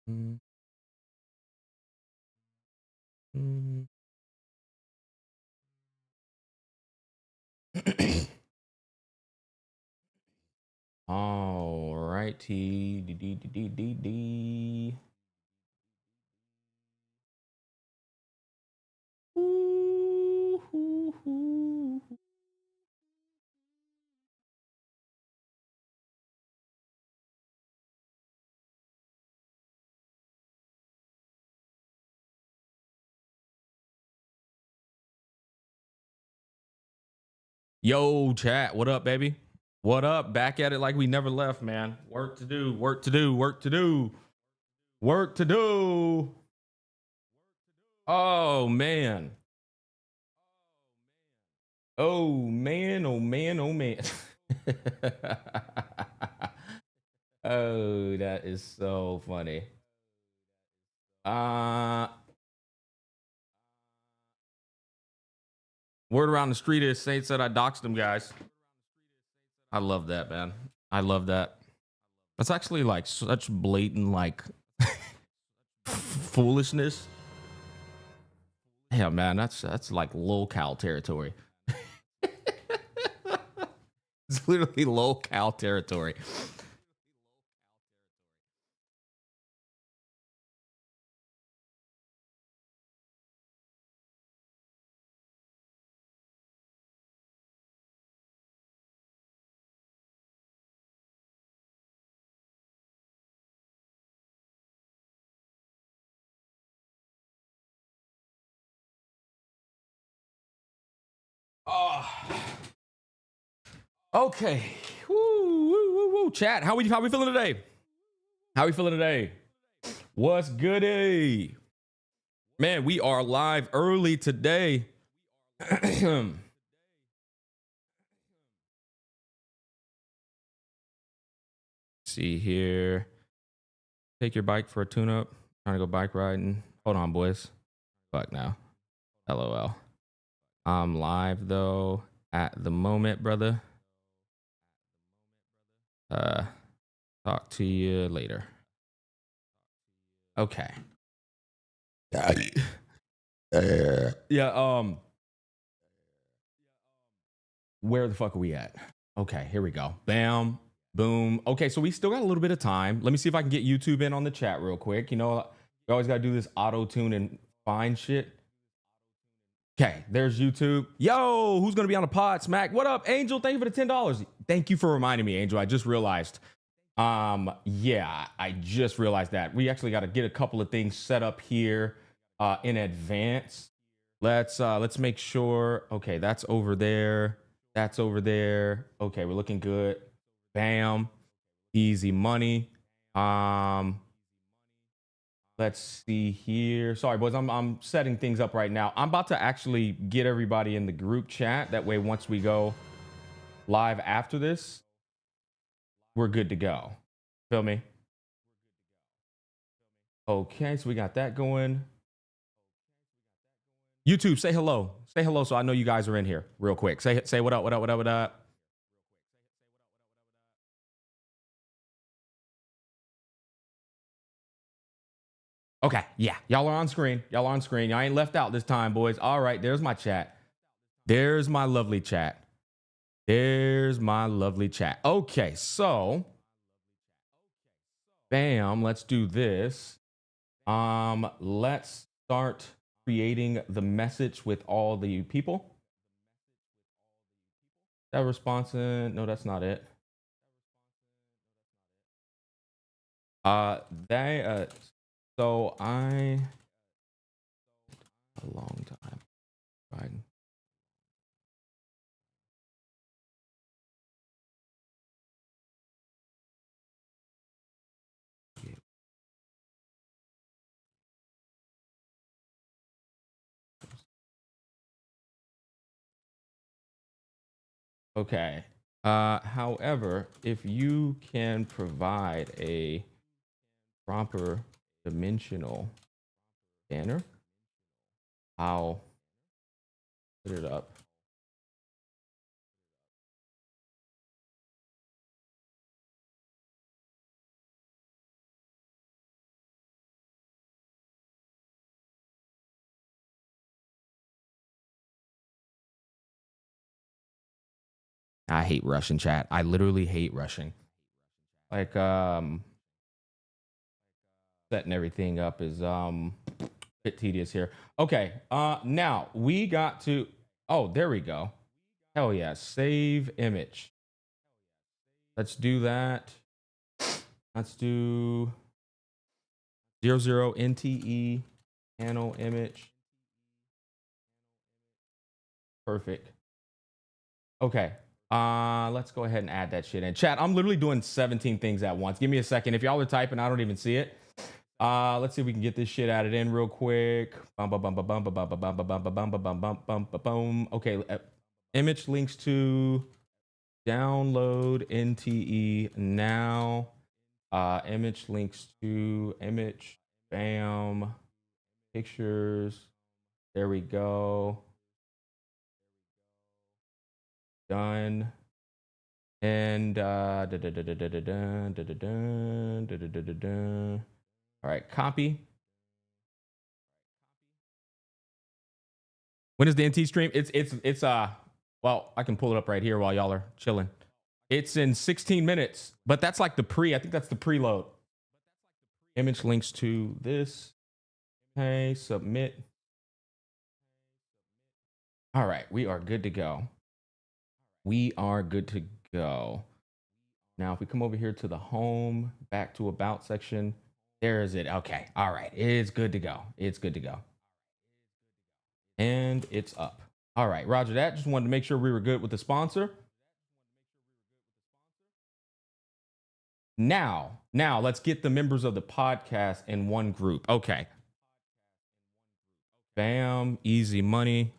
Mm, mm. All righty. Ooh. Yo, chat. What up, baby? What up? Back at it like we never left, man. Work to do, work to do, work to do, work to do. Oh, man. Oh, man. Oh, man. Oh, man. Oh, that is so funny. Word around the street is Saint said I doxed him, guys. I love that, man. I love that. That's actually like such blatant like foolishness. Yeah, man, that's like low-cal territory. It's literally low-cal territory. Oh. Okay. Woo, woo, woo, woo. Chat, how we feeling today? How we feeling today? What's goody? Man, we are live early today. See here. Take your bike for a tune-up. Trying to go bike riding. Hold on, boys. Fuck now. LOL. I'm live though at the moment, brother. Talk to you later. Okay. Yeah, where the fuck are we at? Okay, here we go. Bam, boom. Okay, so we still got a little bit of time. Let me see if I can get YouTube in on the chat real quick. You know, you always gotta do this auto tune and find shit. Okay, there's YouTube. Yo, who's gonna be on the pod? Smack. What up, Angel? Thank you for the $10. Thank you for reminding me, Angel. I just realized. Yeah, I just realized that. We actually got to get a couple of things set up here in advance. Let's make sure. Okay, that's over there. That's over there. Okay, we're looking good. Bam. Easy money. Let's see here. Sorry, boys. I'm setting things up right now. I'm about to actually get everybody in the group chat. That way, once we go live after this, we're good to go. Feel me? Okay, so we got that going. YouTube, say hello. Say hello so I know you guys are in here real quick. Say what up, what up, what up, what up. Okay, yeah. Y'all are on screen. Y'all are on screen. Y'all ain't left out this time, boys. All right, there's my chat. There's my lovely chat. There's my lovely chat. Okay, so bam, let's do this. Let's start creating the message with all the people. That response in, no, that's not it. They so I a long time. Right. Okay. However, if you can provide a proper dimensional banner, I'll put it up. I hate rushing, chat. I literally hate rushing. Like, setting everything up is a bit tedious here. Okay, now we got to, oh, there we go. Hell yeah, save image. Let's do that. Let's do 00 NTE panel image. Perfect. Okay. Let's go ahead and add that shit in. Chat, I'm literally doing 17 things at once. Give me a second. If y'all are typing, I don't even see it. Let's see if we can get this shit added in real quick. Okay, image links to download NTE now. Image links to image. Bam. Pictures. There we go. Done. And all right, copy. When is the NT stream? It's well, I can pull it up right here while y'all are chilling. It's in 16 minutes, but that's like the pre. I think that's the preload. Image links to this. Okay, submit. All right, we are good to go. We are good to go. Now, if we come over here to the home, back to about section, there is it. Okay, all right, it's good to go. It's good to go. And it's up. All right, roger that. Just wanted to make sure we were good with the sponsor. Now let's get the members of the podcast in one group. Okay. Bam, easy money.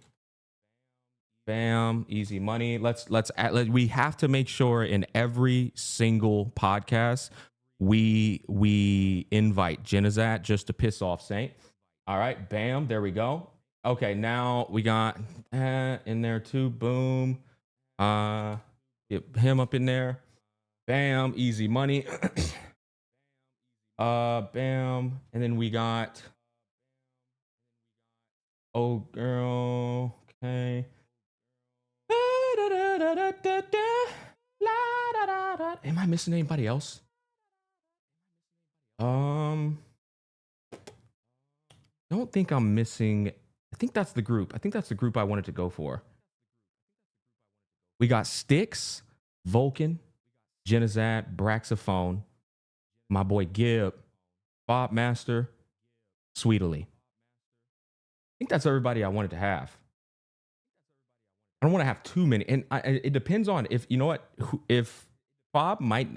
Bam, easy money. We have to make sure in every single podcast we invite Genizat just to piss off Saint. All right, bam, there we go. Okay, now we got in there too. Boom. Get him up in there. Bam, easy money. Bam, and then we got oh girl. Okay. Am I missing anybody else? Don't think I'm missing. I think that's the group. I think that's the group I wanted to go for. We got Styx, Vulcan, Genizat, Braxophone, my boy Gib, Bob Master, Sweetly. I think that's everybody I wanted to have. I don't want to have too many, and it depends on if you know what. If Fob might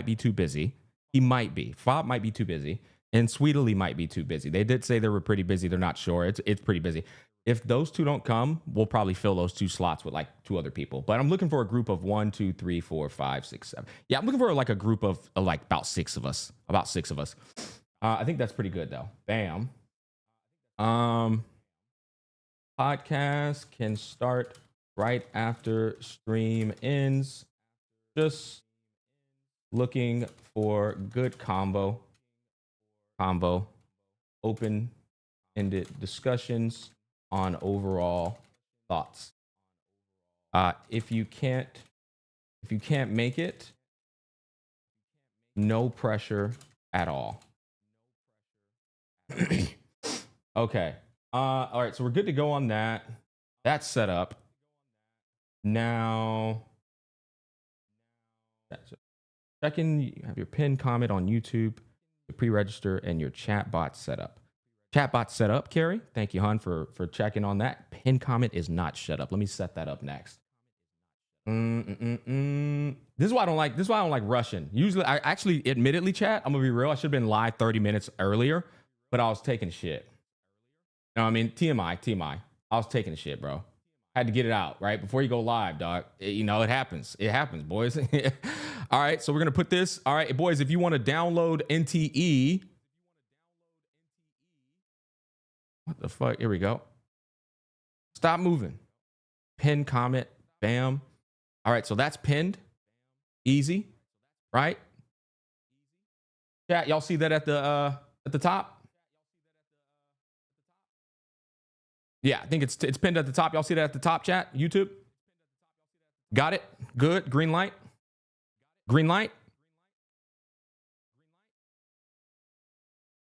be too busy. He might be. Fob might be too busy, and Sweetly might be too busy. They did say they were pretty busy. They're not sure. It's pretty busy. If those two don't come, we'll probably fill those two slots with like 2 other people. But I'm looking for a group of 1, 2, 3, 4, 5, 6, 7. Yeah, I'm looking for like a group of like about 6 of us. About 6 of us. I think that's pretty good though. Bam. Podcast can start right after stream ends. Just looking for good combo, open-ended discussions on overall thoughts. If you can't make it, no pressure at all. Okay. All right, so we're good to go on that. That's set up. Now, check in. You have your pinned comment on YouTube, your pre-register, and your chat bot set up. Chat bot set up, Carrie. Thank you, hon, for checking on that. Pinned comment is not set up. Let me set that up next. This is why I don't like. This is why I don't like rushing. Usually, I actually, admittedly, chat. I'm gonna be real. I should have been live 30 minutes earlier, but I was taking shit. You know what I mean? TMI. I was taking shit, bro. Had to get it out, right? Before you go live, dog. You know, it happens. It happens, boys. All right, so we're going to put this. All right, boys, if you want to download NTE. What the fuck? Here we go. Stop moving. Pin comment. Bam. All right, so that's pinned. Easy, right? Chat, y'all see that at the top? Yeah, I think it's pinned at the top. Y'all see that at the top, chat? YouTube? Got it? Good. Green light. Green light.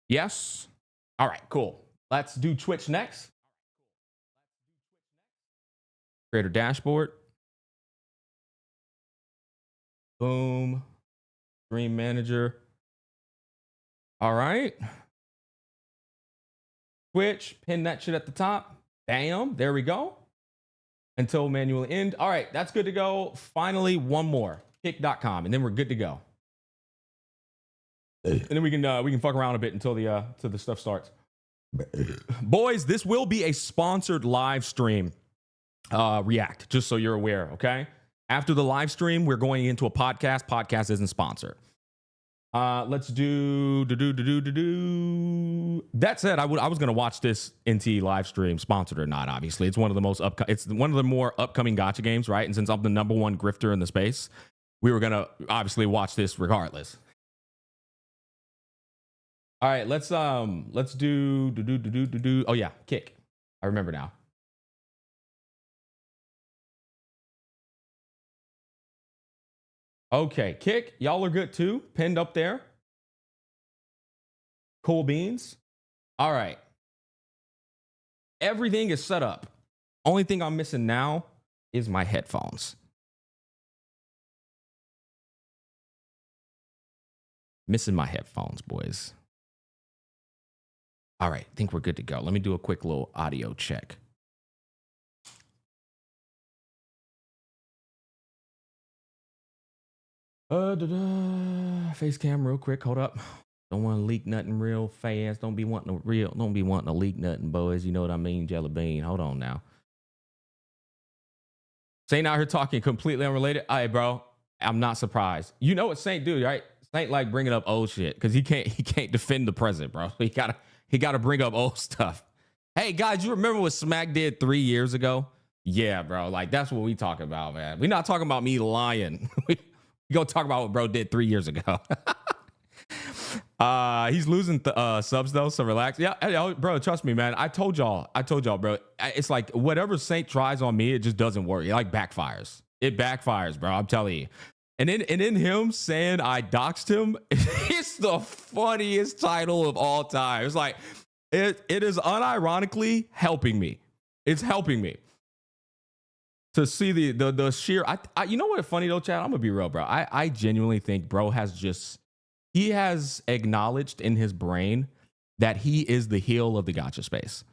Yes. All right, cool. Let's do Twitch next. Creator dashboard. Boom. Stream manager. All right. Twitch, pin that shit at the top. Bam. There we go. Until manually end. All right, that's good to go. Finally, one more. Kick.com, and then we're good to go. And then we can fuck around a bit until the stuff starts. Boys, this will be a sponsored live stream. React, just so you're aware, okay? After the live stream, we're going into a podcast. Podcast isn't sponsored. Let's do. That said, I was gonna watch this NT live stream, sponsored or not. Obviously, it's one of the more upcoming Gacha games, right? And since I'm the #1 grifter in the space, we were gonna obviously watch this regardless. All right, let's do. Oh yeah, kick. I remember now. Okay, kick. Y'all are good too. Pinned up there. Cool beans. All right. Everything is set up. Only thing I'm missing now is my headphones. Missing my headphones, boys. All right, think we're good to go. Let me do a quick little audio check. Face cam real quick. Hold up. Don't want to leak nothing real fast. Don't be wanting to leak nothing, boys. You know what I mean, Jelly Bean. Hold on now. Saint out here talking completely unrelated. All right, bro. I'm not surprised. You know what Saint do, right? Saint like bringing up old shit because he can't defend the present, bro. He gotta bring up old stuff. Hey guys, you remember what Smack did 3 years ago? Yeah, bro. Like that's what we talking about, man. We're not talking about me lying. We gonna talk about what bro did 3 years ago. He's losing subs though, so relax. Yeah, bro, trust me, man. I told y'all, bro. It's like whatever Saint tries on me, it just doesn't work. It like backfires. It backfires, bro. I'm telling you. And then him saying I doxed him, it's the funniest title of all time. It's like it is unironically helping me. It's helping me to see the sheer. I you know what? Funny though, Chad. I'm gonna be real, bro. I genuinely think bro he has acknowledged in his brain that he is the heel of the gacha space.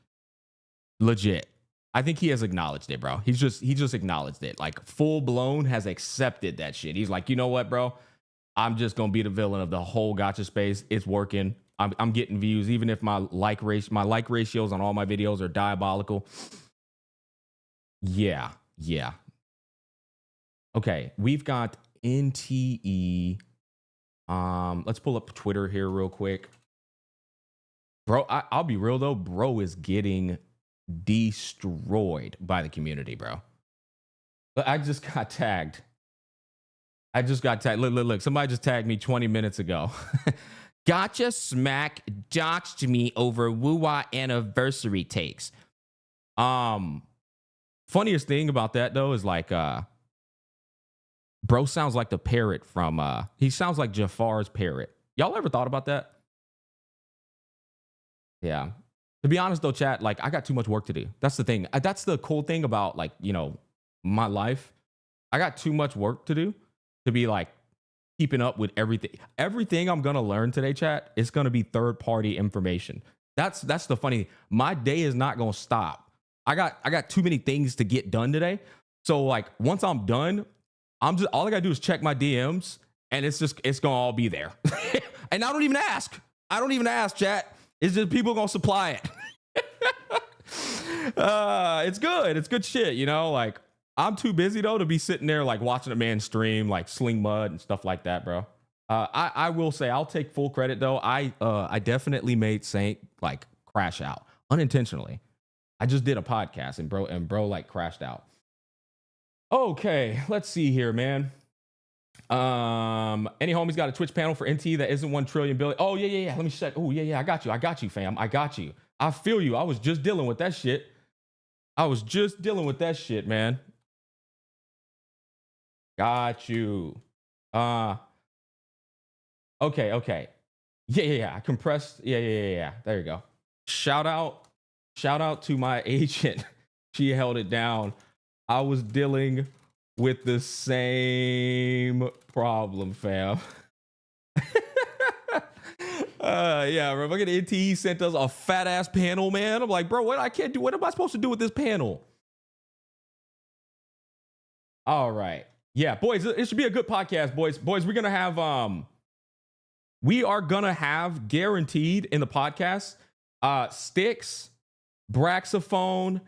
Legit. I think he has acknowledged it, bro. He just acknowledged it. Like full blown has accepted that shit. He's like, you know what, bro? I'm just gonna be the villain of the whole gacha space. It's working. I'm getting views, even if my like ratios on all my videos are diabolical. Yeah. Okay, we've got NTE. Let's pull up Twitter here real quick. Bro, I'll be real though. Bro is getting destroyed by the community, bro. I just got tagged. Look. Somebody just tagged me 20 minutes ago. Gacha Smack doxed me over Wuwa anniversary takes. Funniest thing about that though is like bro sounds like the parrot from he sounds like Jafar's parrot. Y'all ever thought about that? Yeah. To be honest though, chat, like I got too much work to do. That's the thing. That's the cool thing about like, you know, my life. I got too much work to do to be like keeping up with everything. Everything I'm gonna learn today, chat, is gonna be third-party information. That's the funny. My day is not gonna stop. I got too many things to get done today. So like once I'm done, all I gotta do is check my DMs and it's gonna all be there. And I don't even ask, chat. It's just people gonna supply it. It's good. It's good shit, you know? Like I'm too busy though to be sitting there like watching a man stream, like sling mud and stuff like that, bro. I will say I'll take full credit though. I definitely made Saint like crash out unintentionally. I just did a podcast and bro like crashed out. Okay, let's see here, man. Any homies got a Twitch panel for NT that isn't 1 trillion billion? Oh yeah. Let me check. Oh yeah. I got you, fam. I got you. I feel you. I was just dealing with that shit. Man. Got you. Okay. Yeah. I compressed. Yeah. There you go. Shout out to my agent. She held it down. I was dealing with the same problem, fam. Yeah, bro. Look at NTE sent us a fat ass panel, man. I'm like, bro, what I can't do? What am I supposed to do with this panel? All right. Yeah, boys, it should be a good podcast, boys. Boys, we're gonna have we are gonna have guaranteed in the podcast Sticks, Braxophone,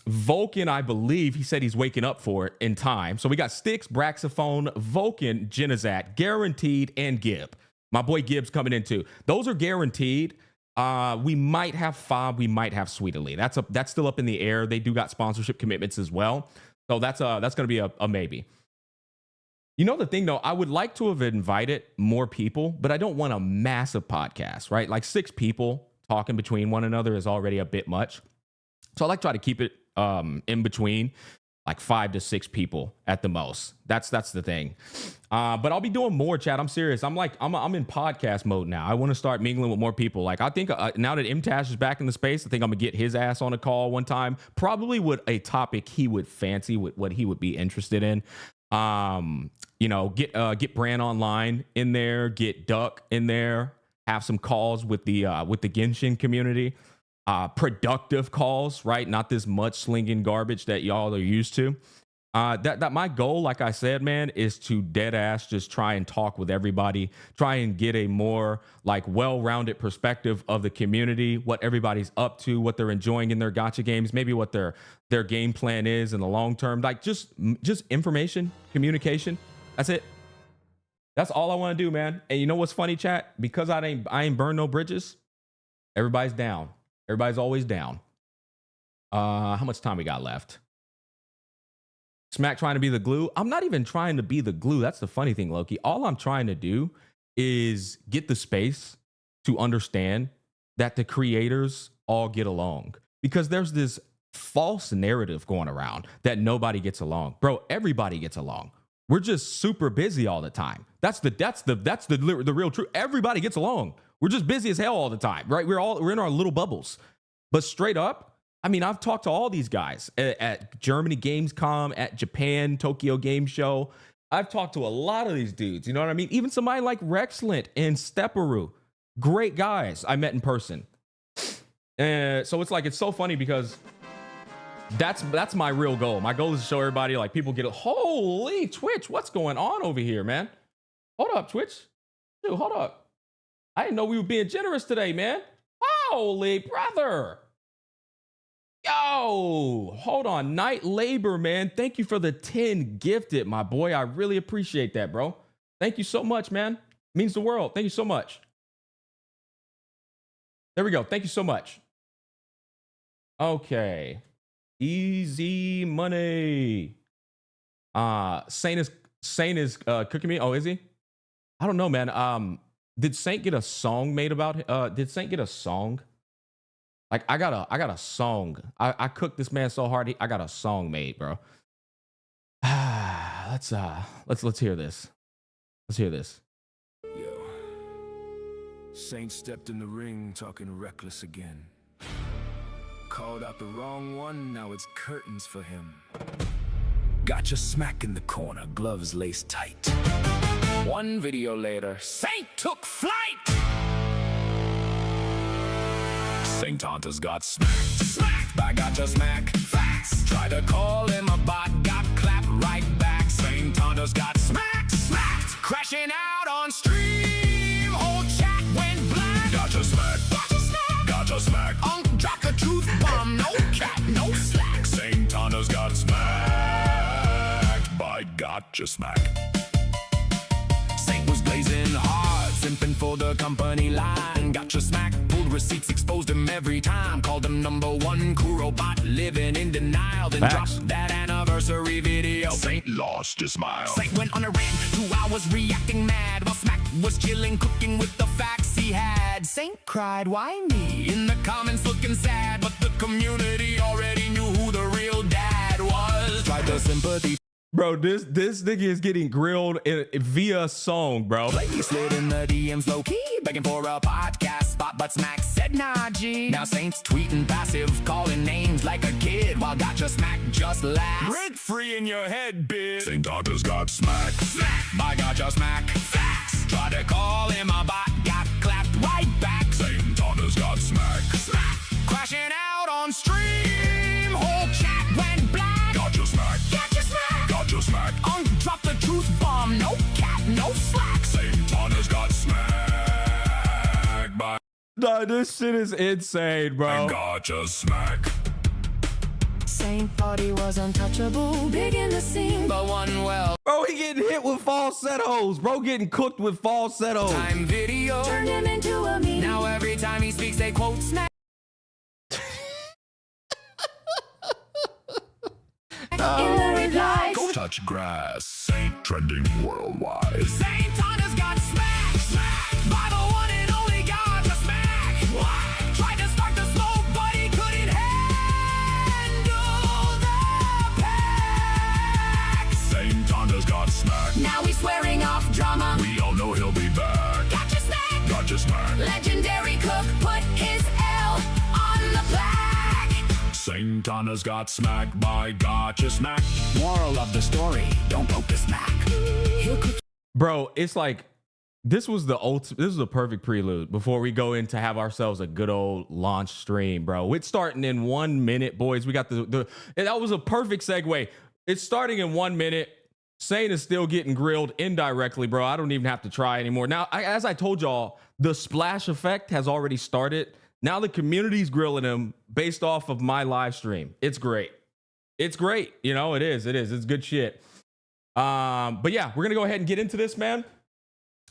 Vulcan, I believe he said he's waking up for it in time. So we got Sticks, Braxophone, Vulcan, Genizat, guaranteed, and Gib. My boy Gibbs coming in too. Those are guaranteed. We might have Fob, we might have Sweetly. That's still up in the air. They do got sponsorship commitments as well. So that's gonna be a maybe. You know the thing though, I would like to have invited more people, but I don't want a massive podcast, right? Like 6 people talking between one another is already a bit much. So I like to try to keep it in between like 5 to 6 people at the most. That's the thing. But I'll be doing more, chat. I'm serious. I'm in podcast mode now. I want to start mingling with more people. Like I think now that MTash is back in the space, I think I'm gonna get his ass on a call one time. Probably with a topic he would fancy, with what he would be interested in. You know, get Bran online in there, get Duck in there, have some calls with the Genshin community. Productive calls, right? Not this mudslinging garbage that y'all are used to. That my goal, like I said, man, is to dead ass just try and talk with everybody, try and get a more like well-rounded perspective of the community, what everybody's up to, what they're enjoying in their gacha games, maybe what their game plan is in the long term, like just information, communication. That's it. That's all I want to do, man. And you know what's funny, chat? Because I ain't burned no bridges. Everybody's down. Everybody's always down. How much time we got left? Smack trying to be the glue. I'm not even trying to be the glue. That's the funny thing, Loki. All I'm trying to do is get the space to understand that the creators all get along. Because there's this false narrative going around that nobody gets along. Bro, everybody gets along. We're just super busy all the time. That's the real truth. Everybody gets along. We're just busy as hell all the time, right? We're in our little bubbles. But straight up, I mean, I've talked to all these guys at Germany Gamescom, at Japan Tokyo Game Show. I've talked to a lot of these dudes. You know what I mean? Even somebody like Rexlint and Stepperu, great guys I met in person. So it's so funny because that's my real goal. My goal is to show everybody, like, people get holy Twitch, what's going on over here, man? Hold up, Twitch. Dude, hold up. I didn't know we were being generous today, man. Holy brother. Yo, hold on. Night Labor, man. Thank you for the 10 gifted, my boy. I really appreciate that, bro. Thank you so much, man. Means the world. Thank you so much. There we go. Thank you so much. Okay. Easy money. Saint is cooking me. Oh, is he? I don't know, man. Did Saint get a song made about did Saint get a song? Like I got a song. I cooked this man so hard. I got a song made, bro. Let's hear this. Let's hear this. Yo. Saint stepped in the ring talking reckless again. Called out the wrong one, now it's curtains for him. Gotcha smack in the corner, gloves laced tight. One video later, Saint took flight! Saint Tonta's got smacked by Gotcha smack. Facts. Tried to call him a bot, got clapped right back. Saint Tonta's got smacked. Crashing out on stream, whole chat went black. Gotcha smack. Gotcha smack. Dropped a truth bomb, no cap, no slack. Saint Tonta's got smacked by Gotcha smack. Saint was blazing hard, simping for the company line. Gotcha smack, pulled receipts, exposed him every time. Called him #1 Kuro bot, living in denial. Then dropped that anniversary video. Saint lost his smile. Saint went on a rant, 2 hours reacting mad. While Smack was chilling, cooking with the facts he had. Saint cried, why me? In the comments looking sad, but the community already knew who the real dad was. Tried the sympathy. Bro, this nigga is getting grilled via song, bro. Lady slid in the DMs low key, begging for a podcast spot, but Smack said nah, G. Now Saints tweeting passive, calling names like a kid, while Gacha Smack just laughs. Break free in your head, bitch. Saint Tonta's got smack. Smack by Gacha Smack. Facts. Try to call him a bot, got clapped right back. Saint Tonta's got smack. Smack. Crashing out on stream, whole chat went black. Gacha Smack. Gacha Smack. Gacha Smack. Drop the truth bomb, no cat, no slack. Saint Tonta's got smack by Nah, this shit is insane, bro. Gacha Smack. Saint thought he was untouchable, big in the scene, but one well. Bro, he getting hit with falsettos. Bro, getting cooked with falsettos. Time video turned him into a meme. Now every time he speaks, they quote Smack. In the replies, go touch grass. Saint trending worldwide. Saint Tonta's got smack, smack by the one and only Gacha Smack. What? Tried to start the smoke, but he couldn't handle the pack. Saint Tonta's got smack. Now he's swearing off drama. We all know he'll be back. Gacha Smack. Gacha Smack. Legendary cook put his L on the plaque. Saint Tonta's got smacked by Gacha Smack. Moral of the story, don't poke the smack. Bro, it's like this was the perfect prelude before we go in to have ourselves a good old launch stream, bro. It's starting in 1 minute, boys. We got that was a perfect segue. It's starting in 1 minute. Saint is still getting grilled indirectly, bro. I don't even have to try anymore. Now, as I told y'all, the splash effect has already started. Now the community's grilling him based off of my live stream. It's great. It's great. You know, it is. It's good shit. But yeah, we're going to go ahead and get into this, man.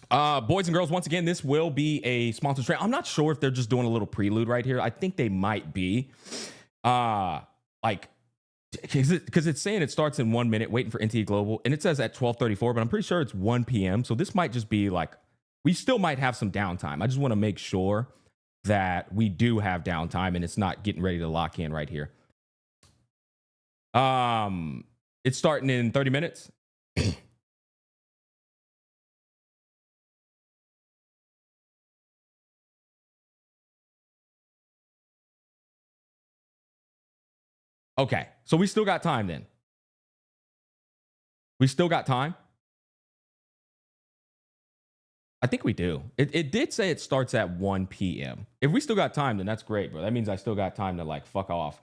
Boys and girls, once again, this will be a sponsored stream. I'm not sure if they're just doing a little prelude right here. I think they might be. Like, because it's saying it starts in 1 minute, waiting for NTE Global, and it says at 12:34, but I'm pretty sure it's 1 p.m. So this might just be like, we still might have some downtime. I just want to make sure that we do have downtime and it's not getting ready to lock in right here. It's starting in 30 minutes. Okay, so we still got time then. We still got time. I think we do. It did say it starts at 1 p.m. If we still got time, then that's great, bro. That means I still got time to like fuck off.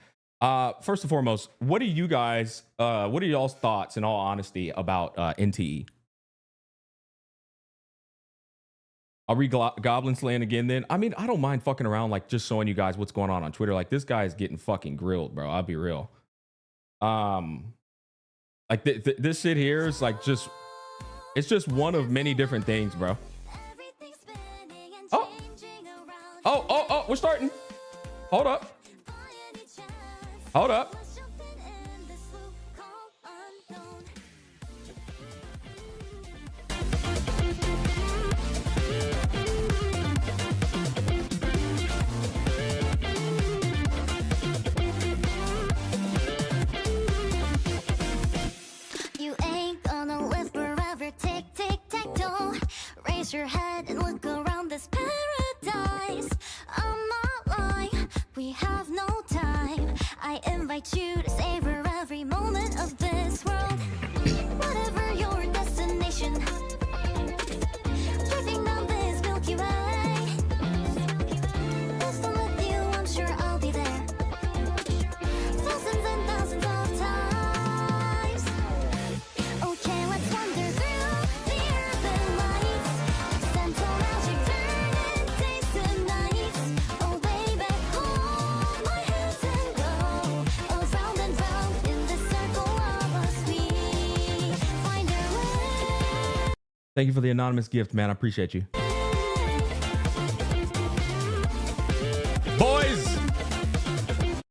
First and foremost, what are you guys, what are y'all's thoughts in all honesty about NTE? I'll read Goblin Slaying again then. I mean, I don't mind fucking around, like just showing you guys what's going on Twitter. Like this guy is getting fucking grilled, bro. I'll be real. Like this shit here is like just, it's just one of many different things, bro. Oh, we're starting. Hold up. Hold up. You ain't gonna live forever. Tick, tick, tack, toe. Raise your head and look around this paradise. I'm not lying, we have no time. I invite you to savor every moment of this world. Whatever your destination, drifting down this Milky Way. Best I'm with you, I'm sure I'll be there. Thousands and thousands of times. Okay, let's wander through the urban lights. Central magic turning days to nights. Away back home, my hands and go around and round in the circle of us. We find our way. Thank you for the anonymous gift, man. I appreciate you. Boys,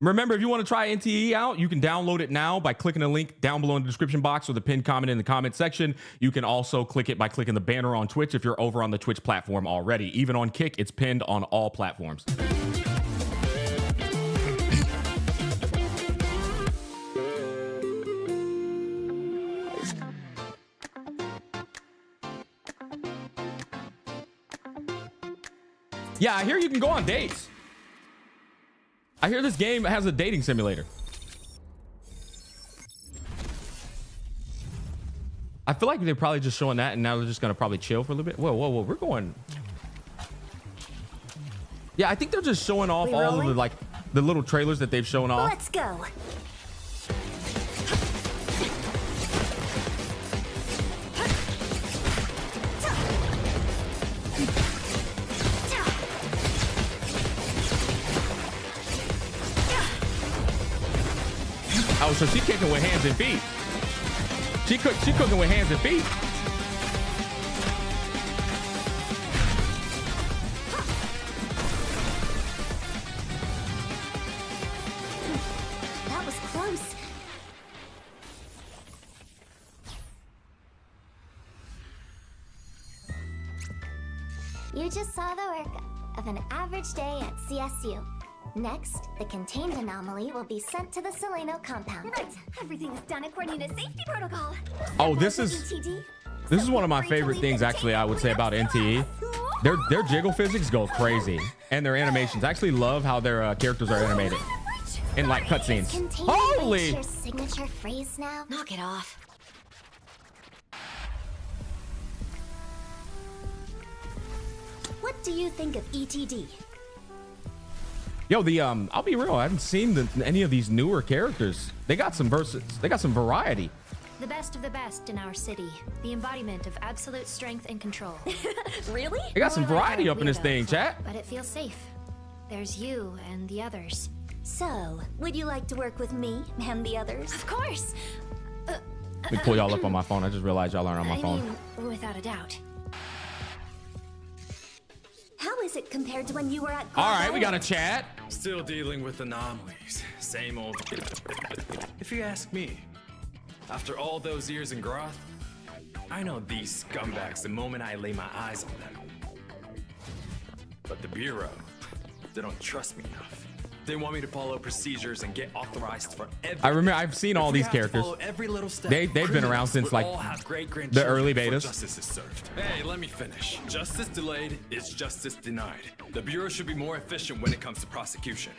remember, if you want to try NTE out, you can download it now by clicking the link down below in the description box or the pinned comment in the comment section. You can also click it by clicking the banner on Twitch if you're over on the Twitch platform already. Even on Kick, it's pinned on all platforms. Yeah, I hear you can go on dates. I hear this game has a dating simulator. I feel like they're probably just showing that, and now they're just gonna probably chill for a little bit. Whoa, whoa, whoa, we're going. Yeah, I think they're just showing off We all rolling? of the the little trailers that they've shown off. Let's go. Oh, so she kicking with hands and feet. She cooking with hands and feet. That was close. You just saw the work of an average day at CSU. Next, the contained anomaly will be sent to the Seleno compound. Right. Everything is done according to safety protocol. Oh, this is one of my favorite things, actually, I would say about NTE. Their jiggle physics go crazy, and their animations. I actually love how their characters are animated in like cutscenes. Holy! Your signature phrase now. Knock it off. What do you think of ETD? Yo, I'll be real. I haven't seen any of these newer characters. They got some They got some variety. The best of the best in our city. The embodiment of absolute strength and control. Really? They got some More like variety a up in this weirdo, thing, chat. But it feels safe. There's you and the others. So, would you like to work with me and the others? Of course. Let me pull y'all up on my phone. I just realized y'all aren't on my I phone. mean, without a doubt. How is it compared to when you were at All right, we Gacha? got a chat. Still dealing with anomalies. Same old. If you ask me, after all those years in Groth, I know these scumbags the moment I lay my eyes on them. But the Bureau, they don't trust me enough. They want me to follow procedures and get authorized for everything. I remember I've seen all If we these have to characters. follow every little step, They've been around criminals since, would like, all have the early great-grandchildren betas. before justice is served. Hey, let me finish. Justice delayed is justice denied. The Bureau should be more efficient when it comes to prosecution.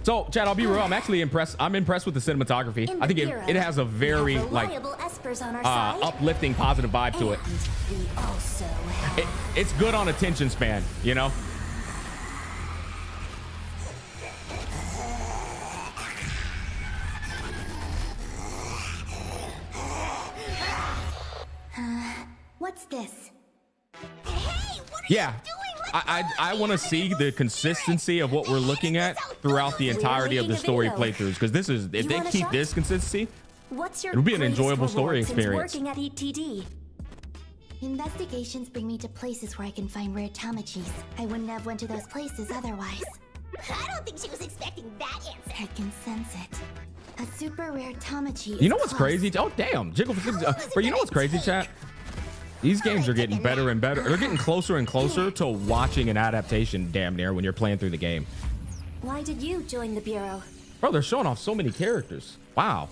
So, Chad, I'll be real. I'm actually impressed. I'm impressed with the cinematography. In I the think Bureau, it has a very we have like reliable espers on our side. uplifting, positive vibe to it. And we also have... It's good on attention span, you know. What's this? Yeah, I want to see the consistency of what we're looking at throughout the entirety of the story playthroughs, because this is, if You they want a keep shot? this consistency, What's your It'll be an greatest enjoyable story reward since experience. working at ETD? Investigations bring me to places where I can find rare tamachis. I wouldn't have went to those places otherwise. I don't think she was expecting that answer. I can sense it. A super rare tamachi. you know what's crazy? Oh damn, Jiggle. But you know what's crazy, chat? These games are getting better and better. They're getting closer and closer to watching an adaptation, damn near, when you're playing through the game. Why did you join the Bureau? Bro, they're showing off so many characters. Wow.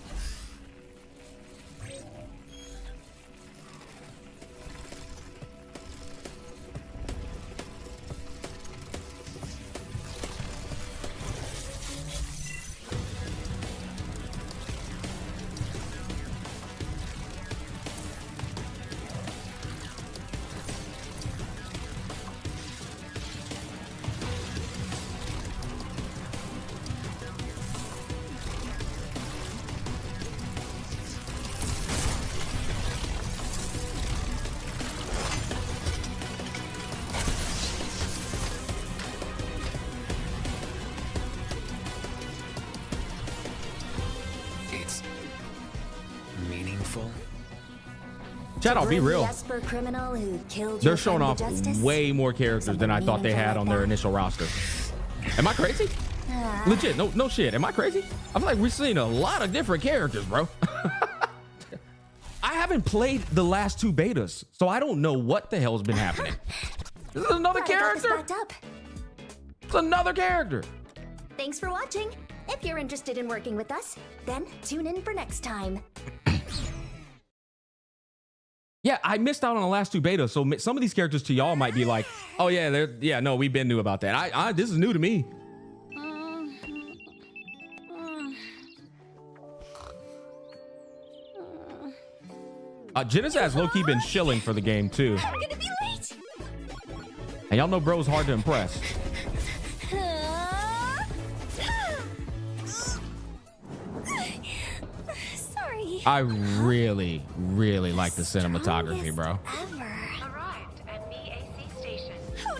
It's meaningful. Chat, I'll be Bring the real. Esper criminal who killed They're your showing friend off to justice? way more characters than I thought they had on their initial roster. Am I crazy? Legit, no shit. Am I crazy? I feel like we're seeing a lot of different characters, bro. I haven't played the last two betas, so I don't know what the hell's been happening. This is another I got this character. backed up. It's another character. Thanks for watching. If you're interested in working with us, then tune in for next time. Yeah, I missed out on the last two betas, so some of these characters to y'all might be like, oh yeah, no, we've been new about that. I this is new to me. Jenna's has low-key been chilling for the game too. I'm gonna be late. And y'all know bro's hard to impress. Sorry. I really, really like the cinematography, bro. Ever. Arrived at BAC station. Oh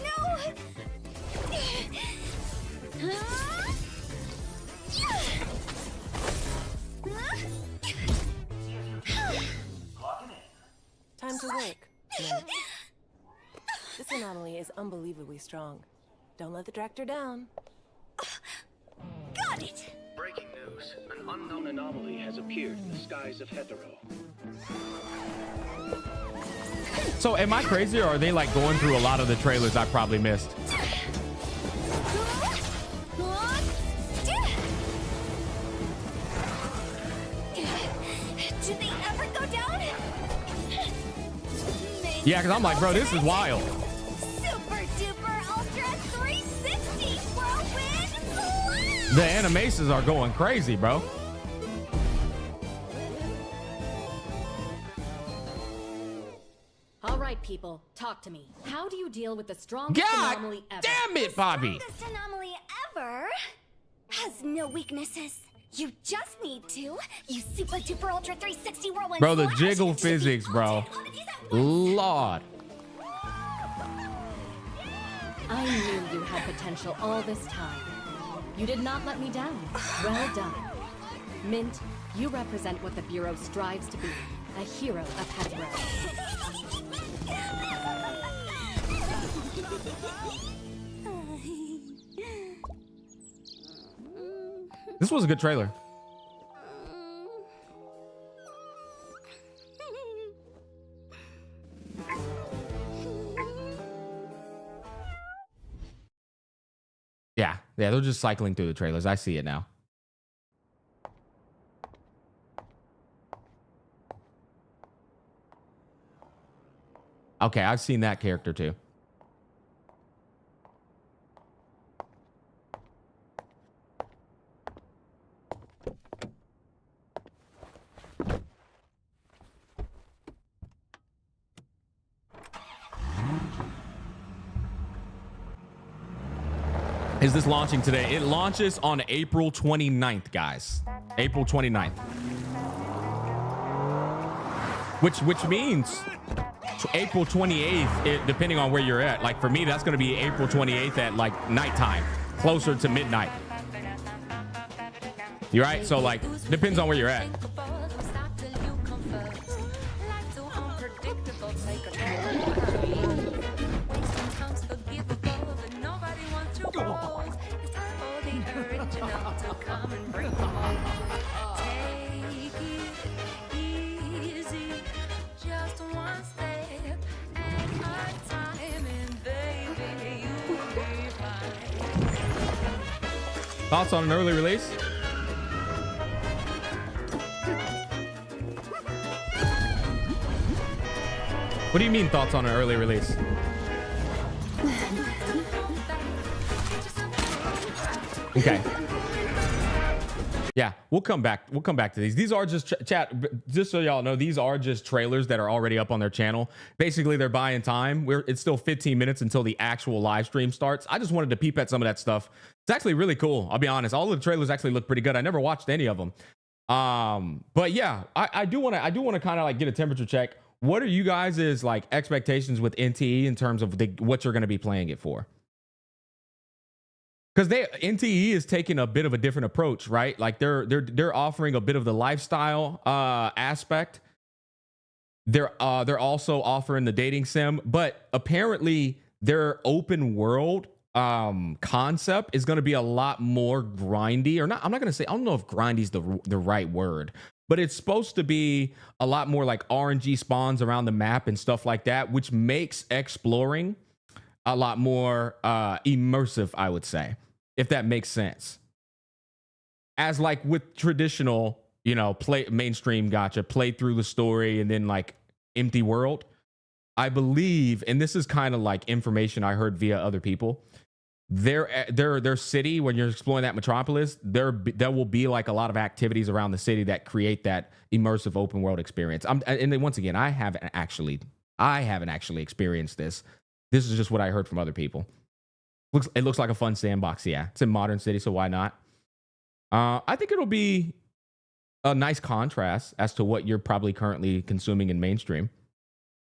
Time to work. Mint. This anomaly is unbelievably strong. Don't let the tractor down. Got it. Breaking news. An unknown anomaly has appeared in the skies of Hetero. So am I crazy, or are they like going through a lot of the trailers I probably missed? Did they ever go down? Yeah, because I'm like, bro, this is wild. Super duper ultra 360 whirlwind slash! The animations are going crazy, bro. All right, people, talk to me. How do you deal with the strongest God anomaly ever? damn it, Bobby. Strongest anomaly ever has no weaknesses. You just need to. You super duper ultra 360 whirlwind Bro, the slash jiggle to defeat physics, bro. all 10 oddities at once. Lord. I knew you had potential all this time. You did not let me down. Well done. Mint, you represent what the Bureau strives to be, a hero of Hetero. This was a good trailer. Yeah, they're just cycling through the trailers. I see it now. Okay, I've seen that character too. Is this launching today? It launches on April 29th, guys. April 29th. Which means April 28th, depending on where you're at. Like for me, that's going to be April 28th at like nighttime, closer to midnight. You right? So like, depends on where you're at. Thoughts on an early release? What do you mean thoughts on an early release? Okay. Yeah, we'll come back. We'll come back to these. These are just chat. Just so y'all know, these are just trailers that are already up on their channel. Basically, they're buying time. It's still 15 minutes until the actual live stream starts. I just wanted to peep at some of that stuff. It's actually really cool. I'll be honest. All of the trailers actually look pretty good. I never watched any of them. But yeah, I do want to kind of like get a temperature check. What are you guys' like expectations with NTE in terms of what you're going to be playing it for? Because NTE is taking a bit of a different approach, right? Like they're offering a bit of the lifestyle aspect. They're also offering the dating sim, but apparently their open world concept is going to be a lot more grindy, or not. I'm not going to say, I don't know if grindy is the right word, but it's supposed to be a lot more like RNG spawns around the map and stuff like that, which makes exploring a lot more immersive, I would say, if that makes sense. As like with traditional, mainstream gacha, play through the story and then like empty world. I believe, and this is kind of like information I heard via other people, their city, when you're exploring that metropolis, there will be like a lot of activities around the city that create that immersive open world experience. And then once again, I haven't actually experienced this. This is just what I heard from other people. It looks like a fun sandbox. Yeah, it's in Modern City, so why not? I think it'll be a nice contrast as to what you're probably currently consuming in mainstream.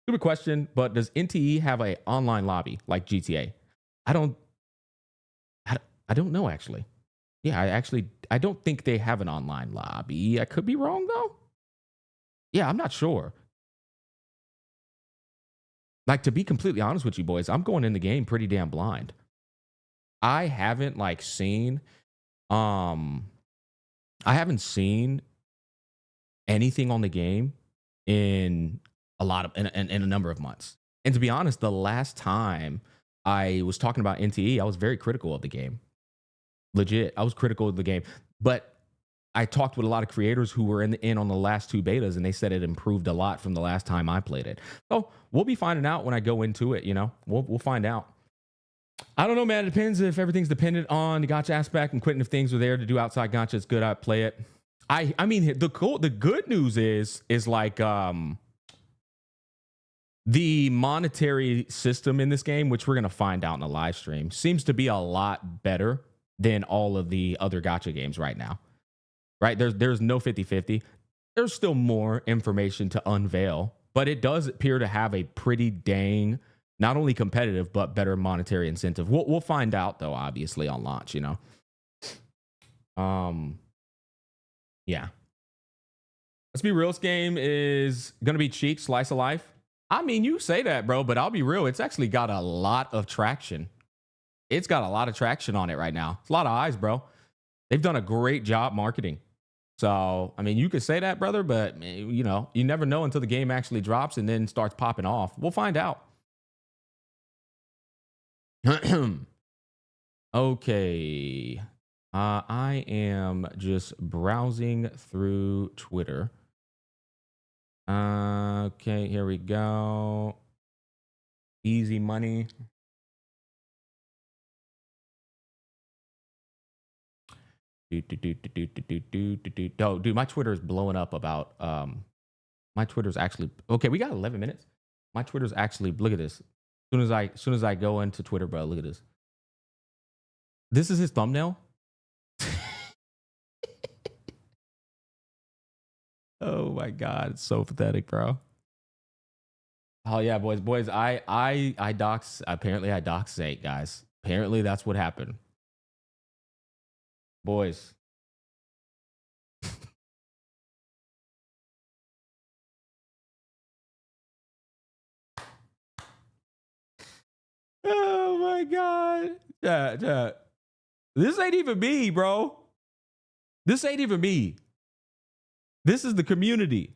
Stupid question, but does NTE have an online lobby like GTA? I don't know, actually. Yeah, I don't think they have an online lobby. I could be wrong, though. Yeah, I'm not sure. Like, to be completely honest with you boys, I'm going in the game pretty damn blind. I haven't seen anything on the game in a number of months. And to be honest, the last time I was talking about NTE, I was very critical of the game. Legit, I was critical of the game. But I talked with a lot of creators who were in on the last 2 betas, and they said it improved a lot from the last time I played it. So we'll be finding out when I go into it. We'll find out. I don't know, man. It depends if everything's dependent on the gacha aspect, and Quentin, if things are there to do outside gacha, it's good. I play it. I mean, the good news is like the monetary system in this game, which we're gonna find out in the live stream, seems to be a lot better than all of the other gacha games right now. Right? There's no 50-50. There's still more information to unveil, but it does appear to have a pretty dang, not only competitive, but better monetary incentive. We'll find out, though, obviously, on launch, Yeah. Let's be real, this game is going to be cheap, slice of life. I mean, you say that, bro, but I'll be real. It's actually got a lot of traction. It's got a lot of traction on it right now. It's a lot of eyes, bro. They've done a great job marketing. So, I mean, you could say that, brother, but, you never know until the game actually drops and then starts popping off. We'll find out. Okay. I am just browsing through Twitter. Okay, here we go. Easy money. Oh, dude, my Twitter is blowing up about my Twitter's actually okay. We got 11 minutes. My Twitter's actually, look at this. As soon as I go into Twitter, bro, look at this. This is his thumbnail. Oh my god, it's so pathetic, bro. Oh yeah, boys. I dox. Apparently, I doxate, guys. Apparently, that's what happened. Boys. Oh my god. Yeah. This ain't even me, bro. This ain't even me. This is the community.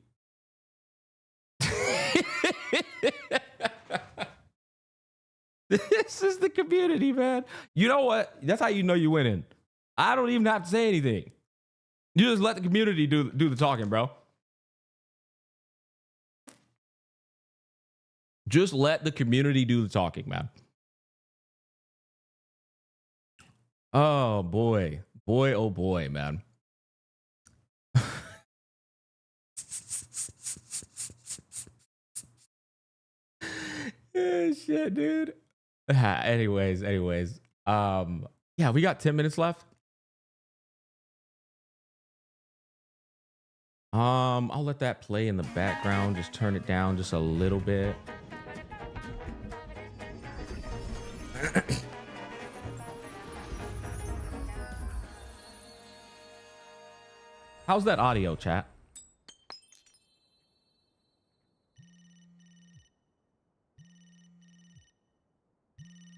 This is the community, man. You know what? That's how you know you're winning. I don't even have to say anything. You just let the community do the talking, bro. Just let the community do the talking, man. Oh, boy. Boy, oh, boy, man. Yeah, shit, dude. Anyways. Yeah, we got 10 minutes left. I'll let that play in the background. Just turn it down just a little bit. How's that audio, chat?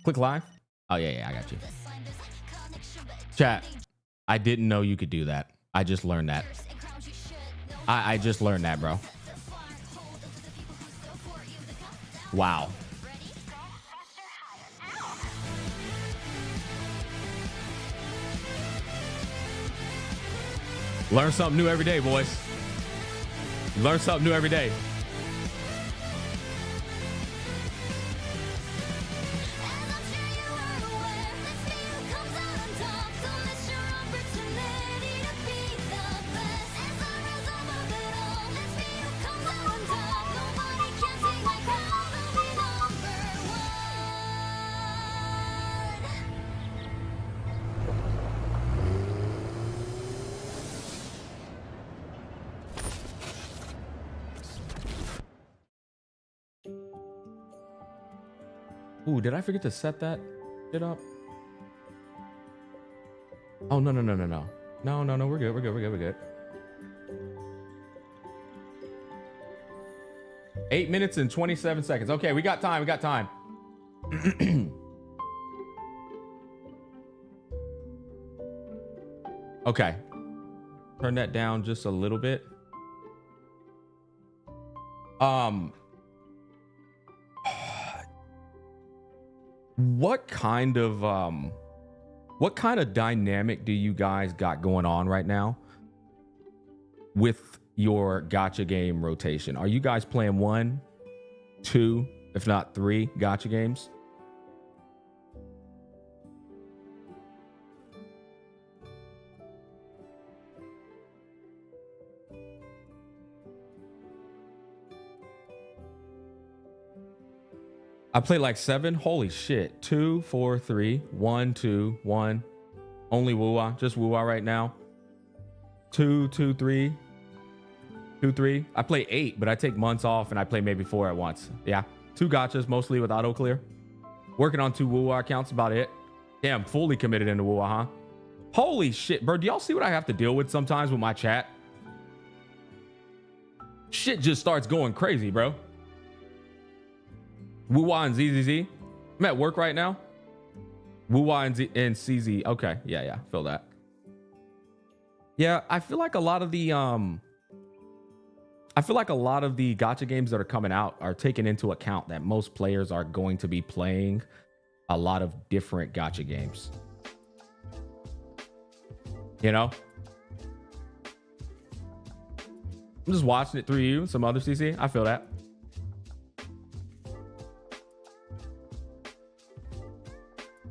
Click live. Oh yeah, I got you. Chat, I didn't know you could do that. I just learned that. I just learned that, bro. Wow. Learn something new every day, boys. Learn something new every day. Ooh, did I forget to set that shit up? Oh, no. No, we're good. We're good. 8 minutes and 27 seconds. Okay, we got time. Okay. Turn that down just a little bit. What kind of dynamic do you guys got going on right now with your gacha game rotation? Are you guys playing 1, 2, if not 3 gacha games? I played like 7. Holy shit. 2, 4, 3, 1, 2, 1. Only Wuwa. Just Wuwa right now. 2, 2, 3. 2, 3. I play 8, but I take months off and I play maybe 4 at once. Yeah. 2 gachas, mostly with auto clear. Working on 2 Wuwa accounts, about it. Damn, fully committed into Wuwa, huh? Holy shit, bro. Do y'all see what I have to deal with sometimes with my chat? Shit just starts going crazy, bro. Wuwa and ZZZ. I'm at work right now. Wuwa and CZ. Okay. Yeah. Feel that. Yeah, I feel like a lot of the gacha games that are coming out are taking into account that most players are going to be playing a lot of different gacha games. You know? I'm just watching it through you, some other CC. I feel that.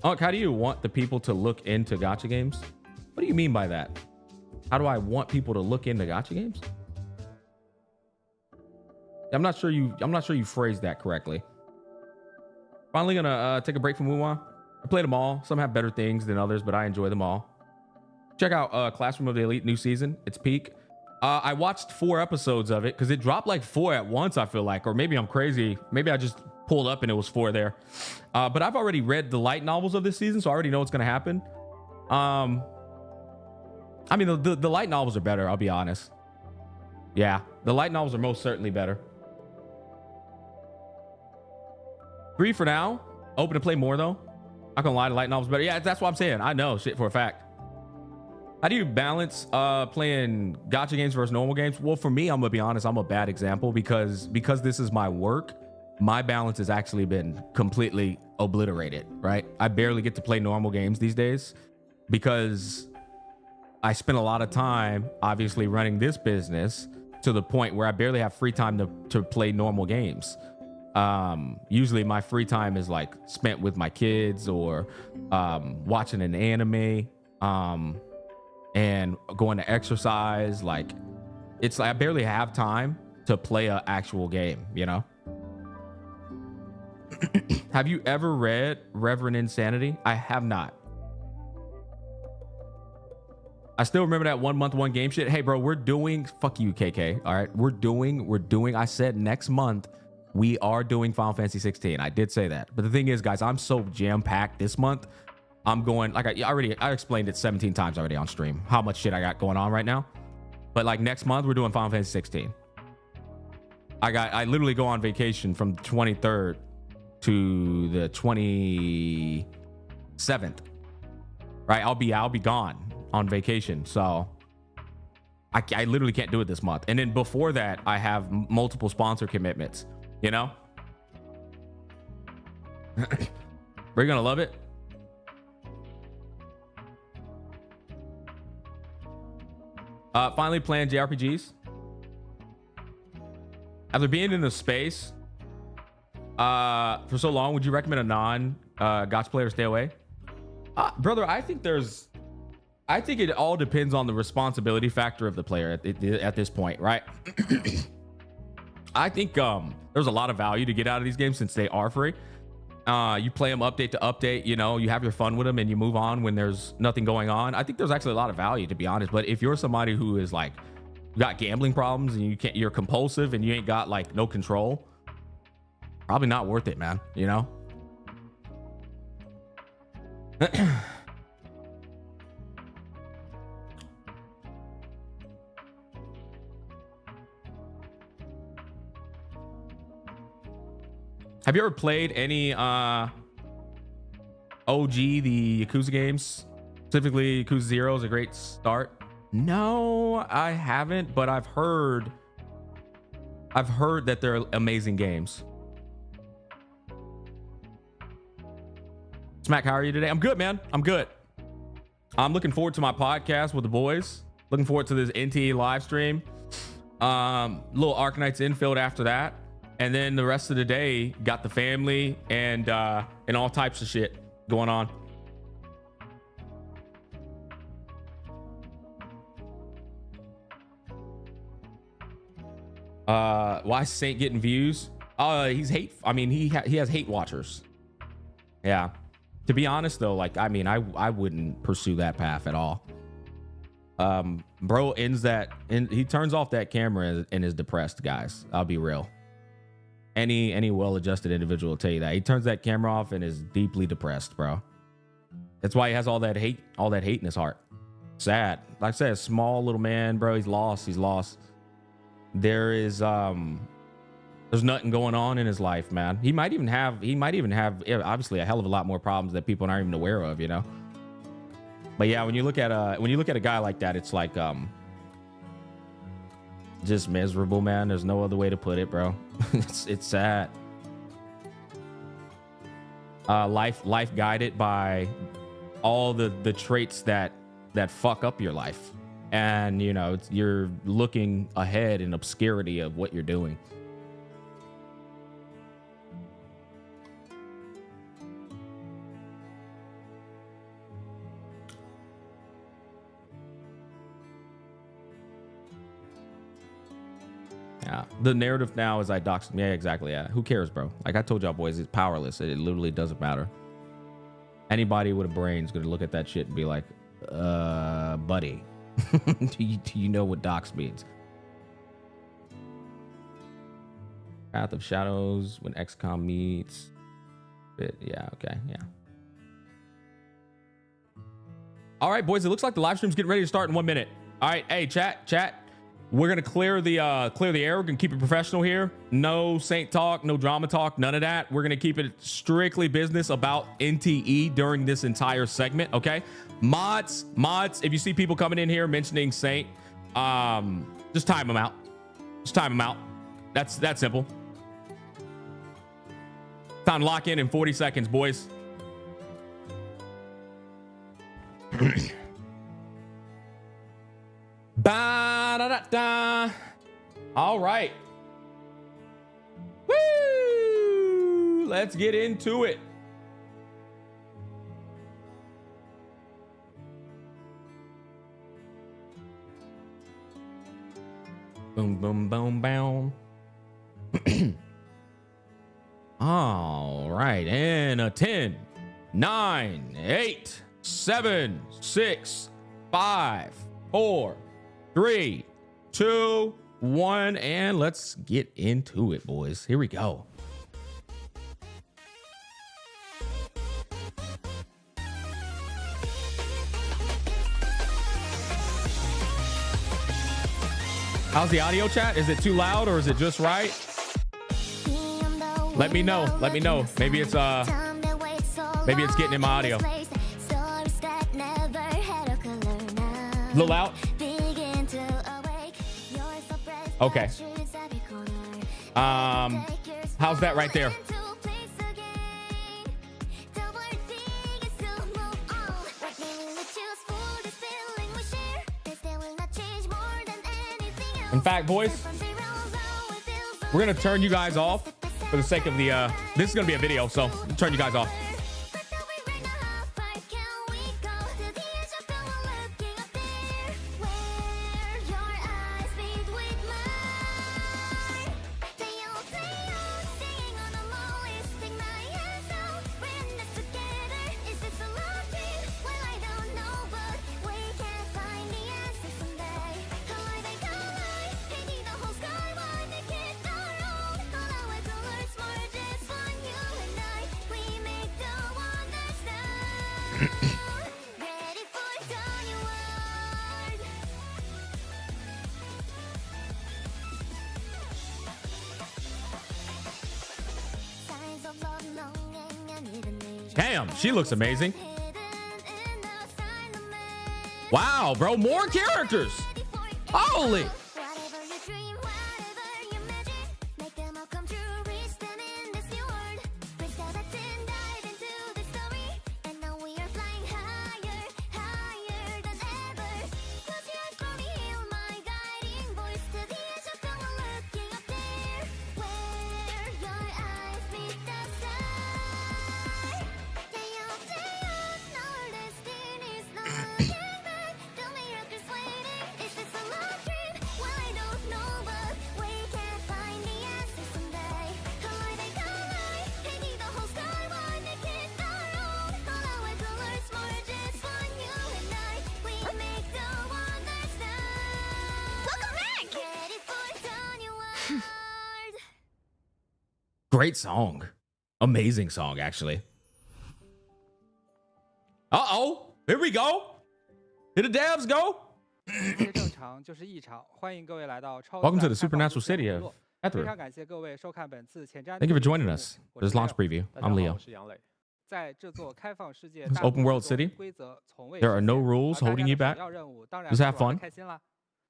Unc, how do you want the people to look into gacha games? What do you mean by that? How do I want people to look into gacha games? I'm not sure you phrased that correctly. Finally gonna take a break from Wuwa. I played them all. Some have better things than others, but I enjoy them all. Check out Classroom of the Elite new season. It's peak. I watched 4 episodes of it because it dropped like 4 at once, I feel like. Or maybe I'm crazy. Maybe I just pulled up and it was 4 there. But I've already read the light novels of this season, so I already know what's going to happen. I mean, the light novels are better, I'll be honest. Yeah, the light novels are most certainly better. 3 for now. Open to play more, though. Not gonna lie, the light novels better. Yeah, that's what I'm saying. I know shit for a fact. How do you balance playing gacha games versus normal games? Well, for me, I'm gonna be honest, I'm a bad example because this is my work. My balance has actually been completely obliterated, right? I barely get to play normal games these days because I spend a lot of time obviously running this business to the point where I barely have free time to play normal games. Usually my free time is like spent with my kids or watching an anime and going to exercise. Like, it's like I barely have time to play an actual game, you know? Have you ever read Reverend Insanity? I have not. I still remember that 1 month, 1 game shit. Hey, bro, we're doing, fuck you, KK. All right. We're doing, I said next month, we are doing Final Fantasy 16. I did say that. But the thing is, guys, I'm so jam-packed this month. I'm going, like I explained it 17 times already on stream, how much shit I got going on right now. But like next month, we're doing Final Fantasy 16. I literally go on vacation from the 23rd to the 27th. Right? I'll be gone on vacation. So I literally can't do it this month. And then before that, I have multiple sponsor commitments, you know? We're gonna love it. Finally playing JRPGs. After being in the space for so long, would you recommend a non-gacha player to stay away? Brother, I think it all depends on the responsibility factor of the player at this point, right? I think there's a lot of value to get out of these games since they are free. You play them update to update, you know, you have your fun with them and you move on when there's nothing going on. I think there's actually a lot of value, to be honest. But if you're somebody who is like got gambling problems and you're compulsive and you ain't got like no control, probably not worth it, man, you know? Have you ever played any OG, the Yakuza games? Specifically, Yakuza 0 is a great start. No, I haven't, but I've heard that they're amazing games. Smack, how are you today? I'm good, man. I'm good. I'm looking forward to my podcast with the boys. Looking forward to this NTE live stream. Little Arknights infield after that. And then the rest of the day, got the family and all types of shit going on. Why is Saint getting views? He's hate. I mean, he has hate watchers. Yeah. To be honest though, like, I mean, I wouldn't pursue that path at all. Bro ends that, and he turns off that camera and is depressed, guys. I'll be real. Any well-adjusted individual will tell you that. He turns that camera off and is deeply depressed, bro. That's why he has all that hate in his heart. Sad. Like I said, small little man, bro. He's lost. There is there's nothing going on in his life, man. He might even have obviously a hell of a lot more problems that people aren't even aware of, you know. But yeah, when you look at a guy like that, it's like just miserable, man. There's no other way to put it, bro. it's sad. Life guided by all the traits that fuck up your life, and you know, you're looking ahead in obscurity of what you're doing. Yeah, the narrative now is I doxed. Yeah, exactly. Yeah, who cares, bro? Like I told y'all boys, it's powerless. It literally doesn't matter. Anybody with a brain is gonna look at that shit and be like, buddy, do you know what dox means? Path of Shadows when XCOM meets. Yeah, okay, yeah. All right, boys, it looks like the live stream's getting ready to start in 1 minute. All right, hey, chat. We're gonna clear the air. We're gonna keep it professional here. No Saint talk, no drama talk, none of that. We're gonna keep it strictly business about NTE during this entire segment. Okay, mods. If you see people coming in here mentioning Saint, just time them out. That's that simple. Time to lock in 40 seconds, boys. Ba-da-da-da. All right. Woo! Let's get into it. Boom, boom, boom, boom. All right. And a 10, 9, 8, 7, 6, 5, 4, 3, 2, 1, and let's get into it, boys. Here we go. How's the audio, chat? Is it too loud or is it just right? Let me know. Maybe it's getting in my audio. A little out. Okay. How's that right there? In fact, boys, we're gonna turn you guys off for the sake of the this is gonna be a video, so turn you guys off. Ready for the new world. Signs of love longing and hidden nature. Damn, she looks amazing. Hidden in the silent maze. Wow, bro, more characters. Ready for it. Holy. Whatever you dream, whatever you imagine, make them all come true. Reach them in this new world. Break the button, dive into the story, and now we are flying higher, higher than ever. Close your eyes for me, hear my guiding voice to the edge of the world, looking up there, where your eyes meet the sky. Day up, our destiny's not looking back. Tell me you're just waiting. Is this a love dream? Well, I don't know, but we can find the answer someday. Collide and collide, painting the whole sky wide, make it our own. All our colors more just for you and I. We make the wonders now. Welcome back! Ready for the new world. Great song. Amazing song, actually. Uh-oh. Here we go. Here the devs go. 正常就是异常，欢迎各位来到超 Welcome to the 自然开放 supernatural 无限 city 网 of 络非 Ethra. 常感谢各位收看本次前瞻 Thank you for 节目 joining us 我 for 是 this launch Leo preview. 大家 I'm 好， Leo. 我是杨磊。在这座开放世界 This 大 open 陆 world 中 city, 规则从未 there are 实 no 现 rules 而大家 holding 的 you 首 back. 要任务当然 Just 是 have 玩 fun. 得开心啦。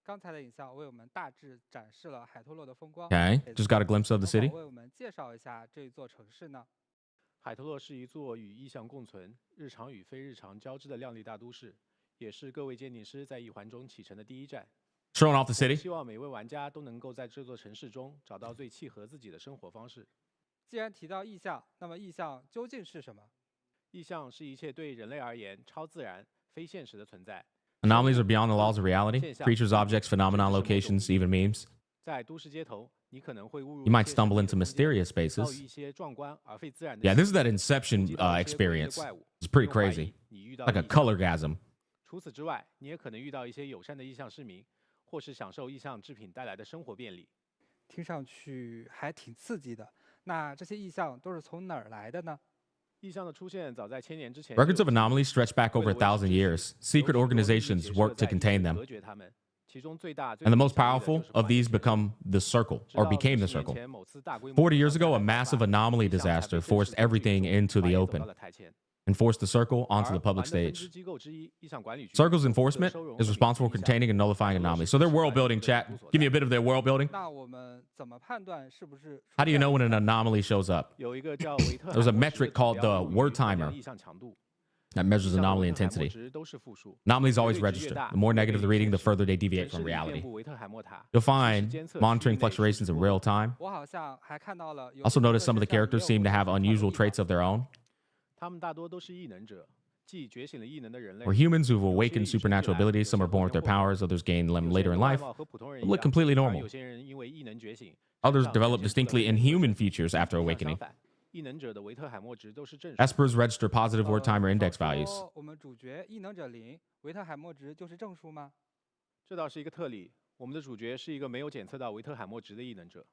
刚才的影像为我们大致展示了海托洛的风光。 Okay, 这 just 次 got a glimpse of the 能否 city. 为我们介绍一下这一座城市呢？海特洛是一座与意象共存、日常与非日常交织的亮丽大都市，也是各位鉴定师在一环中启程的第一站。 Showing off the 我们 city. 希望每位玩家都能够在这座城市中找到最契合自己的生活方式。既然提到意象，那么意象究竟是什么？意象是一切对人类而言超自然、非现实的存在。 Anomalies are beyond the laws of reality. Creatures, objects, phenomena, locations, even memes. 在都市街头，你可能会误入 You might 一些 stumble 神秘 into 的空间 mysterious 遭 spaces. 遇一些壮观而非自然的 Yeah, this is 事 that 物 Inception 及到一些诡异的 experience. 怪物 It's pretty 用怀疑 crazy. 你遇到 Like a 异象 colorgasm. 除此之外，你也可能遇到一些友善的意象市民，或是享受意象制品带来的生活便利。听上去还挺刺激的。那这些意象都是从哪儿来的呢？意象的出现早在千年之前。 Records of anomalies stretch back over 1,000 years. Secret organizations work to contain them. 隔绝它们。其中最大、最 And the 影 most 响力的 powerful 就是 of 管 these 理权 become the circle, 直 or 到 became the 40年 circle. 前某次大规模 40 years 地 ago, a 上开 massive 发 anomaly 意象才 disaster 被正 forced 式公 everything 布 into 花 the 也走 open 到了台前 and forced the circle onto 而 the public 环的分支 stage. 机构之一意象管理局 Circle's 负责 enforcement 收容 is 和 responsible for 管理意象 containing and nullifying 海特洛 anomalies. 是 So they're 世界 world 管理 building, 的 chat. 事务所 Give me 在 a bit of their world building. 那我们怎么判断是不是 How do you 出 know 现 when 了 an anomaly shows up? 有一个叫维特 There's a 海默值的 metric called 指 the 标用于 word 衡量 timer 意象强度 that 意 measures 象的 anomaly 维特海默 intensity. 值都是负数 Anomalies 绝 always 对值越 register. 大 The more 越 negative the 离 reading, the 现实 further they 城 deviate 市 from 里面 reality. 布维特海默塔 You'll 实时 find 监测区域 monitoring 内实时 fluctuations in 出 real 没 time. 我好像还看到了有 Also 几个 notice some of the 现象 characters 没有 seem to 我 have 观察到的 unusual 地 traits 方 of their own. 他们大多都是异能者即觉醒了异能的人类 We're humans who've 有些 awakened 与生俱 supernatural 来 abilities. 有 Some 些 are born 后 with 天 their 获得 powers, others gain 有 them 些 later 人 in 的外 life. 貌和普通人 Some 一 look 样 completely 而 normal. 有些人因为异能觉醒 Others 身上 develop 展现出了 distinctly 很多 inhuman 特质 features after 相 awakening. 反异能者的维特海默值都是正数 Espers register positive word timer 比方 index values. 说我们主角异能者零维特海默值就是正数吗？这倒是一个特例我们的主角是一个没有检测到维特海默值的异能者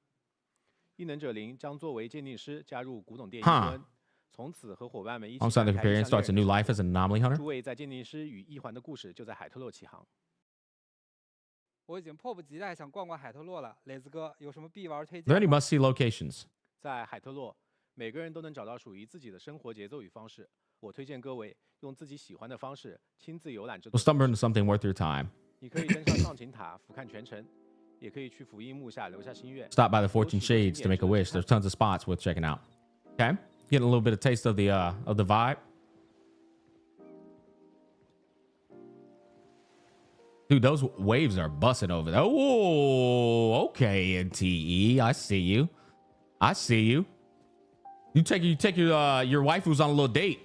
异能者零将作为鉴定师加入古董店伊 Huh. 温从此和伙伴们一起 Alongside 展 the 开异 companion 象 starts a 猎 new 人 life as an anomaly hunter. 诸位在鉴定师与一环的故事就在海特洛起航我已经迫不及待想逛逛海特洛了。磊子哥有什么必玩推 Are there 荐 any 吗？ must-see locations? 在海特洛每个人都能找到属于自己的生活节奏与方式我推荐各位用自己喜欢的方式亲自游览这 We'll 座城 stumble into 市 something worth your time. 你可以登上上琴塔俯瞰全城也可以去福音木下留下心愿 Stop by the Fortune Shades to make a wish. There's tons of spots worth checking out. Okay, getting a little bit of taste of the vibe. Dude, those waves are busting over there. Oh, okay, NTE. I see you. I see you. You take your wife who's on a little date.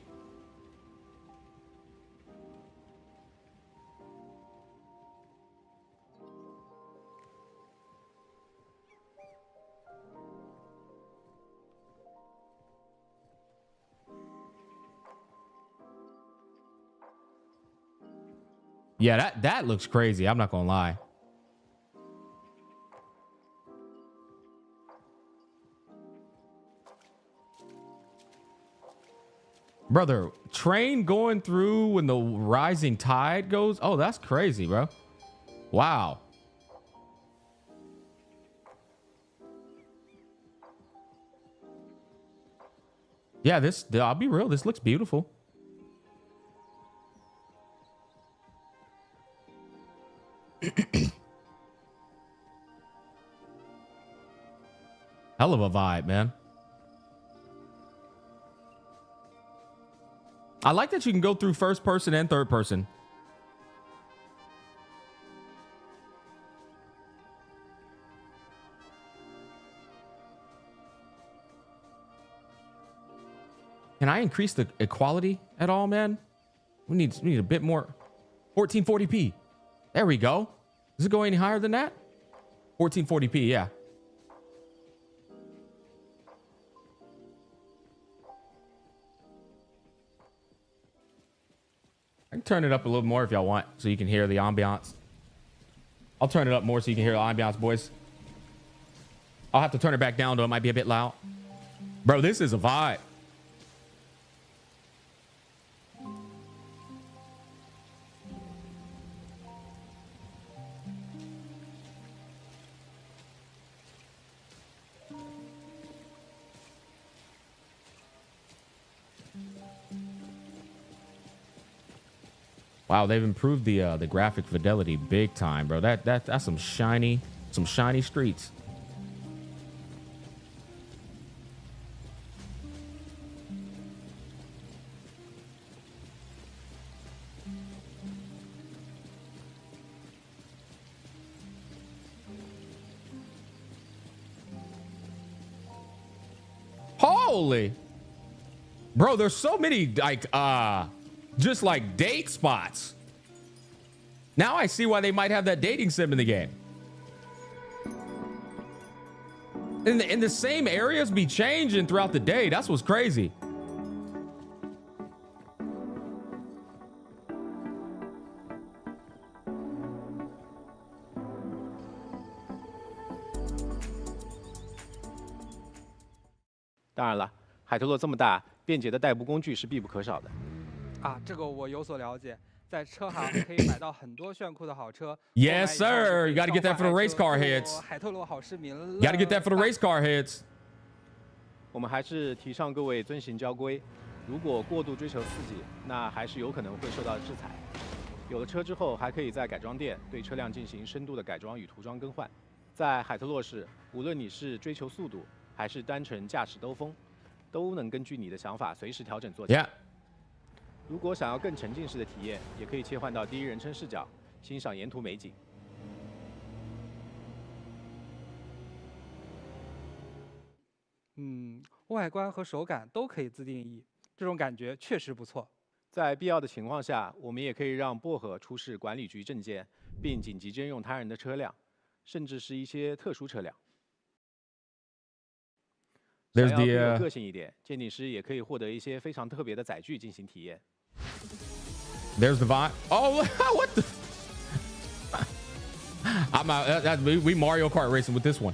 Yeah, that looks crazy. I'm not gonna lie. Brother, train going through when the rising tide goes. Oh, that's crazy, bro. Wow. Yeah, I'll be real. This looks beautiful. Hell of a vibe, man. I like that you can go through first person and third person. Can I increase the equality at all, man? We need a bit more. 1440p. There we go. Does it go any higher than that? 1440p, yeah. I can turn it up a little more if y'all want, so you can hear the ambiance. I'll turn it up more so you can hear the ambiance, boys. I'll have to turn it back down, though. It might be a bit loud. Bro, this is a vibe. Wow, they've improved the graphic fidelity big time, bro. That's some shiny streets. Holy, bro, there's so many like just like date spots. Now I see why they might have that dating sim in the game. And the same areas be changing throughout the day. That's what's crazy.当然了，海特洛这么大，便捷的代步工具是必不可少的。啊，这个我有所了解。在车行可以买到很多炫酷的好车。Yes, sir. You got to get that for the race car heads. 海特洛好市民了。You got to get that for the race car heads. 我们还是提倡各位遵行交规。如果过度追求刺激，那还是有可能会受到制裁。有了车之后，还可以在改装店对车辆进行深度的改装与涂装更换。在海特洛市，无论你是追求速度，还是单纯驾驶兜风，都能根据你的想法随时调整座驾。Yeah. 如果想要更沉浸式的体验，也可以切换到第一人称视角，欣赏沿途美景。外观和手感都可以自定义，这种感觉确实不错。在必要的情况下，我们也可以让薄荷出示管理局证件，并紧急征用他人的车辆，甚至是一些特殊车辆。想要更有个性一点，鉴定师也可以获得一些非常特别的载具进行体验。There's the vibe. Oh, what the? I'm out. We Mario Kart racing with this one.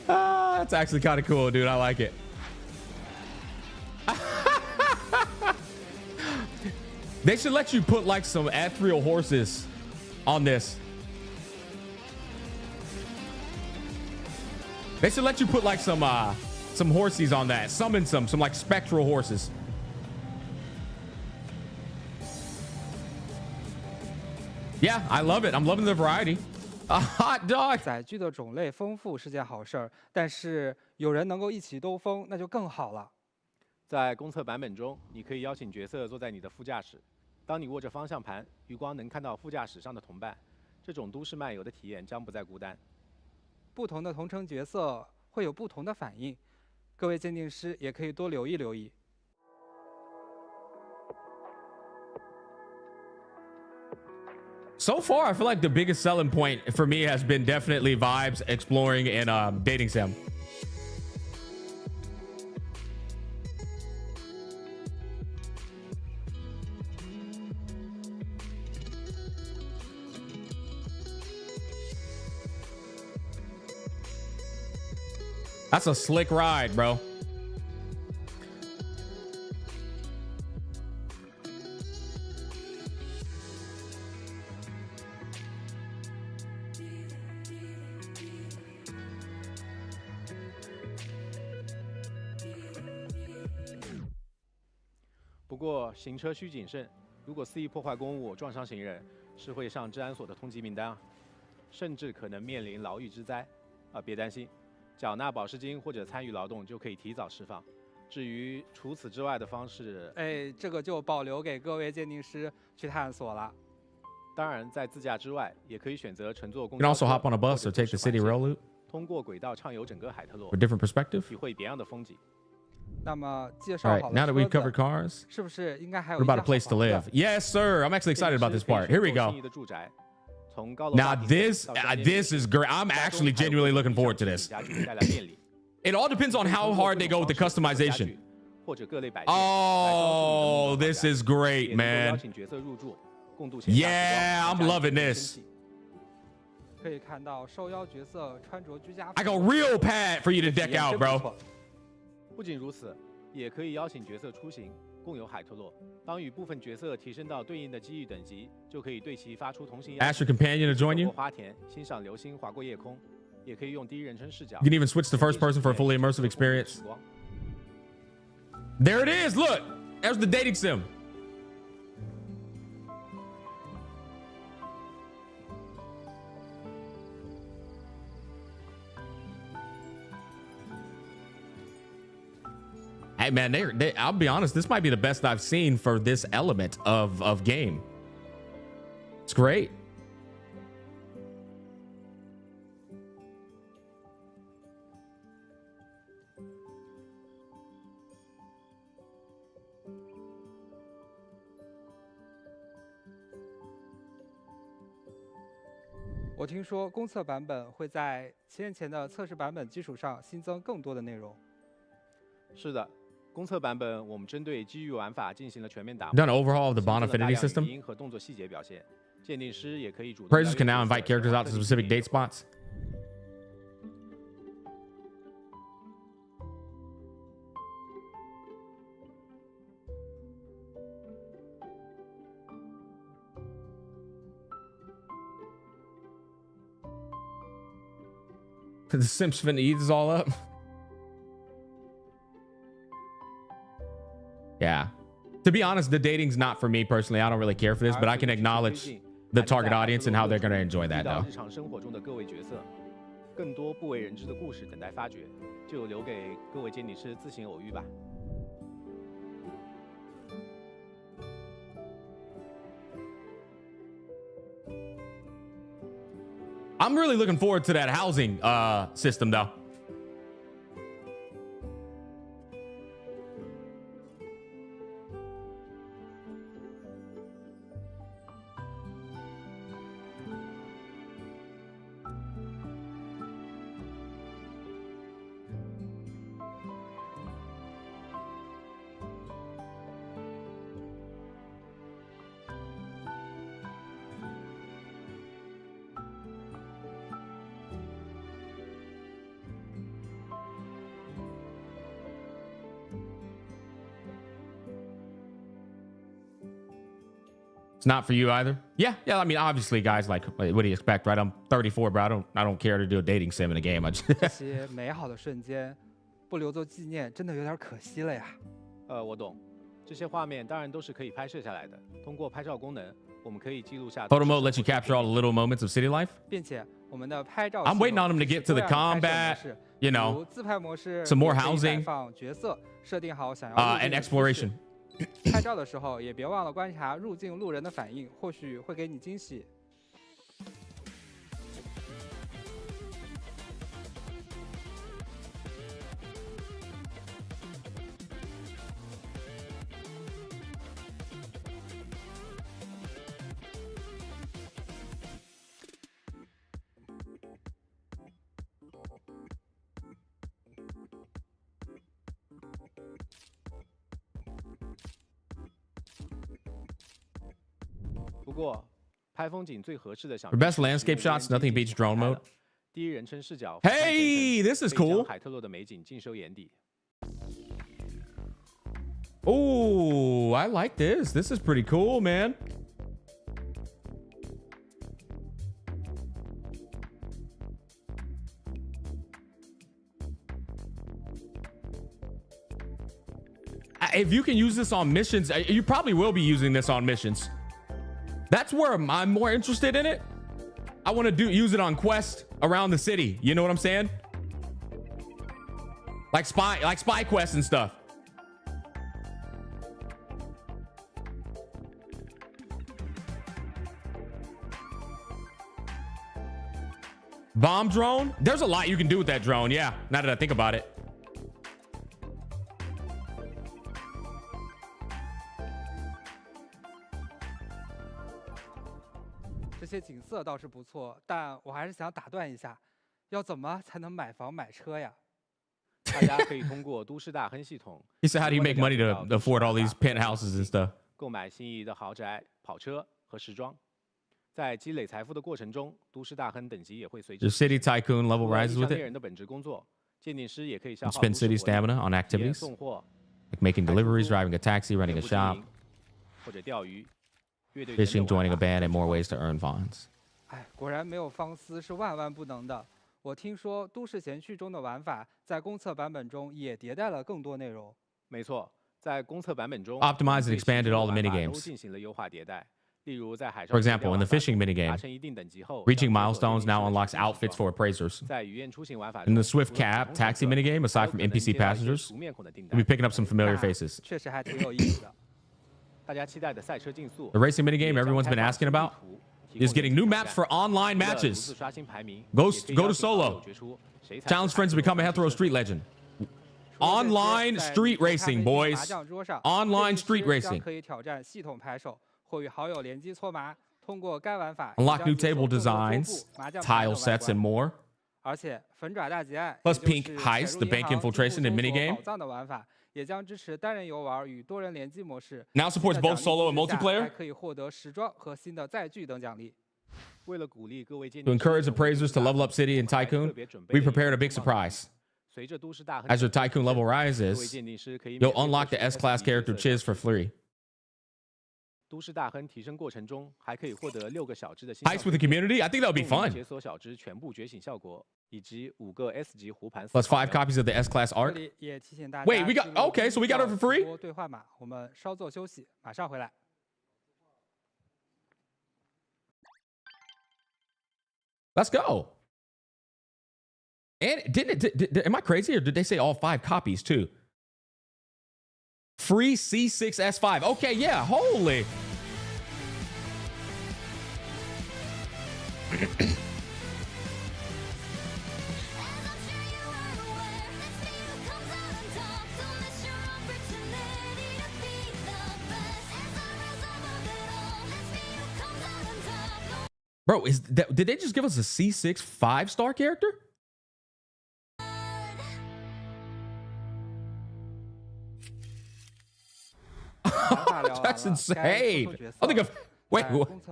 That's actually kind of cool, dude. I like it. They should let you put like some ethereal horses on this. They should let you put like some horsies on that. Summon some like spectral horses. Yeah, I love it. I'm loving the variety. A hot dog. 载具的种类丰富是件好事儿，但是有人能够一起兜风，那就更好了。在公测版本中，你可以邀请角色坐在你的副驾驶。当你握着方向盘，余光能看到副驾驶上的同伴。这种都市漫游的体验将不再孤单。不同的同城角色会有不同的反应，各位鉴定师也可以多留意留意。So far, I feel like the biggest selling point for me has been definitely vibes, exploring, and dating sim. That's a slick ride, bro.不过行车需谨慎，如果肆意破坏公物、撞伤行人，是会上治安所的通缉名单啊，甚至可能面临牢狱之灾。别担心，缴纳保释金或者参与劳动就可以提早释放。至于除此之外的方式，这个就保留给各位鉴定师去探索了。当然，在自驾之外，也可以选择乘坐公 You 交 can also 车 hop on a bus 或 or 者 take the 都市 city 环 rail 线 loop 通过轨道畅游整个海特洛 with different perspective. 体会别样的风景。那么介绍 All 好 right, 了 now that 车 we've 子 covered cars, 是不是应该还有 what 一 about 间 a place to 好房 live? 子 Yes, sir. I'm actually excited about this part. Here we go. 的住宅，从高楼 Now 大厅 this 到山间 this is great. I'm 家中 actually 还有 genuinely 各 looking 种 forward to 家 this. 具带来便利。 It all depends on how hard they go with the customization. 或者各类摆件 Oh, this is great, 也能够邀 man. 请角色入住，共度闲暇时光 Yeah, I'm 增加 loving 一定 this. 生气可以看到受邀角色穿着居家服。 I got real pad for you to 体 deck 验 out, 真不 bro. 错。不仅如此，也可以邀请角色出行，共游海特洛。当与部分角色提升到对应的机遇等级，就可以对其发出同行邀 Ask your 请。 companion to 走 join 过 you. 花田，欣赏流星划过夜空，也可以用第一人称视角。 You can even switch to first person for a fully immersive experience. There it is. Look, there's the dating sim. Hey man, I'll be honest, this might be the best I've seen for this element of game. It's great. 我听说公测版本会在7年前的测试版本基础上新增更多的内容。是的，公测版本我们针对机遇玩法进行了全面打磨， Done an overhaul of the 新增 Bond 了大 affinity 量 system. 语音和动作细节表现。鉴定师也可以主动 Players can now invite characters out to specific date spots. The Simps finna eat this all up. Yeah. To be honest, the dating's not for me personally. I don't really care for this, but I can acknowledge the target audience and how they're gonna enjoy that 遇到 though. 日常生活中的各位角色，更多不为人知的故事等待发掘，就留给各位鉴定师自行偶遇吧。 I'm really looking forward to that housing system though. It's not for you either. Yeah. I mean, obviously, guys, like, what do you expect, right? I'm 34, bro. I don't care to do a dating sim in a game. I just 这些美好的瞬间不留作纪念，真的有点可惜了呀。我懂，这些画面当然都是可以拍摄下来的。通过拍照功能，我们可以记录下。 Photo mode lets you capture all the little moments of city life. 并且我们的拍照 I'm waiting on them to get to the combat, you know, 自拍模式 some more 也可以 housing, 摆放角色，设定好想要 and exploration. 拍照的时候也别忘了观察入境路人的反应，或许会给你惊喜。不过，拍风景最合适的享 For best landscape shots, nothing beats drone mode. 第一人称视角。Hey, this is cool. 海特洛的美景尽收眼底。Oh, I like this. This is pretty cool, man. If you can use this on missions, you probably will be using this on missions. That's where I'm more interested in it. I want to use it on quests around the city. You know what I'm saying? Like spy quests and stuff. Bomb drone? There's a lot you can do with that drone. Yeah, now that I think about it.这些景色倒是不错，但我还是想打断一下，要怎么才能买房买车呀？大家可以通过都市大亨系统。He said, "How do you make money to afford all these penthouses and stuff?" 购买心仪的豪宅、跑车和时装。在积累财富的过程中，都市大亨等级也会随之。The city tycoon level rises with 猎 it. 人的本职工作，鉴定师也可以消耗 Spend city stamina on activities 送货、 like making deliveries, driving a taxi, running a shop, 或者钓鱼、乐队 fishing, 等等 joining a 玩法 band, and more ways to earn funds. 哎，果然没有方思是万万不能的。我听说《都市闲趣》中的玩法在公测版本中也迭代了更多内容。没错，在公测版本中 Optimized and expanded all the 最新的玩法 minigames. 都进行了优化迭代。例如在海 For 上 example, in the fishing minigame, 达成一定等级后 reaching 要解锁 milestones now 另一 unlocks 种 outfits for appraisers. 在语言出行玩法 In the 中 Swift 除了 Cab 普通 taxi 乘客 minigame, 还 aside 有 from 可能 NPC 接到一些 passengers, 熟面孔的订 you'll 单 be picking up some familiar faces. 确实还挺有意思的。大家期待的赛车竞速 The racing minigame 也将 everyone's 开 been 发 asking 新地 about 图提供 is getting 给 new 挑 maps 战 for online 除了独 matches. 自刷新排名 Go 也可以 to 邀请好 solo. 友决出谁才是 Challenge friends to 海特 become a 洛 hetero 的 street legend. Online street racing, boys. Online street racing. 可以挑战系统牌手，或与好友联机搓麻。通过该玩法 Unlock new 将解锁 table 更多桌 designs, 布麻将牌 tile 等外 sets, 观 and more. 而且粉爪大劫案 Plus 也就是 Pink Heist, 潜 the 入 bank 银行 infiltration 进 and 入搜索 minigame. 宝藏的玩法，也将支持单人游玩与多人联机模式。 Now supports 新的 both 奖励 solo and 机制下 multiplayer. 还可以获得时装和新的载具等奖励。为了鼓励各位鉴 To 定师 encourage 成为 appraisers to level up City and 我还特 Tycoon, 别准备 we 了一个 prepared a big 重磅奖 surprise. 随着都市大亨 As your 的 Tycoon level 各位 rises, 鉴定师可以 you'll 免费 unlock 获 the 取 S-Class S character 角色 Chiz for free. 都市大亨提升过程中还可以获得6个小只的新 Heist with the community? I think that would be 用于 fun. 解锁小只全部觉醒效果，以及5个 S 级胡盘 Plus 思考 5 copies of the S-Class 这 arc. 里也提醒大家 Wait, we got- 记录 okay, so we got it for free? 直播兑换码，我们稍作休息，马上回来。 Let's go. And didn't it, am I crazy or did they say all 5 copies too? Free C6S5. Okay, yeah, holy. Bro, is that, did they just give us a C6 5-star character? That's insane. I think I've wait. I don't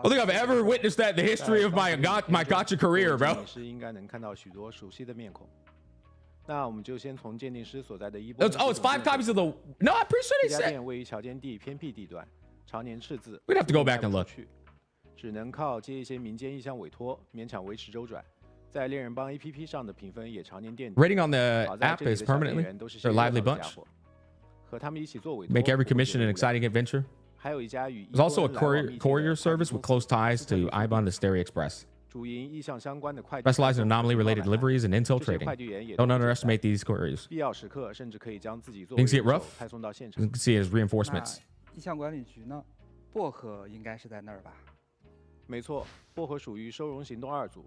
think I've ever witnessed that in the history of my Gacha career, bro. 鉴定师应该能看到许多熟悉的面孔。那我们就先从鉴定师所在的伊波。Oh, it's 5 copies of the. No, I'm pretty sure 这 they 家 said. 店位于桥间地偏僻地段，常年赤字。 We'd have to go back and look. 只能靠接一些民间意向委托，勉强维持周转。在猎人帮 APP 上的评分也常年垫底。 Rating on the 好在 app 这里 is 的小店 permanently. 员都是些 They're a 热 lively 闹的家 bunch. 伙，和他们一起做委托。 Make every 不会觉得 commission an 无聊 exciting adventure. 还有一家与 There's also a 伊波恩来往密切的 courier 快递 service with 公 close 司 ties to 斯特 IBAN and Stereo Express. 主营意向相关的快递 Specialize in 派送 anomaly-related 和 deliveries and intel 这些 trading. 快递员也 Don't 都很 underestimate 简 these couriers. 必要时刻甚至可以将自己作 Things 为 get 人 rough. 手派送到现 You 场。 can see it as 那 reinforcements. 意向管理局呢？薄荷应该是在那儿吧？没错，薄荷属于收容行动2组。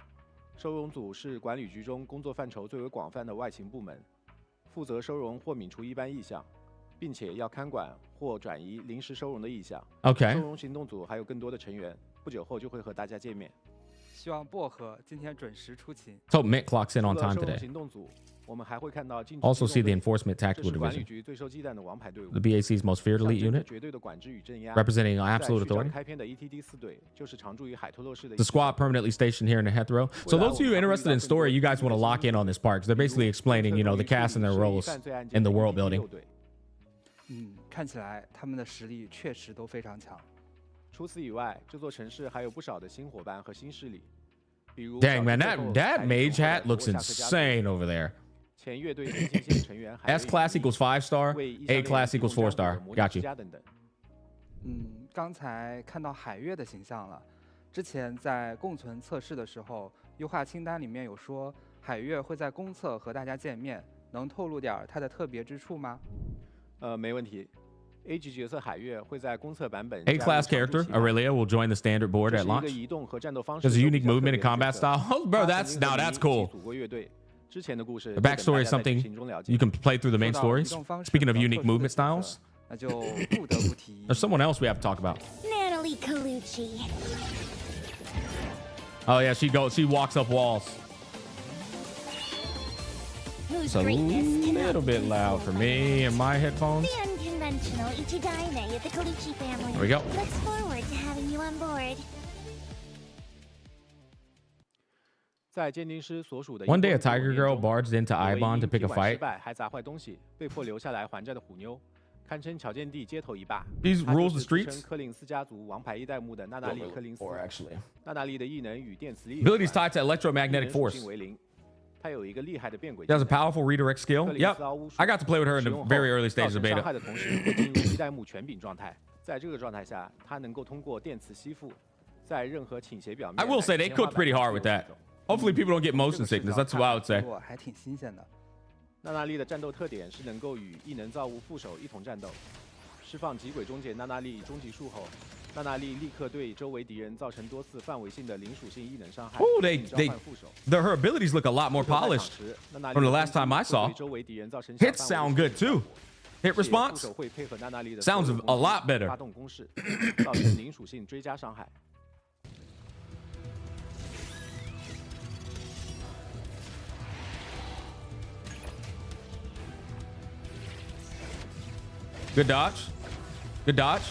收容组是管理局中工作范畴最为广泛的外勤部门，负责收容或泯除一般意向，并且要看管或转移临时收容的意向。 Okay. 收容行动组还有更多的成员，不久后就会和大家见面。希望薄荷今天准时出勤。 So Mint clocks in on 除了 time 收容 today. 行动组，我们还会看到禁止 Also 机 see 动 the 队 Enforcement 这 Tactical 是管理 Division, 局最受忌惮的王牌队伍 the，BAC's most feared 象 elite 征着 unit, 绝对的管制与镇压。 representing 在 absolute 序章 authority. 开篇的 ETD 4队就是常驻于海托洛市的 The squad permanently stationed here in the Hetero. So those of you interested in story, you guys want to lock in on this part because they're basically explaining, you know, the cast and their roles in the world building. 看起来他们的实力确实都非常强。除此以外，这座城市还有不少的新伙伴和新势力，比如 Dang, man, 小 that 镇最后 that 才 mage 融合 hat 了 looks 罗夏克家族 insane over there. 前乐队前进线成员海 S class equals 5-star, 为异 A 象 class 猎人 equals 提供 4-star. 战斗的魔 Got 之 you. 家等等。刚才看到海月的形象了。之前在共存测试的时候，优化清单里面有说海月会在公测和大家见面，能透露点它的特别之处吗？没问题。A 级角色海月会在公测版本 A class character, Aurelia, will join the standard board 这 at 是一个 launch. 移动和战斗方式 There's a 都 unique 比较特 movement 别 and 的 combat 角色 style. Oh, bro, 他 that's 曾经和 now 迷 that's 一起 cool. 组过乐队。之前的故事 The 就等 backstory 大 is 家在剧 something 情中了解 you can play through the main 说到移 stories. 动方式 Speaking of 比较 unique 特殊的 movement 角色 styles, 那就不得不提 there's someone else we have to talk about. Natalie Colucci. Oh yeah, she walks up walls. Whose It's a greatness cannot little bit be loud for forward. me and my headphones. The unconventional Ichidaime of the Colucci family. There we go. Looks forward to having you on board. 在鉴定师所属的 One day, a 英国 tiger 国 girl 中 barged into 有位 Ibon 因 to pick 踢 a 馆失 fight. 败还砸坏东西，被迫留下来还债的虎妞，堪称巧见地街头一霸。 These 她就 rules 是 the 自 streets. 称科林斯家族王牌一代目的娜娜莉·柯林斯。 actually. 娜娜莉的异能与电磁力有 Abilities 关 tied to 异 electromagnetic 能属 force. 性为零。她有一个厉害的变轨 She has a 技能 powerful redirect skill. 克林 Yep, 斯奥巫术 I got to play with her in 使 the 用后 very early 造 stages of 成伤 beta. 害的同时会进入一代目权柄状态。在这个状态下，她能够通过电磁吸附，在任何倾斜表面。 I will say they cooked pretty hard with that. Hopefully, people don't get motion sickness. That's what I would say. 还挺新鲜的。娜娜莉的战斗特点是能够与异能造物副手一同战斗。释放极轨终结娜娜莉终极术后，娜娜莉立刻对周围敌人造成多次范围性的零属性异能伤害， Oh, 并召 they 唤副手。 her abilities look a lot more 不过在场 polished 时娜娜莉 from the 的 last time I 攻击会 saw. 对周围敌人造成小 Hits 范围 sound 性 good 的 too. 效果 Hit 且副 response 手会配合娜娜莉的 sounds 所有 a 攻击 lot better. 发动攻势，造成零属性追加伤害。 Good dodge. Good dodge.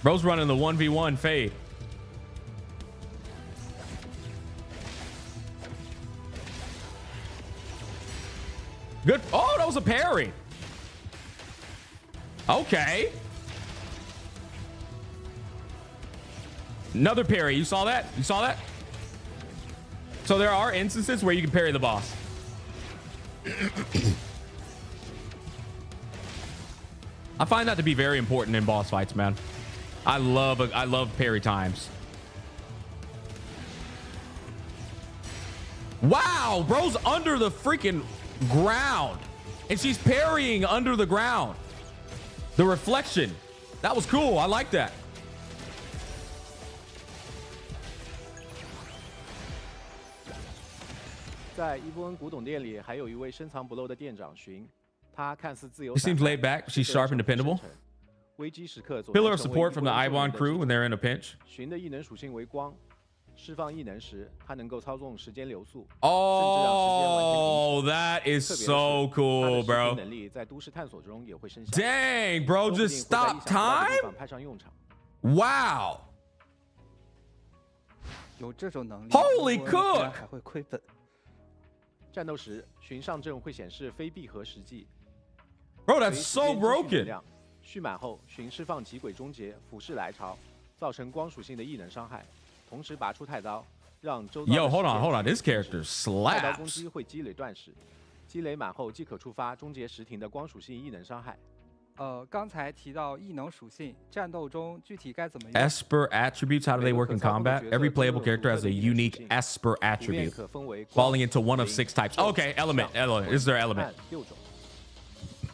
Bro's running the 1v1 fade. Good. Oh, that was a parry. Okay. Another parry. You saw that? You saw that? So there are instances where you can parry the boss. I find that to be very important in boss fights, man. I love parry times. Wow, bro's under the freaking ground and she's parrying under the ground. The reflection. That was cool. I like that. 在伊布恩古董店里，还有一位深藏不露的店长寻，他看似自由 She 散 seems 漫 laid back. 实 She's 则 sharp and 城府深 dependable. 沉危机时刻总 Pillar 能 of 成为 support 伊 from 布 the 恩 Ibon 救命的 crew 支 when 撑 they're in a pinch. 寻的异能属性为光，释放异能时，它能够操纵时间流速， Oh, that is 甚至让时间完全停止。 so 它的 cool, 时空 bro. 能力在都市探索中也会生效。 Dang, bro, 说不定 just 会在 stop 意想不到的 time? 地方派上用场。 Wow. 有这种能力 Holy 英国人居然 cook 还会亏本。战斗时，寻上阵会显示非闭合实际。 Bro, that's 随时 so 间积蓄能 broken. 量蓄满后，寻释放极轨终结，俯视来潮，造成光属性的异能伤害，同时拔出太刀，让周遭的 Yo, hold 时 on, 间 hold on. 停 This 止 character 太刀攻 slaps. 击会积累断石，积累满后即可触发终结时停的光属性异能伤害。刚才提到异能属性，战斗中具体该怎么用？ Esper attributes, how do they work in combat? Every playable character has a unique Esper 图面 attribute, 可分为光 falling into one of 灵 6 types. 宙 Okay, element. 象 This is their element. 暗6种。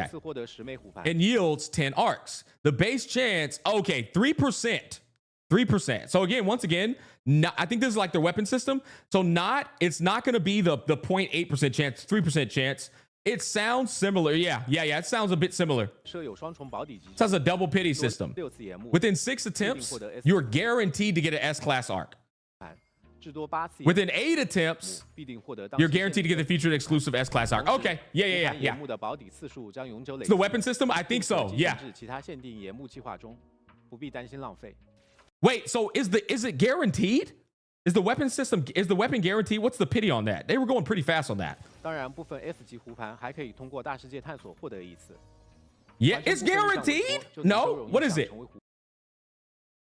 Okay. 次获得10枚虎牌。 And yields 10 arcs. The base chance, okay, 3%. 3%. So again, once again, I think this is like their weapon system. So it's not going to be the 0.8% chance, 3% chance. It sounds similar. Yeah. It sounds a bit similar. 设有双重保底机， Sounds a double pity system. 6次岩木， Within 6 attempts, you're guaranteed to get an S class arc. 至多8次 Within 8 attempts, 必定获得 you're guaranteed to get the featured exclusive S-Class arc. Okay, yeah. 岩木的保底次数将永久累 It's the weapon system? I think so, yeah. 至其他限定岩木计划中，不必担心浪费。 Wait, so is it guaranteed? Is the weapon guaranteed? What's the pity on that? They were going pretty fast on that. 当然，部分 S 级弧盘还可以通过大世界探索获得一次。 Yeah, it's guaranteed? No? What is it?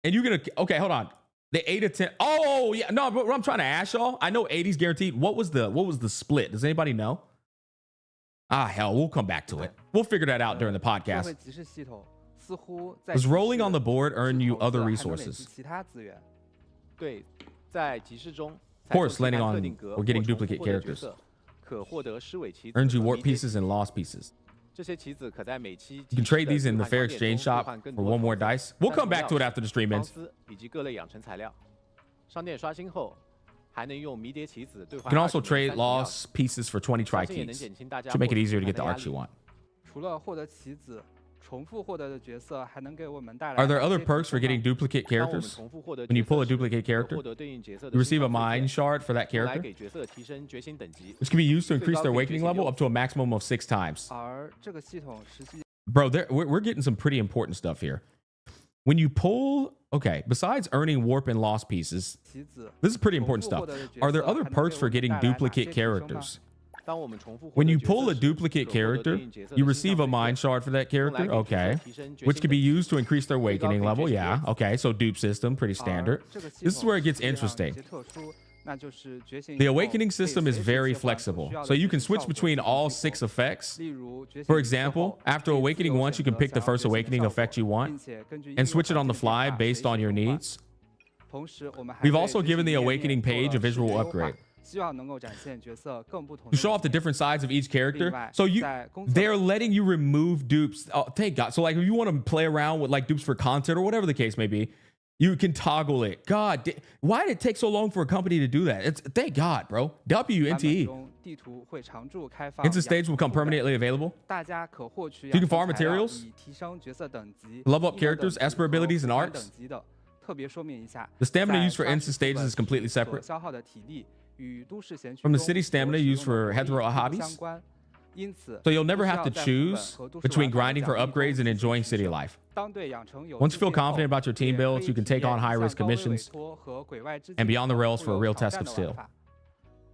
And you're gonna okay, hold on. The 8 to 10. Oh yeah, no, but what I'm trying to ask y'all, I know 80's guaranteed. What was the split? Does anybody know? Ah, hell, we'll come back to it. We'll figure that out during the podcast. Does rolling on the board earn you other resources? 对，在集市中， Of course, landing on or getting duplicate characters 可获得狮尾棋子 earns you 和 warp 迷迭 pieces and lost pieces. 这些棋子可在每期 You can trade these in the fair exchange shop for 1 more dice. We'll come back to it after the stream 钢 ends. 丝以及各类养成材料。商店刷新后，还能用迷迭棋子兑 You 换。can also trade lost pieces for 20 tri 相信也能 keys 减轻大家 to make it 获取 easier to 盘 get the 的压 arcs 力 you want. 除了获得棋子，重复获得的角色还能给我们带来。 Are there other perks for getting duplicate 当我们 characters? 重复获得 When you 角色 pull a 时 duplicate 可 character, 获得对应角色的 you receive a 新号 mind 附件 shard for that 用来 character, 给角色提升觉醒等级。 which can be used to increase their awakening level up to a maximum of 6 times. 而这个系统实际 Bro, we're getting some pretty important stuff here. When you pull, okay, besides earning warp and lost pieces, 棋子， this is pretty important stuff. Are there other perks for getting duplicate characters? 当我们重复获 When 得 you 角色 pull a 时 duplicate 可获得对 character, 应角色的 you 新 receive 号 a 附 mind 件 shard for that 用来 character. 给角色 Okay. 提升觉 Which 醒 can be 等级 used to increase their awakening level. Yeah. Okay. So dupe system, pretty 而 standard. 这个系 This is 统 where it gets 实际上有 interesting. 些特殊，那就是觉醒以 The 后 awakening 可以 system 随 is 时 very 切换所 flexible. 需要的 So you 觉 can 醒 switch 效果 between 进行 all 激活 6 effects. 例如觉醒 For 以后 example, 可以 after 自由 awakening 选 once, you can 择 pick the 想要 first 觉醒 awakening 效 effect 果 you want 并且根据音 and 乐 switch it 环 on the 境变 fly 化 based 随 on 时 your 更换 needs. 同时我们还 We've 对 also 觉醒 given the 页面 awakening 做了 page a 视 visual 觉优化 upgrade 希望能够展现角色更不同 to 的 show off the 一面 different sides of each character. 另外 So you 在公测 they're letting you remove dupes. Oh, thank God. So like if you want to play around with like dupes for content or whatever the case may be, you can toggle it. God, why did it take so long for a company to do that? It's thank God, bro. 版本 WNTE. 中地图会常驻开放 Instant stage will 养 become 成部分 permanently available. 大家可获取 You can 养成 farm 材料 materials, 以提升角色等级 level up 异能等 characters, 级 esper 和 abilities, and 副本 arcs. 等级的。特别说明一下 The stamina 在 used for 刷 instant 新 stages 副本 is completely 所 separate 消耗的体力与都市闲区 from the 中 city 所 stamina 使 used 用的 for 火力 hetero 并不 hobbies. 相关因此 So you'll never 不需 have 要 to 在副本 choose 和都市 between 玩法的 grinding for 奖励中 upgrades and 进行 enjoying 取 city 舍 life. 当对养成有 Once you 自 feel 信后 confident about your team 也可 builds, 以 you can 体 take on 验 high 像 risk 高危委 missions 托和鬼外之 and 境 beyond the 等 rails 富 for a 有 real 挑 test 战 of 的玩 skill. 法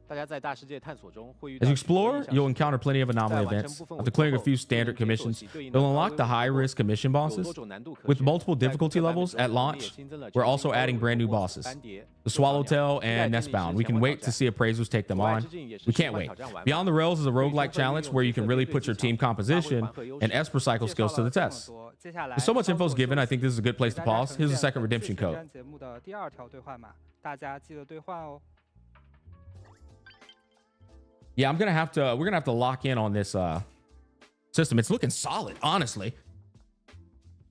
大家在大世界探索中会遇 As 到 you 许多 explore, 意想 you'll 不到 encounter plenty of 在 anomaly 完成 events. 部分 After 委托 clearing a 后 few 能 standard 解锁 commissions, 其对应的 you'll 高 unlock 危 the 委 high 托 risk commission 有 bosses. 多种难度可 With 选 multiple 在 difficulty 各版本 levels 中 at 我们也 launch, 新增了 we're 全 also 新高 adding 危 brand new 委托 bosses. 斑蝶 The 幼鸟 Swallowtail 期待 and 跟你 Nestbound. 实 We 现 can 完 wait 挑 to 战 see appraisers take them 国外 on. 之境也是 We 实 can't 换 wait. 挑战完 Beyond the Rails is a 可以充 roguelike 分利 challenge 用 where you 角 can 色 really 对 put your 技 team 巧发挥 composition 缓和优 and 势 Esper cycle 介绍 skills to 了 the 这么 test. 多接下来 There's so much 操 info 作 is given. I 休 think this is a good 给 place to 大家 pause. 呈 Here's a 现 second 本次 redemption 挑 code. 战节目的第二条兑换码大家记得兑换哦 Yeah, we're gonna have to lock in on this system. It's looking solid, honestly.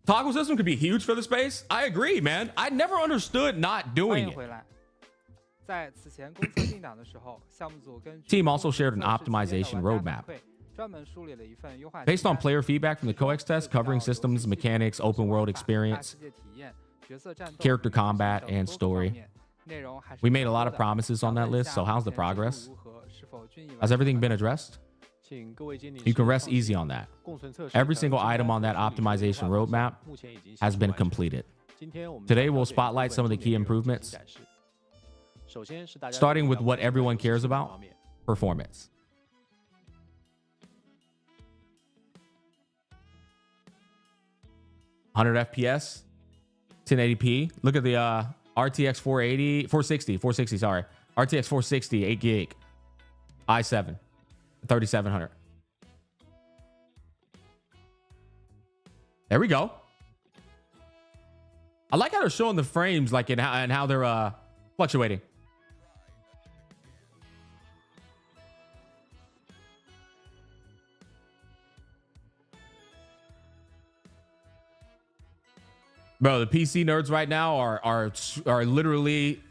Toggle system could be huge for the space. I agree, man. I never understood not 欢 doing 迎 it. 回来在此前公测定档的时候项目组根据 Team 公 also 测 shared an 测试期间的 optimization 玩家 roadmap. 反馈专门梳理了一份优化 Based 清 on 单 player feedback from the coex test, covering systems, mechanics, open world 大 experience, 世界体验角色战斗 character 与人生 combat, 等 and 多个方 story. 面内容还是 We made a 较 lot 多 of 的 promises on 想 that 问一 list, 下 so 目 how's the 前进度 progress? 如何是否均已 Has 完成 everything 呢 been addressed? 请各位监理 You 师 can 放 rest 心 easy on that. 共存测试 Every 的 single 清单 item on that 和处理 optimization 优化方向 roadmap 目前已经 has 系 been 统完成 completed. 今天我们 Today 将 we'll 挑选部 spotlight 分 some of the 重 key 点内容进 improvements, 行展示首先是大家 starting 都 with 比较 what 关注的 everyone 游戏 cares 性能 about: 方面 performance. $100 FPS, 1080p. Look at the RTX 460, sorry. RTX 460, 8 gig, i7, 3700. There we go. I like how they're showing the frames, like, and how they're fluctuating. Bro, the PC nerds right now are literally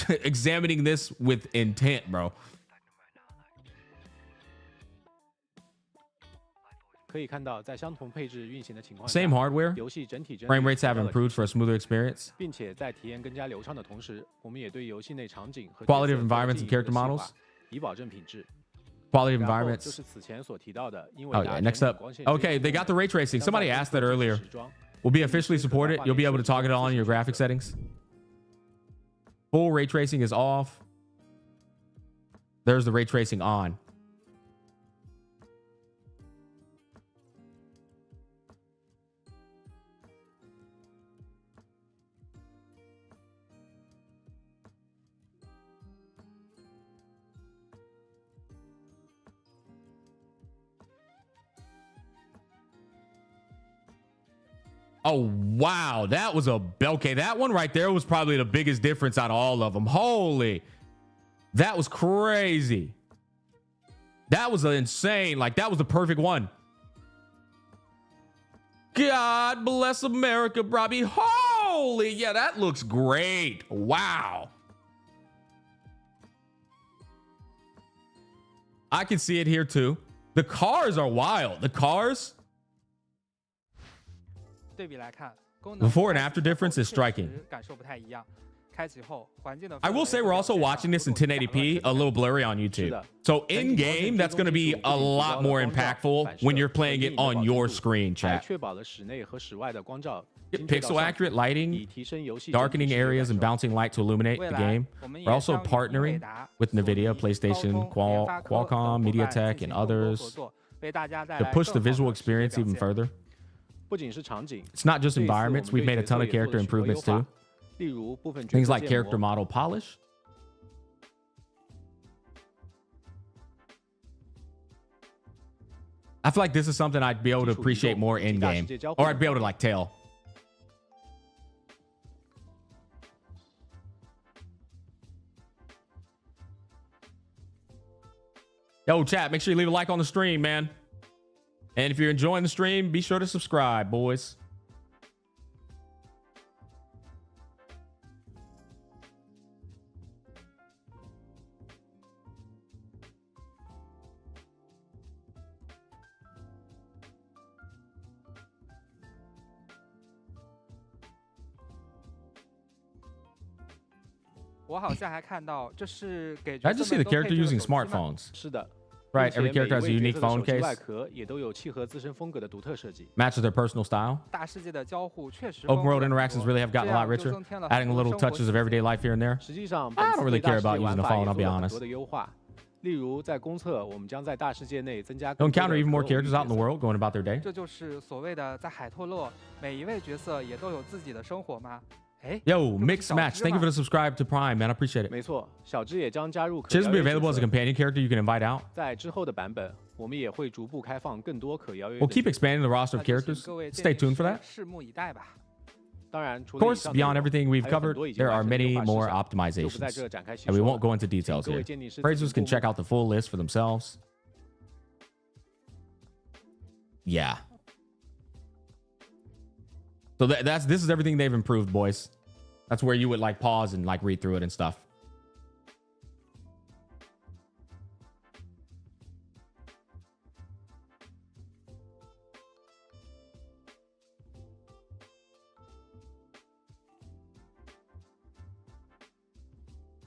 examining this with intent, bro. 可以看到，在相同配置运行的情况下 Same hardware. 游戏整体帧 Frame 率 rates have 得到了 improved for a smoother experience. 并且在体验更加流畅的同时，我们也对游戏内场景和 Quality 角 of 色做 environments 进 and 一步的 character 细化 models. 以保证品质。 Quality of 然后就 environments. 是此前所提到的，因为 Oh 达 yeah. 成 Next up. 光线 Okay, they got the ray tracing. Somebody asked that earlier. Will be officially supported. You'll be able to toggle it on in your graphic settings. Full ray tracing is off. There's the ray tracing on. Oh, wow. That was a... Okay, that one right there was probably the biggest difference out of all of them. Holy. That was crazy. That was insane. Like, that was the perfect one. God bless America, Robbie. Holy. Yeah, that looks great. Wow. I can see it here, too. The cars are wild. The cars... 对比来看，功能 Before and after difference is striking. 感受不太一样。开启后，环境的 I will say we're also watching this in 1080p, a little blurry on YouTube. So in game, that's going to be a lot more impactful when you're playing it on your screen, 还 chat. 确保了室内和室外的光照 Get pixel accurate lighting, darkening areas, and bouncing light to illuminate the game. We're also partnering with NVIDIA, PlayStation, Qualcomm, MediaTek, and others to push the visual experience even further. 不仅是场景， It's not just 对此 environments. 我们 We've 对 made a 角 ton 色 of 也做 character 了许多优 improvements 化 too. 例如部分角 Things 色 like 建 character 模 model polish. I feel like this is something I'd be able to appreciate more in game, or I'd be able to like tell. Yo, chat, make sure you leave a like on the stream, man. And if you're enjoying the stream, be sure to subscribe, boys. I just see the character using smartphones. 是的。 Right, every character has a unique phone 手机 case. 外壳也都有契合自身风格的独特设计。 Matches their personal style. Open world interactions really have gotten a lot richer, adding little touches of everyday life here and there. 实际上， I don't really care about using the phone, I'll be 很 honest. 多的优化。例如，在公测，我们将在大世界内增加 You'll 更多 encounter 的 even more 可偶遇 characters out in the 角色 world going about their day. 这就是所谓的在海托洛，每一位角色也都有自己的生活吗？哎 Yo, Mixed Match, thank you for the subscribe to Prime, man. I appreciate it. 没错，小智也将加入可 She's 邀 gonna be 约角 available as a 色。 companion character you can invite out. 在之后的版本，我们也会逐步开放更多可邀约 We'll 的 keep 角色。 expanding the roster of 那就请 characters. 各位 Stay 建议 tuned for 师 that. 拭目以待吧。当然，除 Of 了以 course, 上内 beyond 容 everything we've 还有很 covered, 多已经 there 完 are 成的 many 优化事 more 项就不在 optimizations. 这展开细 And we 说 won't 了 go into 请 details 各位 here. 建议师自 Praisers 行 can 过 check 目 out the full list for themselves. Yeah. So this is everything they've improved, boys. That's where you would like pause and like read through it and stuff.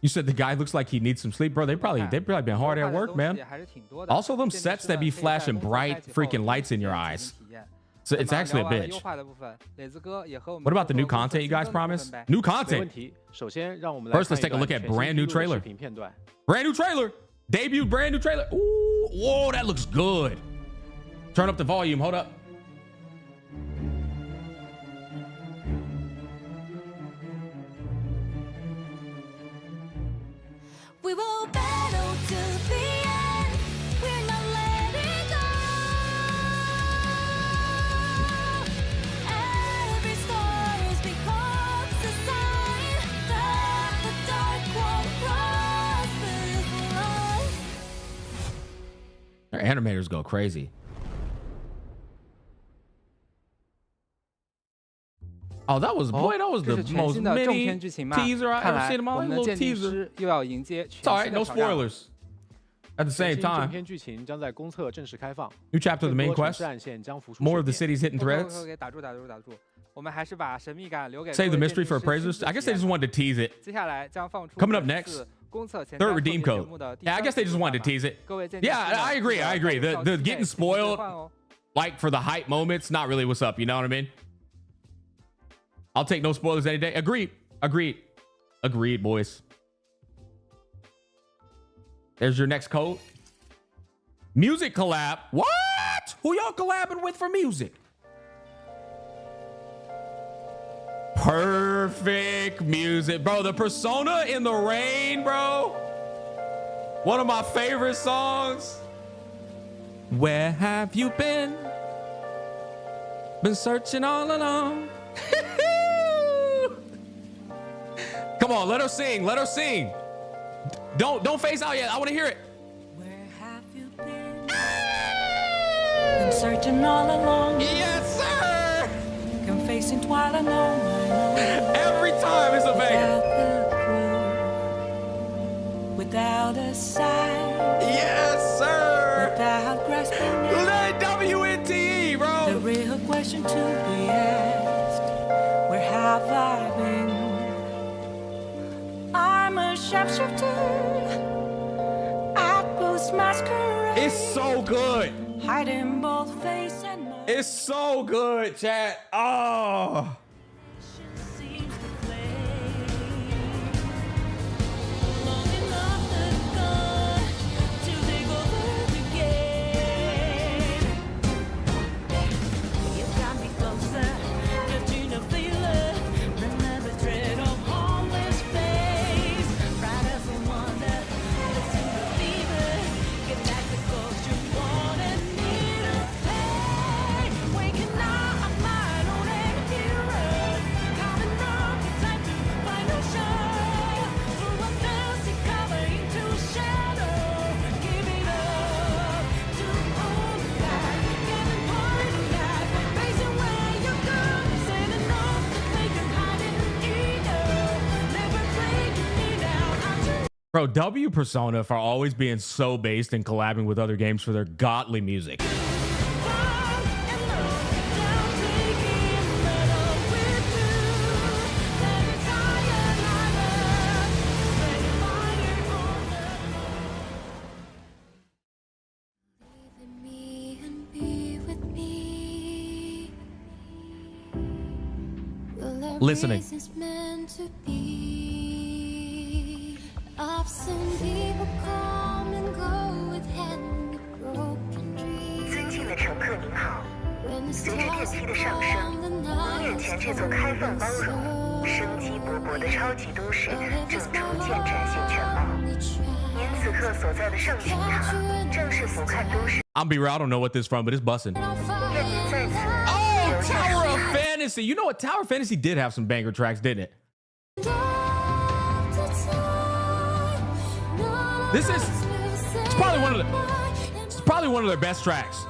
You said the guy looks like he needs some sleep, bro. They've probably been hard at work, man. Also, them sets that be flashing bright freaking lights in your eyes. So it's actually a bitch. What about the new content you guys promised? New 没问 content. 题。首先，让我们来 First, let's 看 take a 一 look 段 at 全新 brand new 披露的 trailer. 视频片段。 Brand new trailer. Debut brand new trailer. Ooh, whoa, that looks good. Turn up the volume. Hold up. We will battle to the end. We're not letting go. Every star becomes a sign that the dark won't cross this line. Their animators go crazy. Oh, that was boy, that was 这 the 是全 most 新的正 mini 片剧情吗？ teaser I 看 ever 来 seen in my 我 life. 们的 Little 鉴定 teaser. 师又要迎接 It's 全 all right, 新 no 的挑战了。 spoilers. At the same 整 time, 篇剧情将在公测正式开放。 new chapter of the 更 main 多城 quest. 市暗线将浮出 More of the 水面 cities hitting threads. OK， 打住。我们还是把神秘感留给 Save the 各位 mystery for 鉴定师 appraisers. I guess they just wanted to tease it. 接下来将放出 Coming up 本 next, 次公测前 Third 瞻 redeem 特别 code. 节目的第 Yeah, I 三 guess they 次 just wanted to 办法 tease it. 各位鉴定师 Yeah, 们 I agree. 记得 I agree. 到 The 期内 getting 进行 spoiled, 兑换哦 like for the hype moments, not really what's up. You know what I mean? I'll take no spoilers any day. Agreed, boys. There's your next code. Music collab. What? Who y'all collabing with for music? Perfect music, bro. The Persona in the Rain, bro. One of my favorite songs. Where have you been? Been searching all along. Come on, let her sing. Let her sing. Don't phase out yet. I want to hear it. Where have you been searching all along? Yes, sir. Confessing while alone. Every time it's a banger. Without a sign. Yes, sir. Without grasping it. WNTE, bro. The real question to be asked. Where have I been? I'm a sharpshooter. I post masquerade. It's so good. Hiding both face and mind. It's so good, chat. Oh. Seems to play. Long enough the gun to take over the game. You got me closer, catching a feeler. Remember dread of harmless face. Right as a wonder, listen to fever. Get back the ghost you wanted me to play. Waking up my own hero. Coming up, it's time to find a show. Through a fancy cover into shadow. Give it up to all the guys. Getting part of life. Facing where you go. Setting off to make them hide in ego. Never breaking me down. I'm too Bro, W Persona for always being so based and collabing with other games for their godly music. far and low. Down taking metal with you. Let it die alive. Let it fire on the Believe in me and be with me. Well, every Listening. race is meant to be. I've seen people come and go with hand with broken dreams. 尊敬的乘客您好， When the 随着电 stars 梯的 are 上 gone, 升， the 5 night 年 is 前这座开放包容、 closer. 生机勃勃的超级都市正逐渐展现全貌。 Only try. 您此刻所在的圣心塔，正是俯瞰都市。 I'm be real, I don't know what this from, but it's busting. I'll find 愿您在此 Oh, 留下 Tower 遗 of 憾。 Fantasy. You know what? Tower of Fantasy did have some banger tracks, didn't it? This is it's probably one of their best tracks.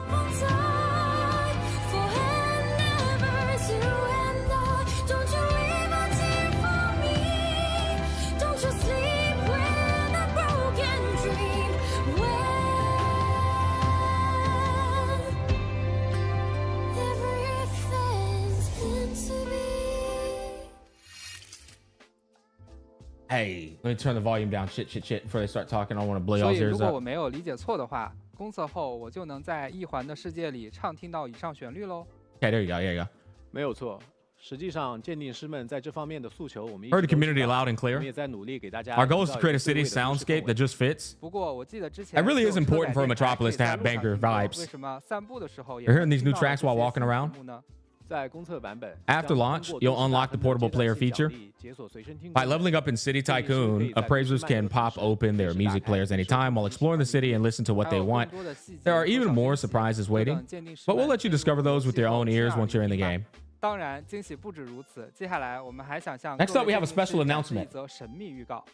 Hey, let me turn the volume down. Shit. Before they start talking, I don't want to blow 所 y'all's 以，如 ears 果我 up. 没有理解错的话，公测后我就能在一环的世界里畅听到以上旋律喽。 Okay, there you go. There you go. 没有错。实际上，鉴定师们在这方面的诉求，我们一 Heard 直 the 都知 community 道 loud and 我 clear. 们也在努力给大家 Our goal is 营 to 造 create a 一个对 city 味的都市氛 soundscape 围 that just fits. 不过我记得之前 It really is 就有车 important 载 for a 电台 metropolis 可以 to 在 have 路上 banger 听歌 vibes. 为什么散步的时候也 You're 能 hearing these 听 new 到 tracks 这 while 些 walking 新 around? 曲目呢？ 在公测版本 After 将 launch, 通过 you'll 都市 unlock 大 the 分的 portable 阶段 player 性 feature. 奖励解锁随身听 By 功能 leveling up in City 鉴定师可 Tycoon, 以在 appraisers 漫游 can 的 pop 同时 open 随 their 时 music 打开 players 并设 anytime 定 while 历史 exploring the 文 city and listen to what 还 they 有更 want. 多的细节 There are 多 even 少 more 惊喜 surprises 就 waiting, 等鉴定师 but we'll 们 let you 进入 discover 游 those 戏 with your 后 own 亲 ears 耳 once you're in the 力吧 game. 当然，惊喜不止如此，接下来我们还想向 Next 各 up, 位 we have a 鉴定师 special 展示一 announcement. 则神秘预告。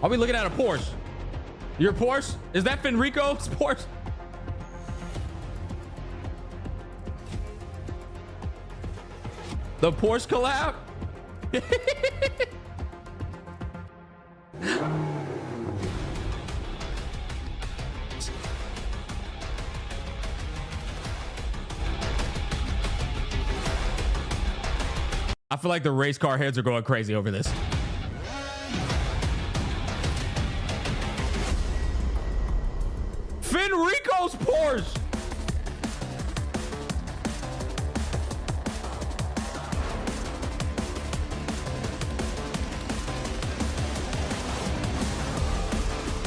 Are we looking at a Porsche? Your Porsche? Is that Fenrico's Porsche? The Porsche collab? I feel like the race car heads are going crazy over this. Fenrico's Porsche.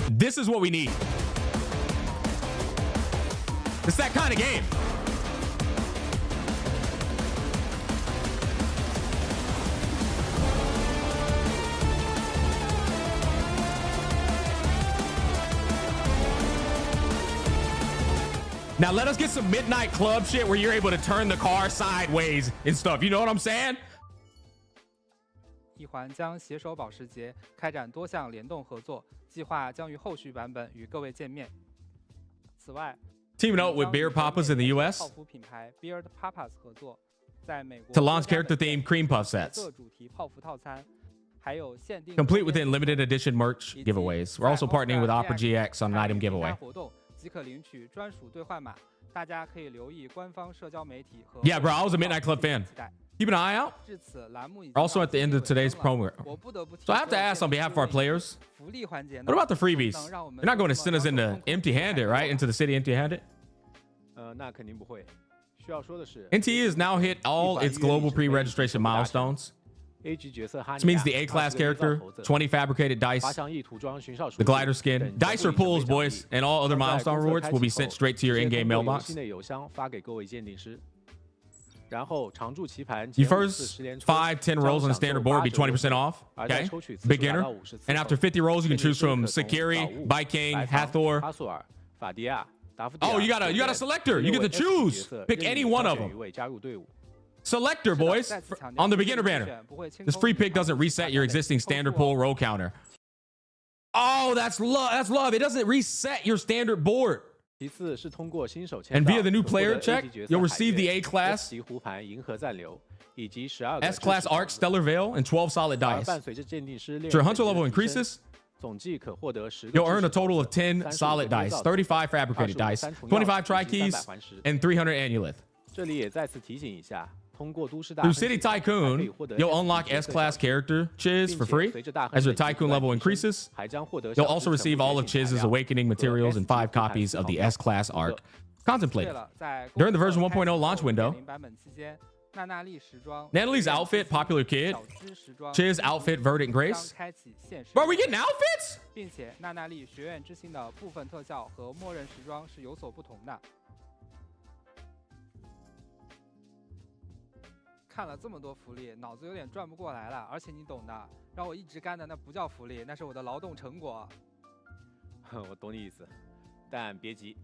This is what we need. It's that kind of game. Now let us get some midnight club shit where you're able to turn the car sideways and stuff. You know what I'm saying? 一环将携手保时捷开展多项联动合作，计划将于后续版本与各位见面。此外 Teaming up with Beard Papas in the U.S. 泡芙品牌 Beard Papas 合作，在美国 to launch character-themed cream puff 角 sets, 色主题泡芙套餐，还有限定 complete within limited edition merch giveaways. We're also partnering with Opera GX on an item giveaway. 活动即可领取专属兑换码，大家可以留意官方社交媒体和 Yeah, bro, I was a Midnight Club fan. Keep an eye out. 至此，栏目已经 Also at the end of today's promo. 我不得不提 So I have to ask on behalf of our players, 福利环节呢 what about the freebies? You're not going to send us into empty-handed, right? Into the city empty-handed? 那肯定不会。需要说的是 NTE has now hit all its global pre-registration milestones. A 级角色哈尼 This means the A-class character, 20 fabricated dice, 滑翔翼涂装巡哨 the glider skin, dice or pools, boys, and all other milestone rewards will be sent straight to your in-game 游 mailbox. 戏内邮箱发给各位鉴定师。然后常驻棋盘 You 前5 first 次10连抽 5-10 rolls on the standard board be 20% off. Okay, beginner. And after 50 rolls, you can choose from Sakiri, Viking, Hathor. 哈索尔、法迪亚、达芙 Oh, you got a selector. You get to choose. Pick any one of them. 加入队伍。 Selector, boys, on the beginner banner. This free pick doesn't reset your existing standard pull roll counter. Oh, that's love. That's love. It doesn't reset your standard board. 其次是通过新手签 And 到 via the new 可获得 player A check, 级角色 you'll 海 receive the 月 A-class, 级胡盘银河暂流以及12个 S-class Arc Stellar Veil, and 12 solid 而 dice. 伴随着鉴定师 As your hunter level 练习 increases, 总计可获得10个 you'll earn a 知识 total of 10 35 solid 个 dice, 造 35 fabricated 25 dice, 三重 25 钥 tri 以及 keys, 300环石 and 300 anulith. 这里也再次提醒一下，通过都市大 Through 亨 City 系统还可以 Tycoon, 获得 you'll S unlock 级角色 S-class 小 character Chiz 并 for 且 free. 随着大亨 As your 的级 Tycoon 别 level 提升 increases, 还将获得 you'll 小 also 资成 receive 为 all of 原型材 Chiz's 料 awakening 和 materials S and 级 5 胡盘 copies 四 of 号 the 票 S-class 5 个 Arc. Contemplated. 对了，在 During the version 公测 1.0 launch 开始后 window, 2.0版本期间，娜娜丽时装 Natalie's outfit, Popular Kid, 小资时装 Chiz outfit, Verdant 将 Grace. 开启限时 Bro, are we getting outfits? 并且娜娜丽学院之星的部分特效和默认时装是有所不同的。看了这么多福利，脑子有点转不过来了。而且你懂的，让我一直干的那不叫福利，那是我的劳动成果。我懂你意思，但别急，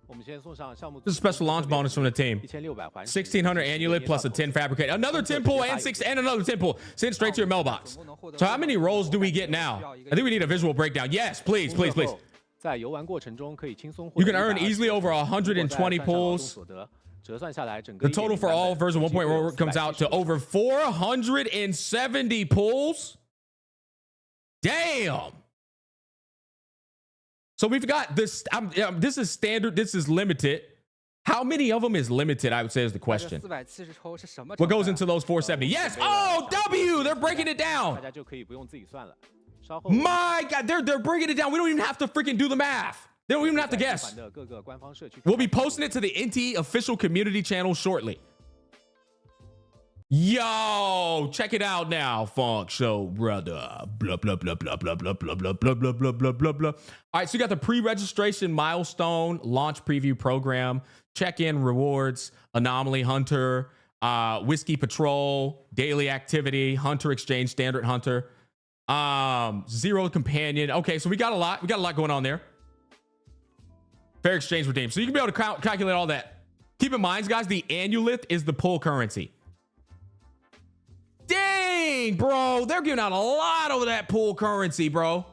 我们先送上项目组 This is a special launch bonus from the team. 1600环石 1600 annulet plus a 10 fabricate. Another 10 pull and 6 and another 10 pull. Send straight to your mailbox. So how many rolls do we get now? I think we need a visual breakdown. Yes, please, please, please. 在游玩过程中可以轻松获 You 得 can earn 120 easily over 120 pulls. 所得，折算下来整 The 个 total for all version 1.0 comes out to over 470 pulls. Damn. So we've got this. This is standard. This is limited. How many of them is limited? I would say is the question. 470抽是什么？ What goes into those 470? Yes. Oh, W. They're breaking it down. 大家就可以不用自己算了。稍后 My God, they're breaking it down. We don't even have to freaking do the math. They don't even have to guess. 的各个官方社区 We'll be posting it to the NT official community channel shortly. Yo, check it out now, Funk Show, brother. Blah, blah, blah, blah, blah, blah, blah, blah, blah, blah, blah, blah, blah, blah. All right, so you got the pre-registration milestone launch preview program, check-in rewards, anomaly hunter, whiskey patrol, daily activity, hunter exchange, standard hunter, zero companion. Okay, so we got a lot. We got a lot going on there. Fair exchange redeem. So you can be able to calculate all that. Keep in mind, guys, the annulith is the pull currency. Dang, bro. They're giving out a lot of that pull currency, bro.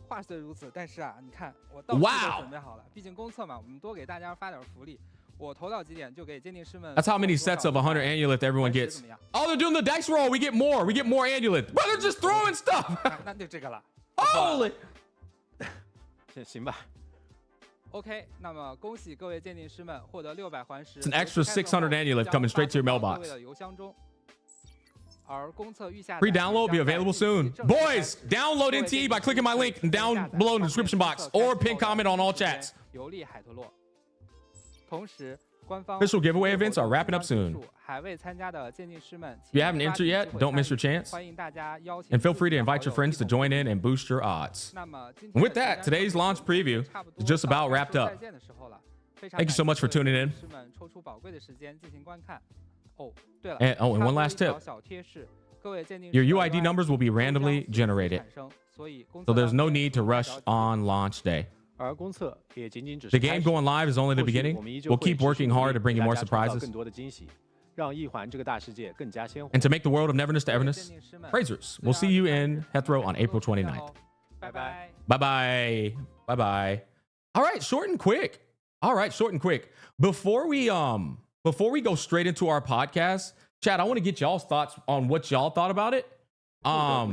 话虽如此，但是啊，你看我到处 Wow 都准备好了，毕竟公测嘛，我们多给大家发点福利。我投到几点就给鉴定师们。 That's how many sets of 100 amulet everyone gets. Oh, they're doing the dice roll. We get more. We get more amulet. But they're just throwing stuff. 那就这个了。Holy. 行吧。 OK， 那么恭喜各位鉴定师们获得600环石。 It's an extra 600 amulet coming straight to your mailbox. 邮箱中。而公测预下 Pre-download be available soon. Boys, download NTE by clicking my link down below in the description box or pin comment on all chats. 游历海特洛。同时，官方 Official giveaway events are wrapping up soon. 还未参加的鉴定师们， If you haven't entered yet, don't miss your chance. 欢迎大家邀请 And feel free to invite your friends to join in and boost your odds. 那么 And with that, today's launch preview is just about wrapped up. Thank you so much for tuning in. 师们抽出宝贵的时间进行观看。哦，对了 And one last tip. 小贴士，各位鉴定 Your 师 UID numbers will be randomly generated. 产生，所以公 So 测 there's no need to rush on launch day. 而公测也仅仅只 The 是 game 开始 going live is only the 后续 beginning. 我们依旧 We'll 会 keep 持续 working 努 hard 力 to bring 给 you 大 more 家创造 surprises. 更多的惊喜，让一环这个大世界更加鲜活。 And to make the world of neverness to everness, praisers. We'll see you in Heathrow on April 29th. 拜拜。 Bye bye. Bye bye. All right, short and quick. All right, short and quick. Before we go straight into our podcast, Chad, I want to get y'all's thoughts on what y'all thought about it. I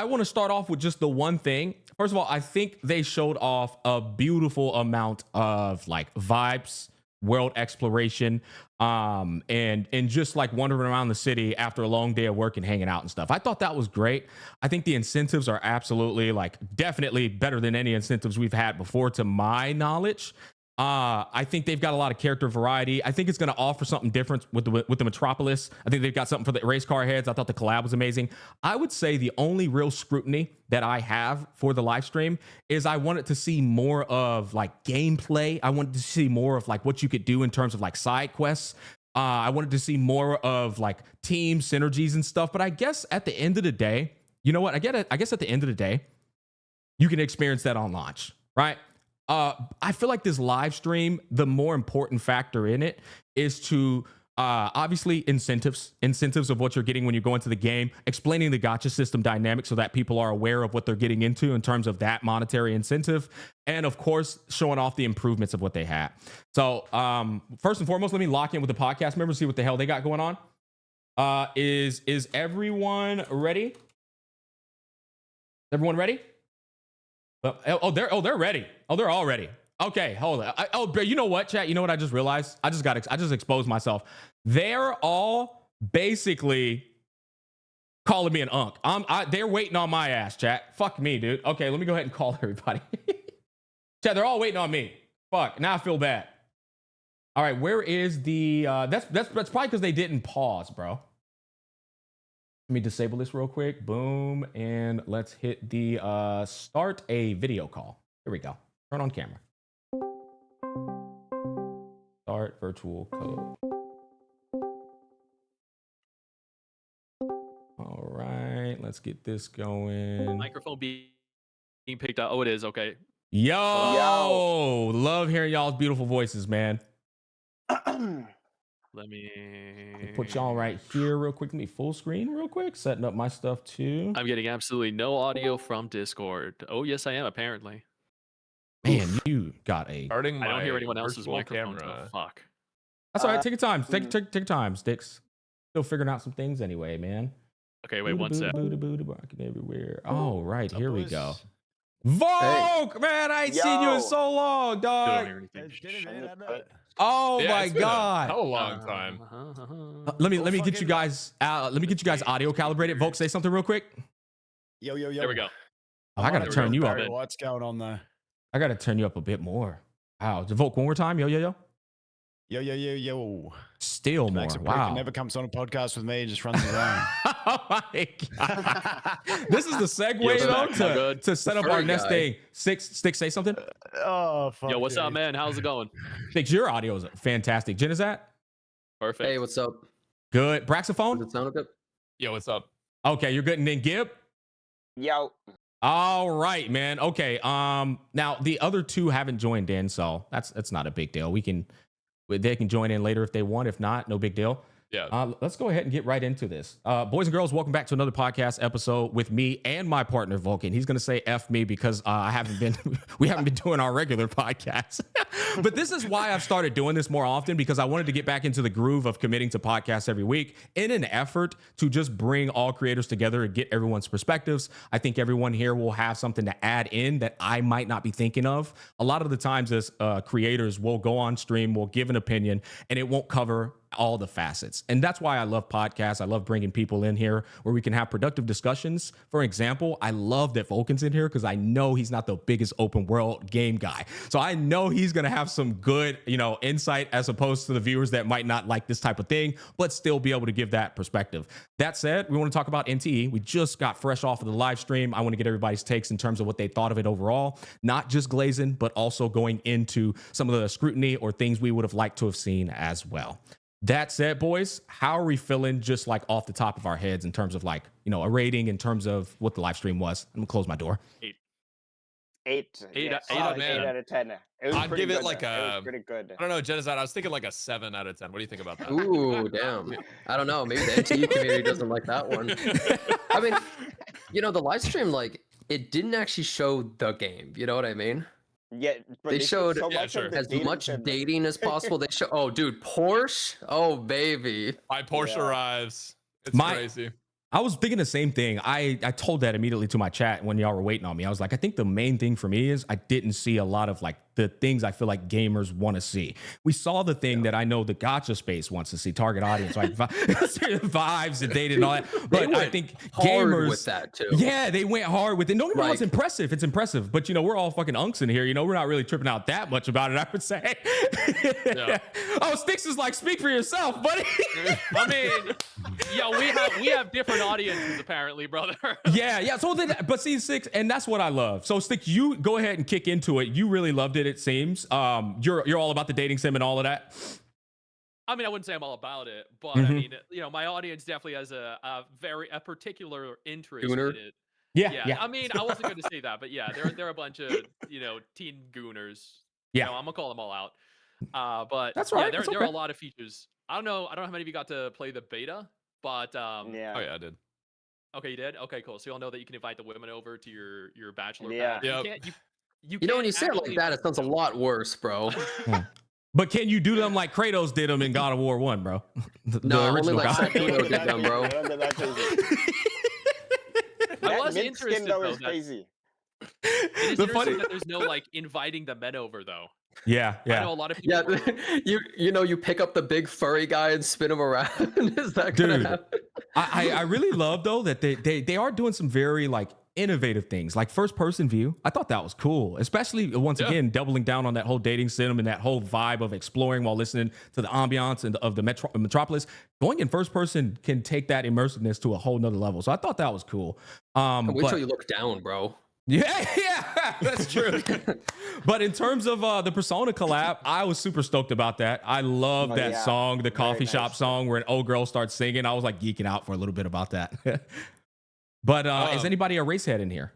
want to start off with just the one thing. First of all, I think they showed off a beautiful amount of like vibes, world exploration, and just like wandering around the city after a long day of work and hanging out and stuff. I thought that was great. I think the incentives are absolutely like definitely better than any incentives we've had before, to my knowledge. I think they've got a lot of character variety. I think it's going to offer something different with the Metropolis. I think they've got something for the race car heads. I thought the collab was amazing. I would say the only real scrutiny that I have for the live stream is I wanted to see more of like gameplay. I wanted to see more of like what you could do in terms of like side quests. I wanted to see more of like team synergies and stuff. But I guess at the end of the day, you know what? I get it. I guess at the end of the day, you can experience that on launch, right? I feel like this live stream, the more important factor in it is to obviously incentives of what you're getting when you go into the game, explaining the gacha system dynamic so that people are aware of what they're getting into in terms of that monetary incentive, and of course showing off the improvements of what they had. So first and foremost, let me lock in with the podcast members, see what the hell they got going on. Is everyone ready? Everyone ready? They're ready. Oh, they're all ready. Okay, hold on. But you know what, chat? You know what I just realized? I just exposed myself. They're all basically calling me an unk. They're waiting on my ass, chat. Fuck me, dude. Okay, let me go ahead and call everybody. Chat, they're all waiting on me. Fuck. Now I feel bad. All right, where is the? That's probably because they didn't pause, bro. Let me disable this real quick. Boom. And let's hit the start a video call. Here we go. Turn on camera. Start virtual code. All right. Let's get this going. Microphone being picked up. Oh, it is. Okay. Yo. Love hearing y'all's beautiful voices, man. Let me put y'all right here real quick. Let me full screen real quick. Setting up my stuff too. I'm getting absolutely no audio from Discord. Oh, yes, I am, apparently. Man, you got a... I don't hear anyone else's microphone. Oh, fuck. That's all right. Take your time. Take your time, Sticks. Still figuring out some things anyway, man. Okay, wait, one sec. Everywhere. Oh, right. Here we go. Volk, man, I ain't seen you in so long, dog. Oh my god! A long time. Let me get you guys. Let me get you guys audio calibrated. Volk, say something real quick. Yo. There we go. Oh, I gotta turn you up. What's going on there? I gotta turn you up a bit more. Wow, Volk, one more time. Yo. Still more. Wow. Never comes on a podcast with me. Just runs his own. Oh my god! This is the segue though to set up our next thing. Sticks, say something. Oh fuck. Yo, what's up, man? How's it going? Sticks, your audio is fantastic. Jen, is that? Perfect. Hey, what's up? Good. Braxophone? Does it sound good? Yo, what's up? Okay, you're good. And then Gib? Yo. All right, man. Okay. Now the other two haven't joined in, so that's not a big deal. They can join in later if they want. If not, no big deal. Yeah. Let's go ahead and get right into this. Boys and girls, welcome back to another podcast episode with me and my partner Vulcan. He's going to say F me because we haven't been doing our regular podcast. But this is why I've started doing this more often, because I wanted to get back into the groove of committing to podcasts every week in an effort to just bring all creators together and get everyone's perspectives. I think everyone here will have something to add in that I might not be thinking of. A lot of the times as creators, we'll go on stream, we'll give an opinion, and it won't cover all the facets. And that's why I love podcasts. I love bringing people in here where we can have productive discussions. For example, I love that Vulcan's in here because I know he's not the biggest open world game guy. So I know he's going to have some good, insight as opposed to the viewers that might not like this type of thing, but still be able to give that perspective. That said, we want to talk about NTE. We just got fresh off of the live stream. I want to get everybody's takes in terms of what they thought of it overall, not just glazing, but also going into some of the scrutiny or things we would have liked to have seen as well. That said, boys, how are we feeling just like off the top of our heads in terms of like, a rating in terms of what the live stream was? I'm gonna close my door. 8 8 out man. of 10. It was I'd pretty give it good, like though. It a. was pretty good. I don't know, Genocide. I was thinking like a 7 out of 10. What do you think about that? Ooh, damn. I don't know. Maybe the NTE community doesn't like that one. I mean, the live stream, like, it didn't actually show the game. You know what I mean? Yeah, but They showed so much of the as dating much sim. dating as possible. They show, oh, dude, Porsche. Oh, baby. My Porsche Yeah. arrives. It's My- crazy. I was thinking the same thing. I told that immediately to my chat when y'all were waiting on me. I was like, I think the main thing for me is I didn't see a lot of like the things I feel like gamers want to see. We saw the thing that I know the gacha space wants to see, target audience, like vibes and dating and all that. But I think hard gamers with that too. Yeah, they went hard with it. Don't get me wrong, it's Like- impressive. It's impressive. But we're all fucking unks in here. We're not really tripping out that much about it, I would say. Yeah. Oh, Sticks is like, speak for yourself, buddy. I mean, we have different audiences apparently, brother. Yeah. So then, but see, Six, and that's what I love. So Stick, you go ahead and kick into it. You really loved it seems. You're all about the dating sim and all of that. I mean, I wouldn't say I'm all about it, but Mhm. I mean, my audience definitely has a particular interest Gooner? in it. Yeah. I mean, I wasn't going to say that, but yeah, they're a bunch of teen gooners. Yeah. I'm gonna call them all out. But That's yeah, right, there that's are a okay. lot of features. I don't know how many of you got to play the beta, but Yeah. Oh, yeah, I did. okay, you did. Okay, cool. So you'll know that you can invite the women over to your bachelor Yeah. pad. You Yep. can't. You When can't you say it like actually- that, it sounds a lot worse, bro. But can you do them like Kratos did them in God of War 1, bro? The No, only original like God. Satuno did them, bro. I don't think that's crazy. I That was mint interested skin though though. is crazy. It is The interesting funny- that there's no like inviting the men over though. Yeah. I know a lot of people. Yeah, were- you pick up the big furry guy and spin him around. Is that gonna Dude. happen? I really love though that they are doing some very like innovative things, like first person view. I thought that was cool, especially once again doubling down on that whole dating sim and that whole vibe of exploring while listening to the ambiance and of the metropolis. Going in first person can take that immersiveness to a whole nother level. So I thought that was cool. Wait but- till you look down, bro. Yeah, that's true. But in terms of the Persona collab, I was super stoked about that. I love Oh, that yeah. song, the Very coffee shop nice. song where an old girl starts singing. I was like geeking out for a little bit about that. But is anybody a race head in here?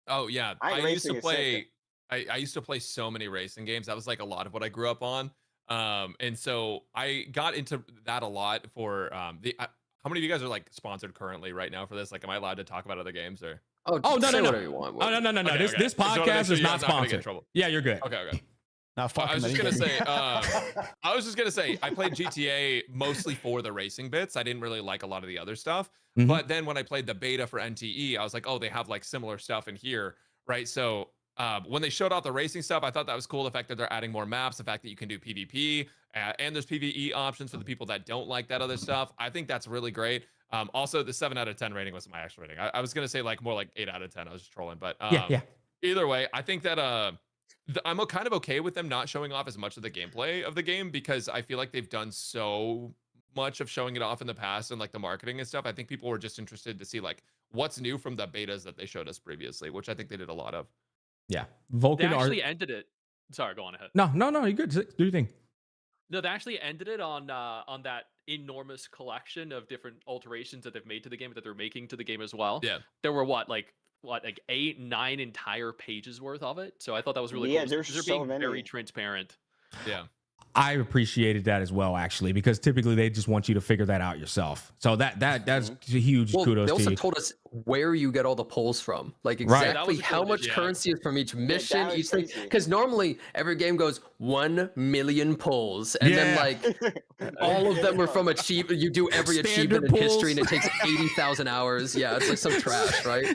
Oh yeah, I I racing used to is play. I used to play so many racing games. That was like a lot of what I grew up on. And so I got into that a lot for how many of you guys are like sponsored currently right now for this? Like, am I allowed to talk about other games or? Oh, Oh, no, say no, no. whatever you want. Oh, no. Okay, This okay. this Just wanna make podcast sure is you not guys aren't gonna get in sponsored. trouble. Yeah, you're good. Okay. I I Oh, was just gonna say, I was just gonna say, I played GTA mostly for the racing bits. I didn't really like a lot of the other stuff. Mhm. But then when I played the beta for NTE, I was like, oh, they have like similar stuff in here, right? So when they showed off the racing stuff, I thought that was cool. The fact that they're adding more maps, the fact that you can do PvP, and there's PvE options for the people that don't like that other stuff. I think that's really great. Also, the 7 out of 10 rating wasn't my actual rating. I was gonna say like more like 8 out of 10. I was just trolling, but Yeah. either way, I think that I'm kind of okay with them not showing off as much of the gameplay of the game because I feel like they've done so much of showing it off in the past and like the marketing and stuff. I think people were just interested to see like what's new from the betas that they showed us previously, which I think they did a lot of. Yeah. They Vulcan actually ended it. Sorry, go on ahead. No, you're good. Do your thing. No, they actually ended it on that enormous collection of different alterations that they've made to the game that they're making to the game as well. Yeah. There were like 8, 9 entire pages worth of it. So I thought that was really Yeah, cool. there's They're so being very many. transparent. Yeah. I appreciated that as well, actually, because typically they just want you to figure that out yourself. So that's a huge Well, kudos they also to you. told us where you get all the polls from, like Right. That exactly was how cool, much yeah. currency is from each mission, was each thing. crazy. Because normally every game goes 1 million polls, and then Yeah. like all of them are from achievement. You do every Standard achievement in history, polls. and it takes 80,000 hours. Yeah, it's like some trash, right?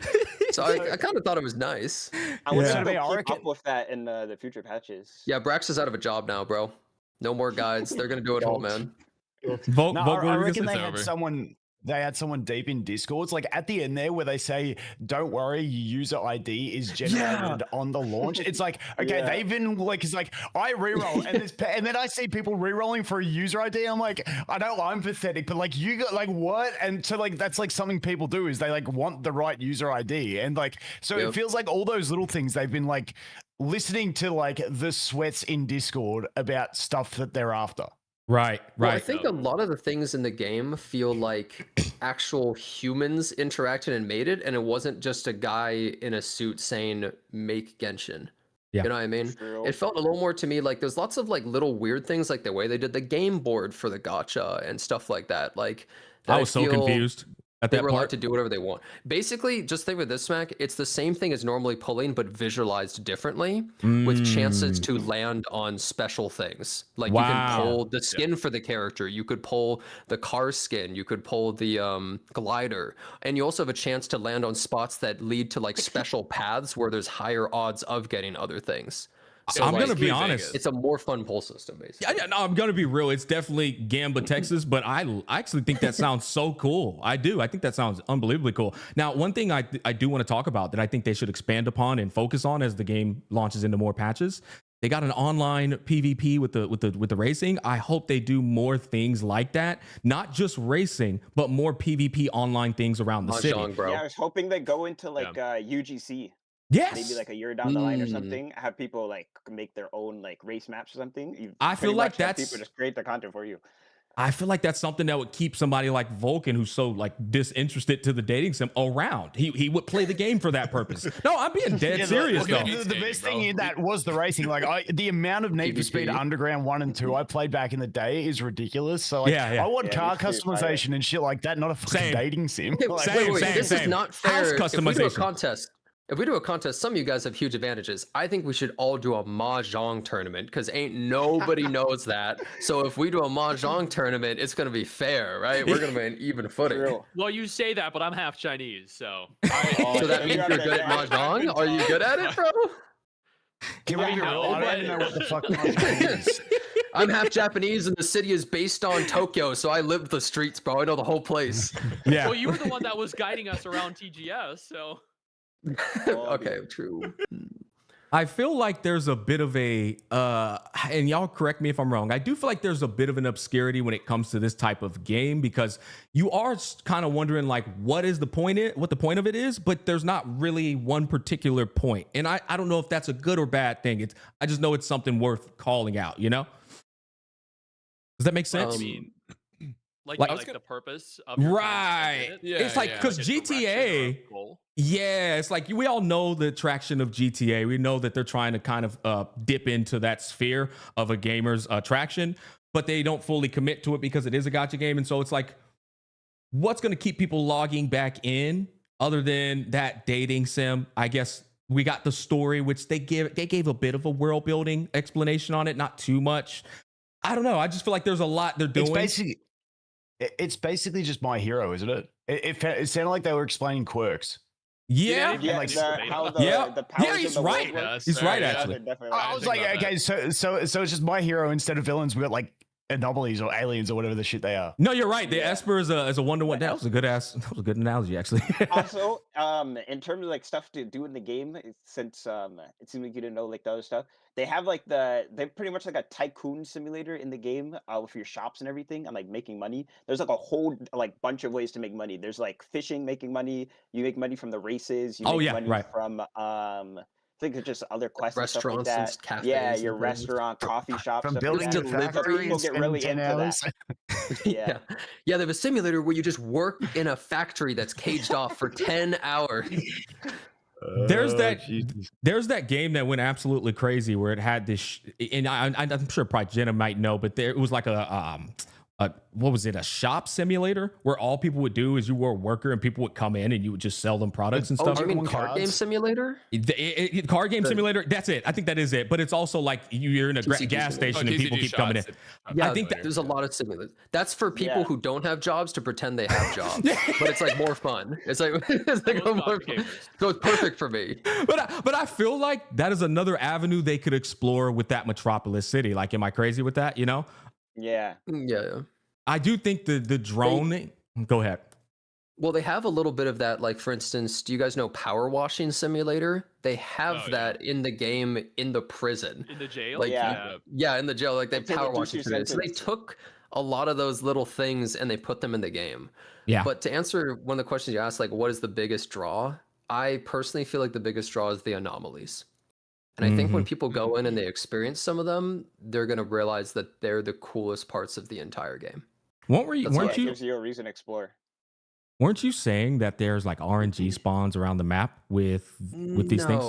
So I kind of thought it was nice. I wonder Yeah. if they'll I keep reckon- up with that in the future patches. Yeah, Brax is out of a job now, bro. No more guides. They're gonna do it all, man. Vote, No, vote, I Rodriguez. reckon they It's had over. someone. They had someone deep in Discords, like at the end there, where they say, "Don't worry, your user ID is generated on the launch." It's like, okay, Yeah. they've been like, it's like I reroll, and then I see people rerolling for a user ID. I'm like, I know I'm pathetic, but like you got like what? And so like that's like something people do is they like want the right user ID, and like so Yep. it feels like all those little things they've been like listening to like the sweats in Discord about stuff that they're after. Right, Well, right. I think a lot of the things in the game feel like actual humans interacted and made it, and it wasn't just a guy in a suit saying "make Genshin." Yeah. You know what I mean? True. It felt a little more to me like there's lots of like little weird things, like the way they did the game board for the gacha and stuff like that. Like that I was so feel confused at They that were allowed part. to do whatever they want. Basically, just think with this Smack, it's the same thing as normally pulling, but visualized differently with chances to land on special things. Like you Wow. can pull the skin for the character, you could pull the car skin, you could pull the glider, and you also have a chance to land on spots that lead to like special paths where there's higher odds of getting other things. So I'm like, gonna be honest. it's a more fun pull system, basically. Yeah, no, I'm gonna be real. It's definitely Gamba, Texas, but I actually think that sounds so cool. I do. I think that sounds unbelievably cool. Now, one thing I do want to talk about that I think they should expand upon and focus on as the game launches into more patches. They got an online PvP with the racing. I hope they do more things like that. Not just racing, but more PvP online things around the city. Mahjong, bro. Yeah, I was hoping they go into like UGC. Yes. Maybe like a year down the line or Mm. something. Have people like make their own like race maps or something. You I feel pretty like much have that's- people just create the content for you. I feel like that's something that would keep somebody like Vulcan, who's so like disinterested to the dating sim, around. He would play the game for that purpose. No, I'm being dead Yeah, serious though. The best thing in that was the racing. Like the amount of Need for Speed PvP. Underground 1 and 2 I played back in the day is ridiculous. So like, Yeah, yeah. I want Yeah, car me too, customization and shit like that, not a fucking Same. dating sim. Okay, Like, Same, wait, same, this is same. not House fair. If we do a customization. contest, some of you guys have huge advantages. I think we should all do a mahjong tournament because ain't nobody knows that. So if we do a mahjong tournament, it's gonna be fair, right? We're gonna be an even footing. True. Well, you say that, but I'm half Chinese, so. So that means you're good at mahjong. Are you good at it, bro? Can we be real? No, I don't but- even know what the fuck mahjong is. I'm half Japanese, and the city is based on Tokyo, so I lived the streets, bro. I know the whole place. Yeah. Well, you were the one that was guiding us around TGS, so. Okay, true. I feel like there's a bit of a and y'all correct me if I'm wrong. I do feel like there's a bit of an obscurity when it comes to this type of game because you are kind of wondering like what the point of it is, but there's not really one particular point. And I don't know if that's a good or bad thing. I just know it's something worth calling out, you know? Does that make sense? I mean, like Like- the purpose of your time Right. spent in it? Yeah, It's like yeah. because Like a direction or a GTA, goal. yeah, it's like we all know the attraction of GTA. We know that they're trying to kind of dip into that sphere of a gamer's attraction, but they don't fully commit to it because it is a gacha game. And so it's like, what's going to keep people logging back in other than that dating sim? I guess we got the story, which they gave a bit of a world building explanation on it, not too much. I don't know. I just feel like there's a lot they're doing. It's basically just My Hero, isn't it? It sounded like they were explaining quirks. Yeah. Yeah, like- how the Yeah. the powers Yeah, of he's the world right. work. He's right, Yeah, actually. they're definitely I right. was think like, about okay, so it's just My Hero instead of villains, we got like anomalies or aliens or whatever the shit they are. No, you're right. The Esper is a one-to-one. That was a good analogy, actually. Also, in terms of like stuff to do in the game, since it seems like you didn't know like the other stuff, they have like they're pretty much like a tycoon simulator in the game with your shops and everything and like making money. There's like a whole like bunch of ways to make money. There's like fishing, making money. You make money from the races. You Oh, make yeah, money right. from I think it's just other quests and stuff like Restaurants and that. cafes Yeah, and your things. restaurant, coffee shop, From stuff building like to that. delivery People factories get in really 10 into hours. that. Yeah. Yeah, they have a simulator where you just work in a factory that's caged off for 10 hours. There's Oh, that Jesus. there's that game that went absolutely crazy where it had this and I'm sure probably Jenna might know, but there it was like a what was it, a shop simulator where all people would do is you were a worker and people would come in and you would just sell them products and Oh, stuff. do you mean card game simulator? Card game simulator, that's it. I think that is it, but it's also like you're in a TCG gas simulator. station and people keep coming in. Yeah, I think that there's a lot of simulators. That's for people who don't have jobs to pretend they have jobs, but it's like more fun. It's like a more fun. So it's perfect for me. But I feel like that is another avenue they could explore with that Metropolis City. Like, am I crazy with that? You know? Yeah. Yeah. I do think the drone. Go ahead. Well, they have a little bit of that. Like, for instance, do you guys know Power Washing Simulator? They have that in the game in the prison. In the jail? Like, Yeah. in the jail. Like, they That's how they power do washing your simulator. So they sentence. took a lot of those little things and they put them in the game. Yeah. But to answer one of the questions you asked, like, what is the biggest draw? I personally feel like the biggest draw is the anomalies. And I think when people go in and they experience some of them, they're going to realize that they're the coolest parts of the entire game. It gives you a reason to explore. Weren't you saying that there's like RNG spawns around the map with these things?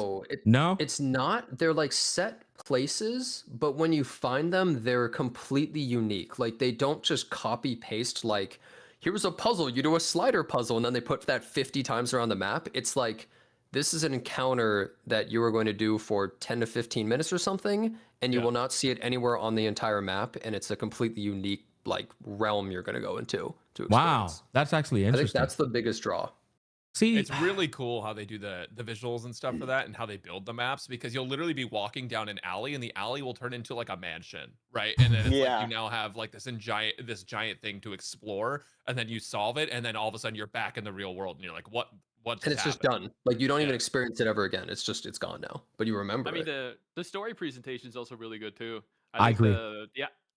No, it's not. They're like set places, but when you find them, they're completely unique. Like they don't just copy paste like, here's a puzzle, you do a slider puzzle, and then they put that 50 times around the map. It's like, this is an encounter that you are going to do for 10 to 15 minutes or something, and you will not see it anywhere on the entire map, and it's a completely unique like realm you're going to go into to experience. Wow, that's actually I think interesting. that's the biggest draw. See, it's really cool how they do the visuals and stuff for that, and how they build the maps, because you'll literally be walking down an alley, and the alley will turn into like a mansion, right? And then it's like you now have like this giant thing to explore, and then you solve it, and then all of a sudden you're back in the real world, and you're like, what? And it's just done. Like you don't even experience it ever again. It's gone now. But you remember I mean, it. the story presentation is also really good too. I think agree.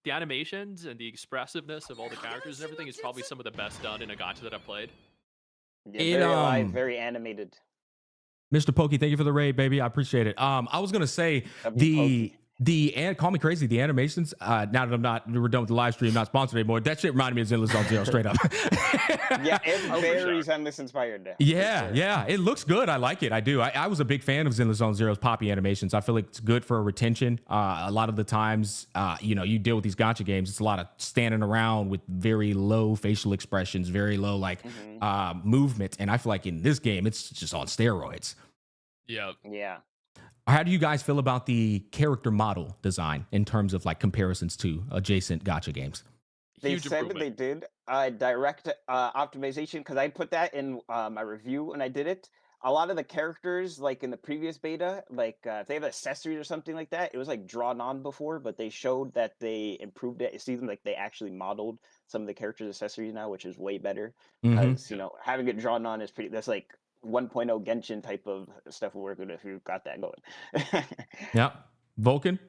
The animations and the expressiveness of all the characters and everything is probably some of the best done in a gacha that I've played. Yeah, very alive, very animated. Mr. Pokey, thank you for the raid, baby. I appreciate it. I was gonna say call me crazy. The animations. Now that we're done with the live stream, not sponsored anymore. That shit reminded me of Zenless Zone Zero, straight up. Yeah, it very Zenless inspired. Yeah, it looks good. I like it. I do. I was a big fan of Zenless Zone Zero's poppy animations. I feel like it's good for retention. A lot of the times, you deal with these gacha games. It's a lot of standing around with very low facial expressions, very low movement, and I feel like in this game, it's just on steroids. Yeah. Yeah. How do you guys feel about the character model design in terms of like comparisons to adjacent gacha games? They said that they did direct optimization, because I put that in my review when I did it. A lot of the characters, like in the previous beta, like if they have accessories or something like that, it was like drawn on before, but they showed that they improved it. It seems like they actually modeled some of the characters' accessories now, which is way better. Because having it drawn on is that's like 1.0 Genshin type of stuff will work with if you've got that going. Yeah. Vulcan?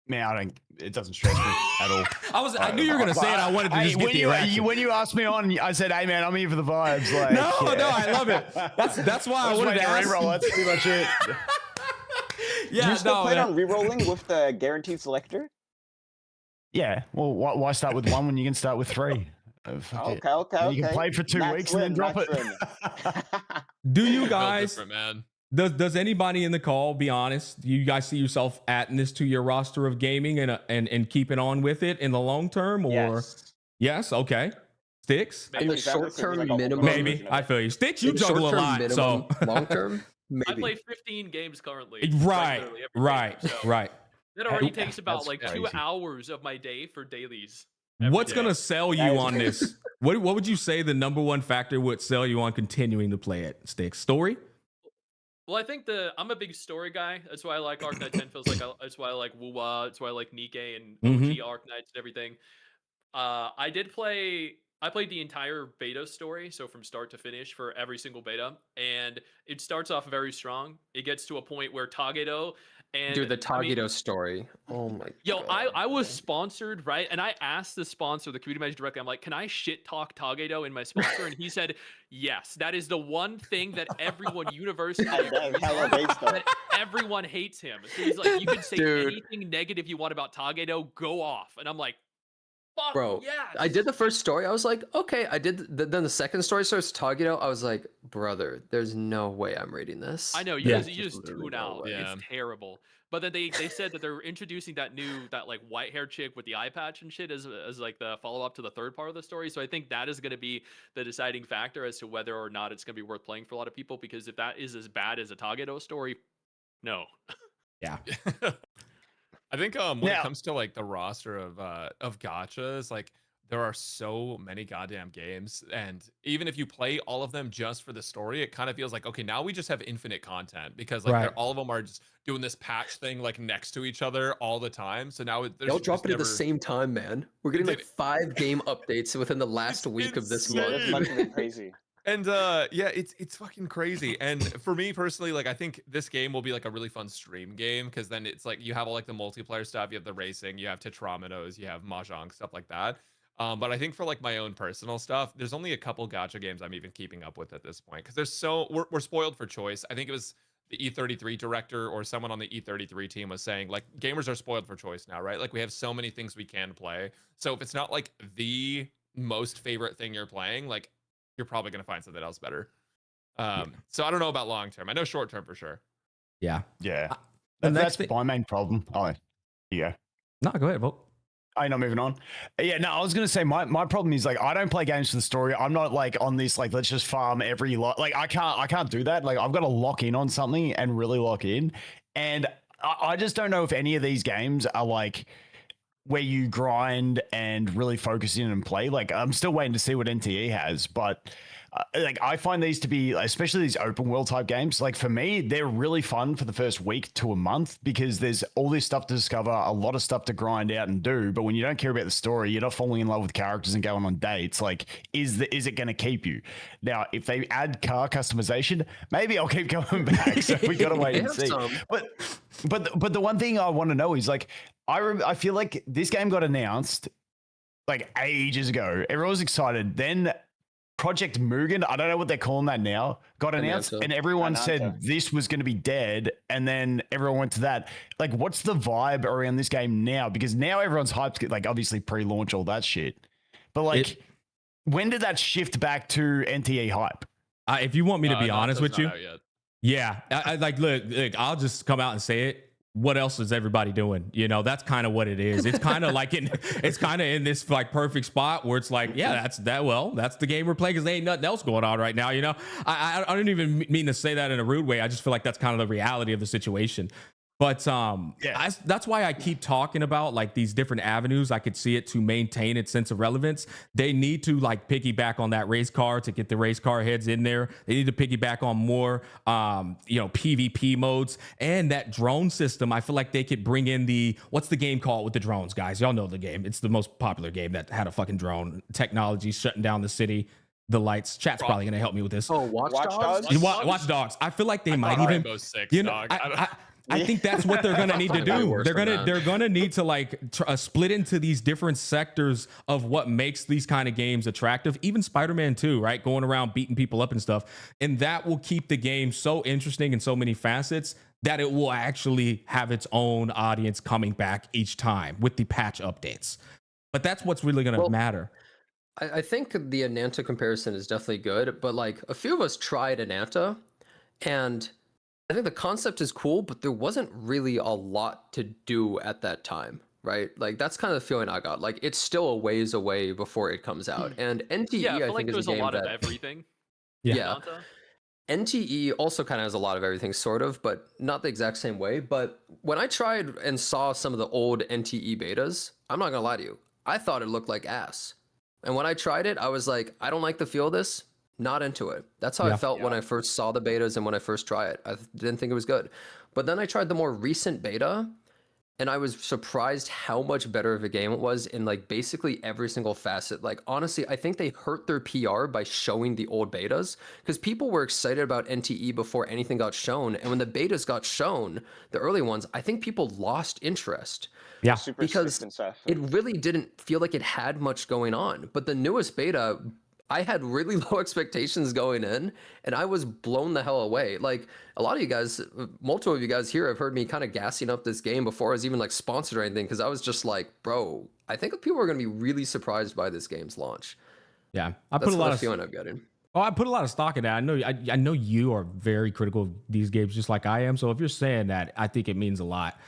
Man, it doesn't stress me at all. I knew you were going to say it. I wanted to just get the reaction. When you asked me on, I said, hey, man, I'm here for the vibes. Like, no, I love it. That's why I wanted to ask. Reroll. That's pretty much it. Do you still plan on rerolling with the guaranteed selector? Yeah. Well, why start with one when you can start with three? Okay. You can play for 2 weeks and then drop it. Do you guys? Man. Does anybody in the call be honest? Do you guys see yourself adding this to your roster of gaming and keeping on with it in the long term? Or yes, okay. Sticks? In the short term, minimum. Maybe. I feel you. Sticks, you juggle a lot. So long term, maybe. I play 15 games currently. Right. That already takes about like 2 hours of my day for dailies. What's going to sell you on this? What would you say the number one factor would sell you on continuing to play it, Sticks? Story? Well, I think I'm a big story guy. That's why I like Arknight 10. That's why I like Wuwa. That's why I like Nikke and OG Arknights and everything. I played the entire beta story, so from start to finish for every single beta, and it starts off very strong. It gets to a point where Tagedo and the Tagedo story. Oh my god. I was sponsored, right? And I asked the sponsor, the community manager directly, I'm like, can I shit talk Tagedo in my sponsor? And he said, yes, that is the one thing that everyone universally that everyone hates him. So he's like, you can say anything negative you want about Tagedo, go off. And I'm like, Fuck Bro, yes. I did the first story. I was like, okay. I did. Then the second story starts talking. I was like, brother, there's no way I'm reading this. I know Yeah. you just literally tune no out. way. Yeah. It's terrible. But then they said that they're introducing that like white hair chick with the eye patch and shit as like the follow up to the third part of the story. So I think that is going to be the deciding factor as to whether or not it's going to be worth playing for a lot of people. Because if that is as bad as a Tagedo story, no. Yeah. I think when it Now- comes to like the roster of gachas, like there are so many goddamn games, and even if you play all of them just for the story, it kind of feels like, okay, now we just have infinite content because like Right. all of them are just doing this patch thing like next to each other all the time. So now there's They'll just drop it at the never- same time, man. We're getting like Dude, 5 game updates within the last week of this month. That's fucking crazy. And yeah, it's fucking crazy. And for me personally, like I think this game will be like a really fun stream game because then it's like you have all like the multiplayer stuff, you have the racing, you have Tetraminos, you have Mahjong, stuff like that. But I think for like my own personal stuff, there's only a couple gacha games I'm even keeping up with at this point because we're spoiled for choice. I think it was the E33 director or someone on the E33 team was saying like gamers are spoiled for choice now, right? Like we have so many things we can play. So if it's not like the most favorite thing you're playing, like you're probably going to find something else better. So I don't know about long term. I know short term for sure. Yeah. Yeah. The That's next my main problem. Oh, yeah. No, go ahead, vote. I'm not moving on. Yeah, no, I was gonna say my problem is like I don't play games for the story. I'm not like on this like let's just farm every lot. Like I can't do that. Like I've got to lock in on something and really lock in. And I just don't know if any of these games are like where you grind and really focus in and play. Like I'm still waiting to see what NTE has, but like I find these to be, especially these open world type games, like for me, they're really fun for the first week to a month because there's all this stuff to discover, a lot of stuff to grind out and do. But when you don't care about the story, you're not falling in love with characters and going on dates. Like, is it going to keep you? Now, if they add car customization, maybe I'll keep going back. So we got to wait and see. But the one thing I want to know is like, I feel like this game got announced like ages ago. Everyone was excited. Then Project Mugen, I don't know what they're calling that now, got announced and everyone said this was going to be dead. And then everyone went to that. Like, what's the vibe around this game now? Because now everyone's hyped, like obviously pre-launch, all that shit. But like, when did that shift back to NTE hype? If you want me to be honest with you, yeah, I like look, I'll just come out and say it. What else is everybody doing? You know, that's kind of what it is. It's kind of like it's kind of in this like perfect spot where it's like, yeah, that's the game we're playing because there ain't nothing else going on right now. You know, I don't even mean to say that in a rude way. I just feel like that's kind of the reality of the situation. But that's why I keep talking about like these different avenues. I could see it to maintain its sense of relevance. They need to like piggyback on that race car to get the race car heads in there. They need to piggyback on more, PvP modes and that drone system. I feel like they could bring in what's the game called with the drones, guys? Y'all know the game. It's the most popular game that had a fucking drone technology shutting down the city. The lights. Chat's probably gonna help me with this. Oh, Watch Dogs. Watch Dogs. I feel like they might even. I think that's what they're gonna need to do. They're gonna need to like split into these different sectors of what makes these kind of games attractive. Even Spider-Man 2, right? Going around beating people up and stuff, and that will keep the game so interesting in so many facets that it will actually have its own audience coming back each time with the patch updates. But that's what's really gonna matter. I think the Ananta comparison is definitely good, but like a few of us tried Ananta, and I think the concept is cool, but there wasn't really a lot to do at that time, right? Like that's kind of the feeling I got. Like it's still a ways away before it comes out, and NTE I think is a game lot that of everything. Yeah. NTE also kind of has a lot of everything, sort of, but not the exact same way. But when I tried and saw some of the old NTE betas, I'm not gonna lie to you, I thought it looked like ass. And when I tried it, I was like, I don't like the feel of this. Not into it. That's how I felt when I first saw the betas and when I first tried it. I didn't think it was good. But then I tried the more recent beta, and I was surprised how much better of a game it was in like basically every single facet. Like honestly, I think they hurt their PR by showing the old betas because people were excited about NTE before anything got shown. And when the betas got shown, the early ones, I think people lost interest. Yeah, because it really didn't feel like it had much going on. But the newest beta, I had really low expectations going in, and I was blown the hell away. Like a lot of you guys, multiple of you guys here have heard me kind of gassing up this game before I was even like sponsored or anything, because I was just like, bro, I think people are going to be really surprised by this game's launch. Yeah, That's the feeling I'm getting. Oh, I put a lot of stock in that. I know you are very critical of these games, just like I am. So if you're saying that, I think it means a lot.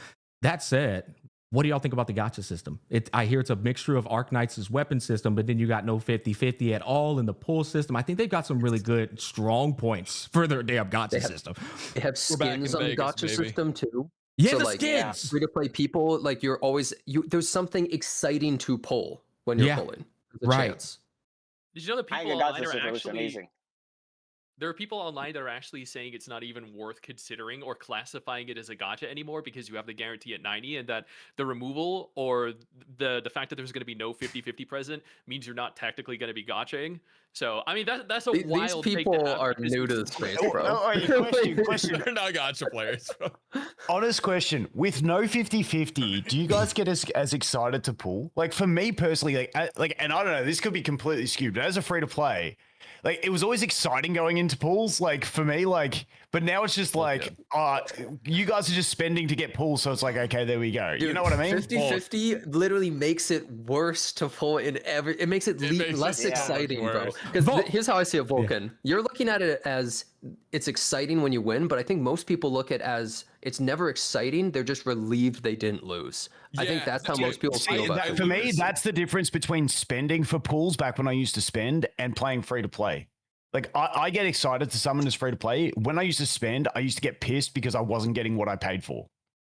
That said, what do y'all think about the gacha system? I hear it's a mixture of Arknight's weapon system, but then you got no 50-50 at all in the pull system. I think they've got some really good, strong points for their damn gacha system. They have skins on the gacha system too. Yeah, so the like, skins. Free to play people, like you're always there's something exciting to pull when you're pulling. There's a chance. Did you know that people Gacha online are system looks actually amazing. there are people online that are actually saying it's not even worth considering or classifying it as a gacha anymore because you have the guarantee at 90, and that the removal or the fact that there's going to be no 50-50 present means you're not technically going to be gachaing. So I mean that's a wild These take to people have are because new to it's- the space, bro. Question. They're not gacha players, bro. Honest question. With no 50-50, do you guys get as excited to pull? Like for me personally, and I don't know, this could be completely skewed, but as a free to play, like it was always exciting going into pools, like for me, like, but now it's just like, you guys are just spending to get pools, so it's like, okay, there we go. Dude, you know what I mean? 50-50 literally makes it worse to pull in every. It makes it, less exciting, bro. Because here's how I see it, Vulcan. You're looking at it as it's exciting when you win, but I think most people look at it as it's never exciting. They're just relieved they didn't lose. I think that's how most people feel about it. For me, that's the difference between spending for pools back when I used to spend and playing free to play. Like I get excited to summon as free to play. When I used to spend, I used to get pissed because I wasn't getting what I paid for.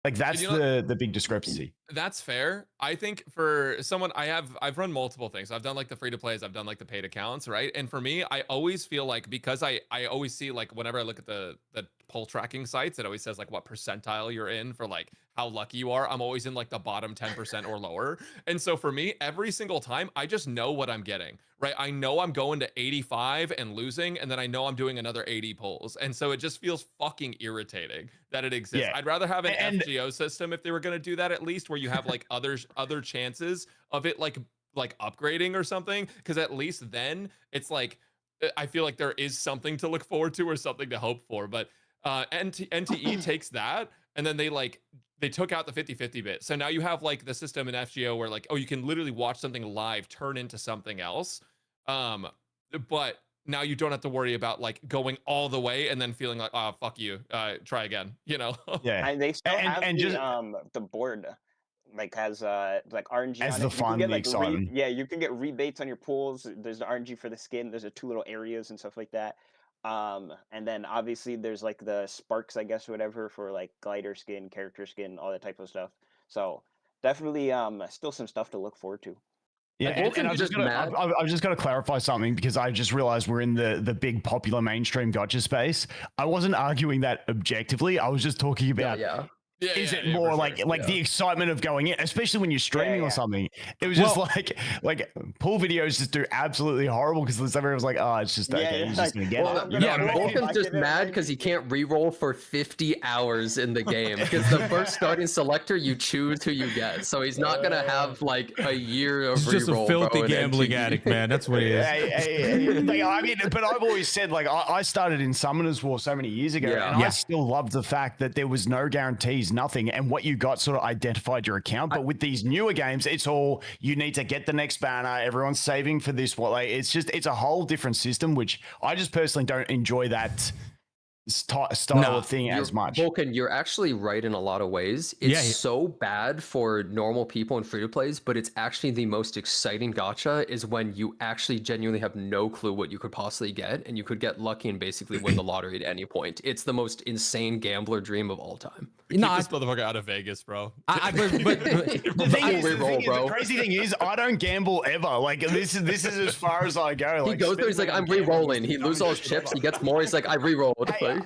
Like that's the big discrepancy. That's fair. I think for someone, I've run multiple things. I've done like the free to plays, I've done like the paid accounts, right? And for me, I always feel like, because I always see, like, whenever I look at the poll tracking sites, it always says like what percentile you're in for like how lucky you are. I'm always in like the bottom 10% or lower. And so for me, every single time, I just know what I'm getting, right? I know I'm going to 85 and losing, and then I know I'm doing another 80 polls. And so it just feels fucking irritating that it exists. Yeah. I'd rather have an FGO system if they were going to do that, at least, where you have like other chances of it like upgrading or something, because at least then it's like I feel like there is something to look forward to or something to hope for. But NTE takes that, and then they took out the 50-50 bit. So now you have like the system in FGO where like, oh, you can literally watch something live turn into something else. But now you don't have to worry about like going all the way and then feeling like, oh, fuck you, try again, you know? Yeah. And they still have and the board like has like RNG as on the it. You can fun, get, the like, excitement. you can get rebates on your pools. There's the RNG for the skin. There's the 2 little areas and stuff like that. And then obviously there's like the sparks, I guess, or whatever, for like glider skin, character skin, all that type of stuff. So definitely still some stuff to look forward to. Yeah, and I've just got to clarify something, because I just realized we're in the big popular mainstream gacha space. I wasn't arguing that objectively. I was just talking about is it more like the excitement of going in, especially when you're streaming or something. It was just like pool videos just do absolutely horrible because everyone's like, oh, it's just okay, he's just gonna get it. You know what I mean? Vulcan's just mad because he can't reroll for 50 hours in the game, because the first starting selector, you choose who you get, so he's not gonna have like a year of He's just a filthy gambling addict, man. That's what he is. I mean, but I've always said, like, I started in Summoners War so many years ago, and I still love the fact that there was no guarantees, nothing, and what you got sort of identified your account. But with these newer games, it's all, you need to get the next banner, everyone's saving for this. It's a whole different system, which I just personally don't enjoy that style of thing as much. Vulcan, you're actually right in a lot of ways. It's so bad for normal people and free-to-plays, but it's actually the most exciting gacha is when you actually genuinely have no clue what you could possibly get, and you could get lucky and basically win the lottery at any point. It's the most insane gambler dream of all time. Keep this motherfucker out of Vegas, bro. The crazy thing is, I don't gamble ever. Like, this is as far as I go. He goes there, he's like, I'm re-rolling. He loses all his chips, he gets more, he's like, I re-rolled.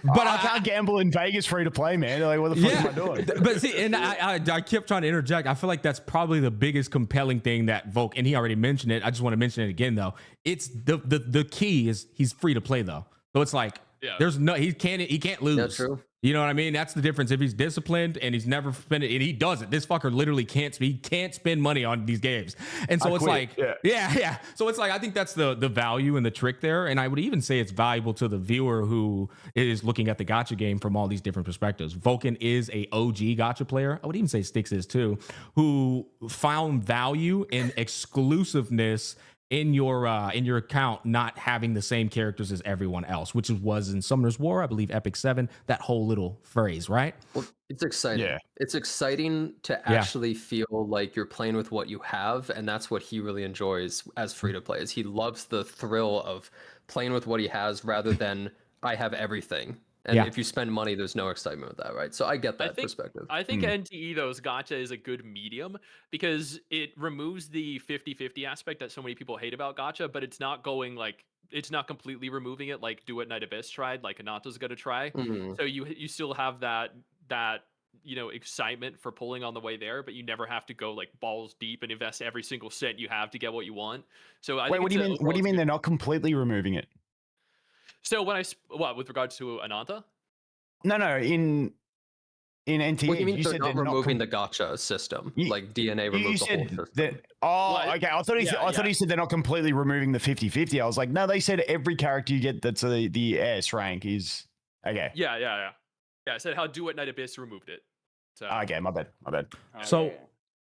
But I can't gamble in Vegas free to play, man. Like, what the fuck am I doing? But see, and I kept trying to interject. I feel like that's probably the biggest compelling thing that Volk, and he already mentioned it. I just want to mention it again, though. It's the key is he's free to play, though. So it's like, Yeah. There's no he can't lose. That's true. You know what I mean? That's the difference. If he's disciplined and he's never spent it, and he does it, this fucker literally can't spend money on these games. And so it's like, yeah. So it's like I think that's the value and the trick there. And I would even say it's valuable to the viewer who is looking at the gacha game from all these different perspectives. Vulcan is a OG gacha player. I would even say Styx is too, who found value in exclusiveness in your account not having the same characters as everyone else, which was in Summoner's War, I believe Epic 7, that whole little phrase, right? Well, it's exciting. Yeah. It's exciting to actually feel like you're playing with what you have, and that's what he really enjoys as free to play. Is he loves the thrill of playing with what he has rather than I have everything. And if you spend money, there's no excitement with that, right? So I get that perspective. I think NTE, though, Gacha is a good medium because it removes the 50-50 aspect that so many people hate about Gacha, but it's not going like, it's not completely removing it like Do It Night Abyss tried, like Ananta's going to try. So you still have that excitement for pulling on the way there, but you never have to go like balls deep and invest every single cent you have to get what you want. So I think what do you mean? What do you mean they're not completely removing it? So with regards to Ananta? No, in NTE. What do you mean you they're said not removing the gacha system? Like DNA removes the whole system. okay. I thought he said they're not completely removing the 50-50. I was like, no, they said every character you get that's the S rank is okay. Yeah. I said how Do It Night Abyss removed it. So okay, my bad. So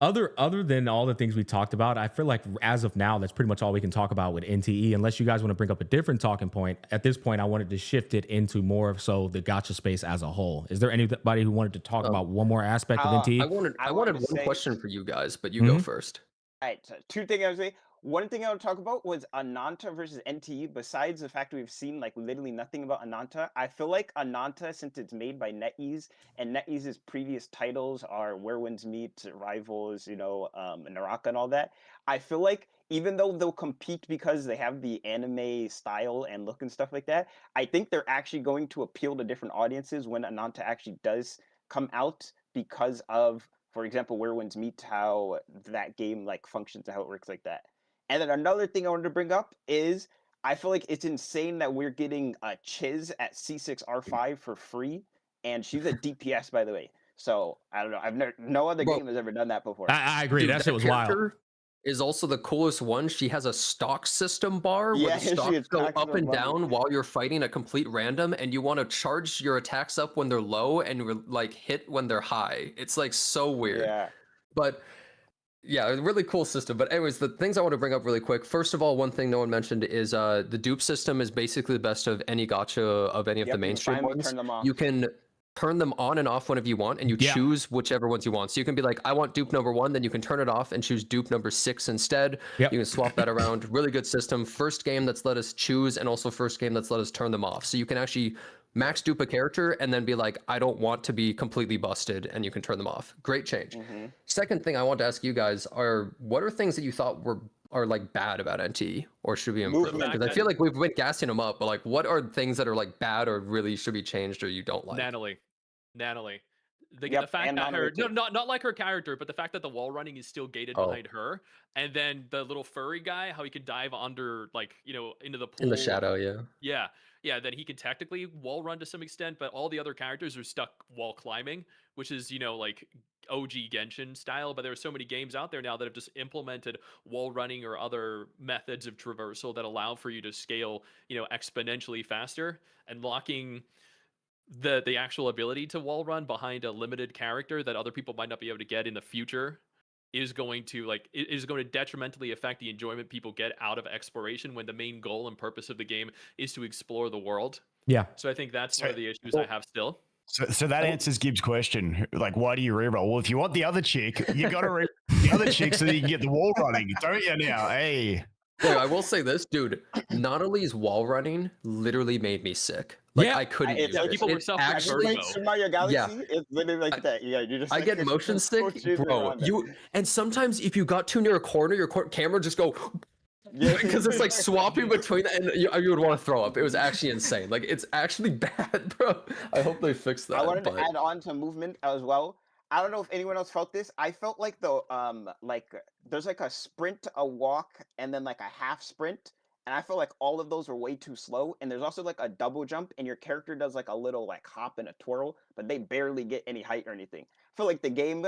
other than all the things we talked about, I feel like as of now, that's pretty much all we can talk about with NTE. Unless you guys want to bring up a different talking point, at this point, I wanted to shift it into more of the gacha space as a whole. Is there anybody who wanted to talk about one more aspect of NTE? I wanted one question for you guys, but you go first. All right, so two things I would say. One thing I would talk about was Ananta versus NTE. Besides the fact we've seen like literally nothing about Ananta, I feel like Ananta, since it's made by NetEase, and NetEase's previous titles are Where Winds Meet, Rivals, Naraka and all that, I feel like even though they'll compete because they have the anime style and look and stuff like that, I think they're actually going to appeal to different audiences when Ananta actually does come out because of, for example, Where Winds Meet, how that game like functions and how it works like that. And then another thing I wanted to bring up is I feel like it's insane that we're getting Chiz at C6R5 for free, and she's a DPS, by the way. So I don't know. No other game has ever done that before. I agree. That shit was wild. Is also the coolest one. She has a stock system bar where the stocks go up and down while you're fighting at complete random, and you want to charge your attacks up when they're low and like hit when they're high. It's like so weird. Yeah. But yeah, a really cool system. But anyways, the things I want to bring up really quick. First of all, one thing no one mentioned is the dupe system is basically the best of any gacha of any of the mainstream ones. You can turn them on and off whenever you want, and you choose whichever ones you want. So you can be like, I want dupe number 1, then you can turn it off and choose dupe number 6 instead. You can swap that around. Really good system. First game that's let us choose, and also first game that's let us turn them off. So you can actually max dupe a character and then be like, I don't want to be completely busted, and you can turn them off. Great change. Second thing I want to ask you guys are, what are things that you thought are like bad about NT or should be improved? Because I feel like we've been gassing them up, but like, what are things that are like bad or really should be changed or you don't like? Natalie. The fact that her not like her character, but the fact that the wall running is still gated behind her, and then the little furry guy, how he could dive under, like, into the pool in the shadow. Yeah, then he can technically wall run to some extent, but all the other characters are stuck wall climbing, which is, like OG Genshin style. But there are so many games out there now that have just implemented wall running or other methods of traversal that allow for you to scale, exponentially faster, and locking the actual ability to wall run behind a limited character that other people might not be able to get in the future is going to detrimentally affect the enjoyment people get out of exploration when the main goal and purpose of the game is to explore the world. Yeah. So I think that's one of the issues I have still. So that answers Gibbs' question. Like, why do you reroll? Well, if you want the other chick, you got to reroll the other chick so that you can get the wall running, don't you? Now, hey. Dude, I will say this, dude. Nanali's wall running literally made me sick. Like, I couldn't use it. People It actually, Super Mario Galaxy, it's literally like that. Yeah, you just. I get motion sick, bro. And sometimes if you got too near a corner, your camera just go. Yeah, because it's like swapping between, and you would want to throw up. It was actually insane. Like, it's actually bad, bro. I hope they fix that. I wanted to add on to movement as well. I don't know if anyone else felt this. I felt like there's like a sprint, a walk, and then like a half sprint. and I feel like all of those were way too slow. And there's also like a double jump, and your character does like a little like hop and a twirl, but they barely get any height or anything. I feel like the game,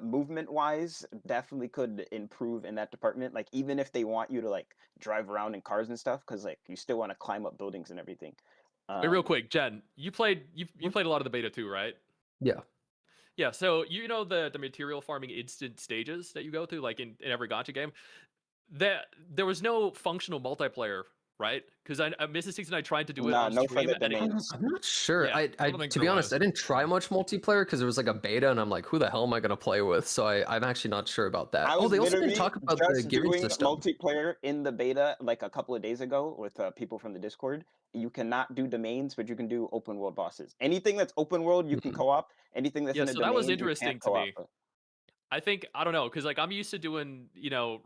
movement wise, definitely could improve in that department. Like even if they want you to like drive around in cars and stuff, because like you still want to climb up buildings and everything. Wait, real quick, Jen, you played a lot of the beta too, right? Yeah. Yeah, so you know the material farming instant stages that you go through, like in every Gacha game. There was no functional multiplayer, right? Because Mrs. Six and I tried to do it Nah, on no stream, further and domains. I'm not sure. Yeah, I to be honest, I didn't try much multiplayer because there was like a beta, and I'm like, who the hell am I gonna play with? So I'm actually not sure about that. I Oh, was they also didn't literally talk about the just gearing doing system. multiplayer in the beta like a couple of days ago with people from the Discord. You cannot do domains, but you can do open world bosses. Anything that's open world, you can co-op. Anything that's yeah. in a So domain, that was you interesting can't to co-op. me. I think I don't know because like I'm used to doing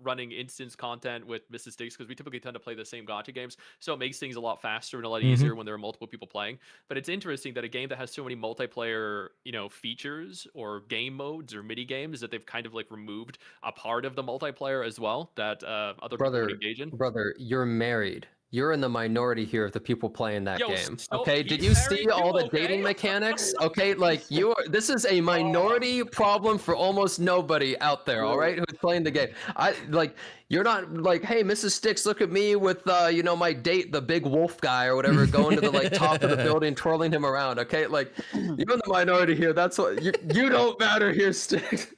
running instance content with Mrs. Sticks because we typically tend to play the same Gacha games, so it makes things a lot faster and a lot easier when there are multiple people playing. But it's interesting that a game that has so many multiplayer features or game modes or mini games that they've kind of like removed a part of the multiplayer as well that other people would engage in. Brother, you're married. You're in the minority here of the people playing that Yo, game. so Okay, he's did you see married all too, the dating okay? mechanics? Okay, like this is a minority problem for almost nobody out there. All right, who's playing the game? You're not like, hey, Mrs. Sticks, look at me with my date, the big wolf guy or whatever, going to the like top of the building, twirling him around. Okay, like you're in the minority here. That's what you don't matter here, Sticks.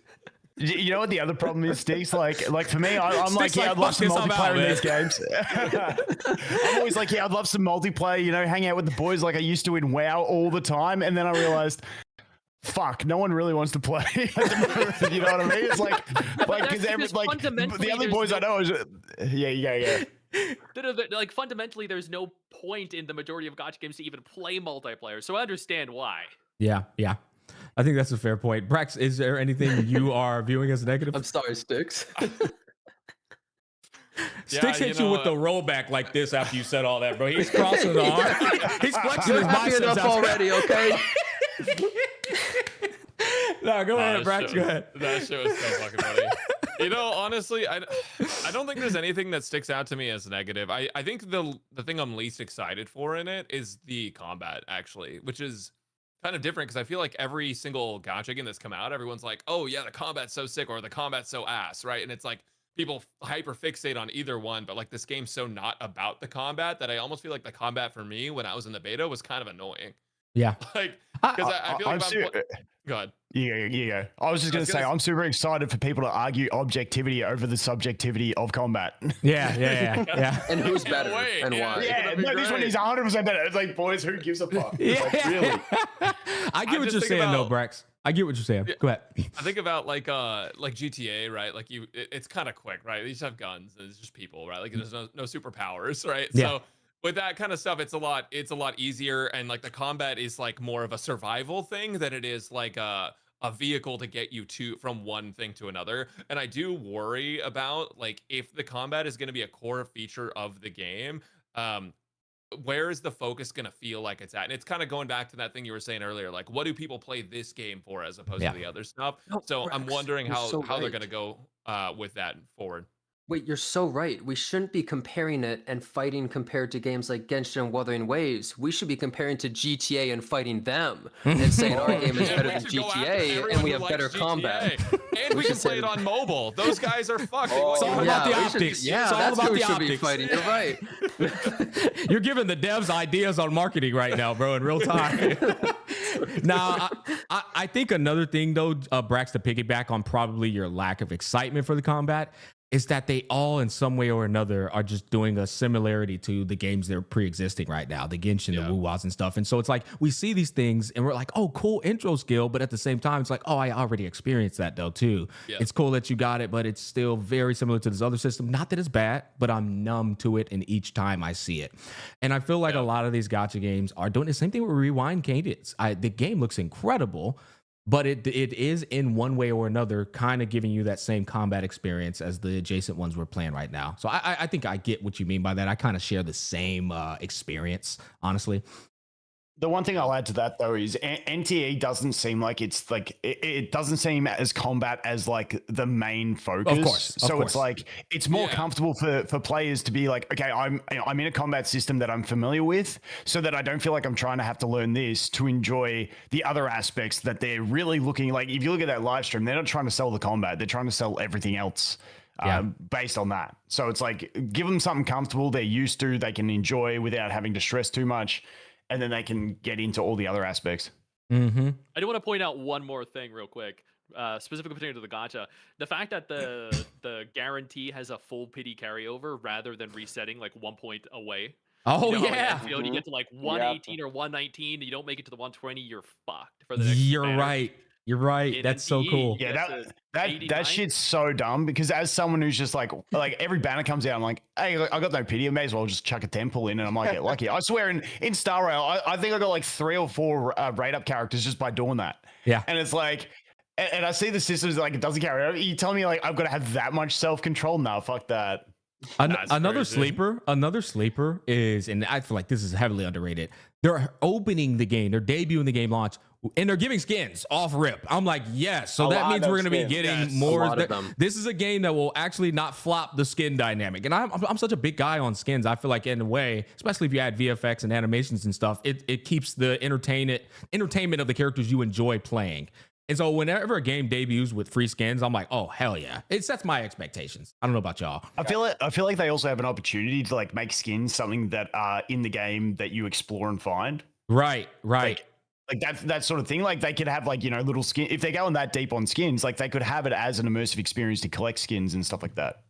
You know what the other problem is, Sticks? Like for me, I'm like, Sticks yeah, like, I'd love "Fuck some this, I'm multiplayer out, in man." these games. I'm always like, yeah, I'd love some multiplayer, hang out with the boys like I used to in WoW all the time. And then I realized, fuck, no one really wants to play at the moment. You know what I mean? It's like because the only boys I know is yeah. Like fundamentally, there's no point in the majority of Gacha games to even play multiplayer. So I understand why. Yeah. I think that's a fair point. Brax, is there anything you are viewing as negative? I'm sorry, Sticks. Sticks hit you with the rollback like this after you said all that, bro. He's crossing the arm. He's flexing his happy biceps enough already, okay? No, go ahead, Brax. Go ahead. That shit was so fucking funny. Honestly, I don't think there's anything that sticks out to me as negative. I think the thing I'm least excited for in it is the combat, actually, which is kind of different because I feel like every single Gacha game that's come out, everyone's like, oh yeah, the combat's so sick or the combat's so ass, right? And it's like people hyper fixate on either one, but like this game's so not about the combat that I almost feel like the combat for me when I was in the beta was kind of annoying. Yeah. Like, because I feel like go ahead. Yeah. I was just going to say, I'm super excited for people to argue objectivity over the subjectivity of combat. Yeah. And who's better and why? Yeah, no, this one is 100% better. It's like, boys, who gives a fuck? Yeah. Like, really? I get what you're saying, though, Brax. I get what you're saying. Go ahead. I think about like GTA, right? Like it's kind of quick, right? You just have guns and it's just people, right? Like there's no superpowers, right? Yeah. So with that kind of stuff, it's a lot easier, and like the combat is like more of a survival thing than it is like a vehicle to get you from one thing to another. And I do worry about like if the combat is going to be a core feature of the game, where is the focus going to feel like it's at? And it's kind of going back to that thing you were saying earlier, like what do people play this game for as opposed to the other stuff? So I'm wondering how they're going to go with that forward. Wait, you're so right. We shouldn't be comparing it and fighting compared to games like Genshin and Wuthering Waves. We should be comparing to GTA and fighting them and saying our game is better than GTA and we have better combat. And we can play it on mobile. Those guys are fucked. It's all about the optics. Yeah, it's all that's about who we the should optics. be fighting. You're right. You're giving the devs ideas on marketing right now, bro, in real time. Now, I think another thing, though, Brax, to piggyback on probably your lack of excitement for the combat, is that they all in some way or another are just doing a similarity to the games that are pre-existing right now, the Genshin, the Wu-Was and stuff. And so it's like we see these things and we're like, oh, cool intro skill. But at the same time, it's like, oh, I already experienced that though too. Yeah. It's cool that you got it, but it's still very similar to this other system. Not that it's bad, but I'm numb to it. And each time I see it. And I feel like a lot of these Gacha games are doing the same thing with Rewind Cadence. The game looks incredible. But it is in one way or another kind of giving you that same combat experience as the adjacent ones we're playing right now. So I think I get what you mean by that. I kind of share the same experience, honestly. The one thing I'll add to that though is NTE doesn't seem like it's like it doesn't seem as combat as like the main focus. Of course, so it's like it's more comfortable for players to be like, okay, I'm in a combat system that I'm familiar with, so that I don't feel like I'm trying to have to learn this to enjoy the other aspects that they're really looking like. If you look at that live stream, they're not trying to sell the combat; they're trying to sell everything else. Based on that. So it's like give them something comfortable they're used to, they can enjoy without having to stress too much, and then they can get into all the other aspects. Mm-hmm. I do want to point out one more thing real quick, specifically pertaining to the gacha. The fact that the guarantee has a full pity carryover rather than resetting like 1 point away. Oh, you know, yeah. You get to like 118 or 119, and you don't make it to the 120, you're fucked for the next. You're banner. right. You're right. In That's so NTE, cool. you Yeah, get to that 89. shit's so dumb because as someone who's just like every banner comes out, I'm like, hey, I got no pity. I may as well just chuck a temple in and I might get lucky. I swear in Star Rail, I think I got like 3 or 4 raid up characters just by doing that. Yeah. And it's like, and I see the systems like it doesn't carry over. You tell me like I've got to have that much self-control? No, fuck that. Another sleeper is, and I feel like this is heavily underrated. They're opening the game, they're debuting the game launch, and they're giving skins off rip. I'm like, yes. So that means we're going to be getting more. This is a game that will actually not flop the skin dynamic. And I'm such a big guy on skins. I feel like in a way, especially if you add VFX and animations and stuff, it keeps the entertainment of the characters you enjoy playing. And so whenever a game debuts with free skins, I'm like, oh hell yeah! It sets my expectations. I don't know about y'all. I feel like they also have an opportunity to like make skins something that are in the game that you explore and find. Right. Like that sort of thing. Like they could have like, you know, little skin. If they're going that deep on skins, like they could have it as an immersive experience to collect skins and stuff like that.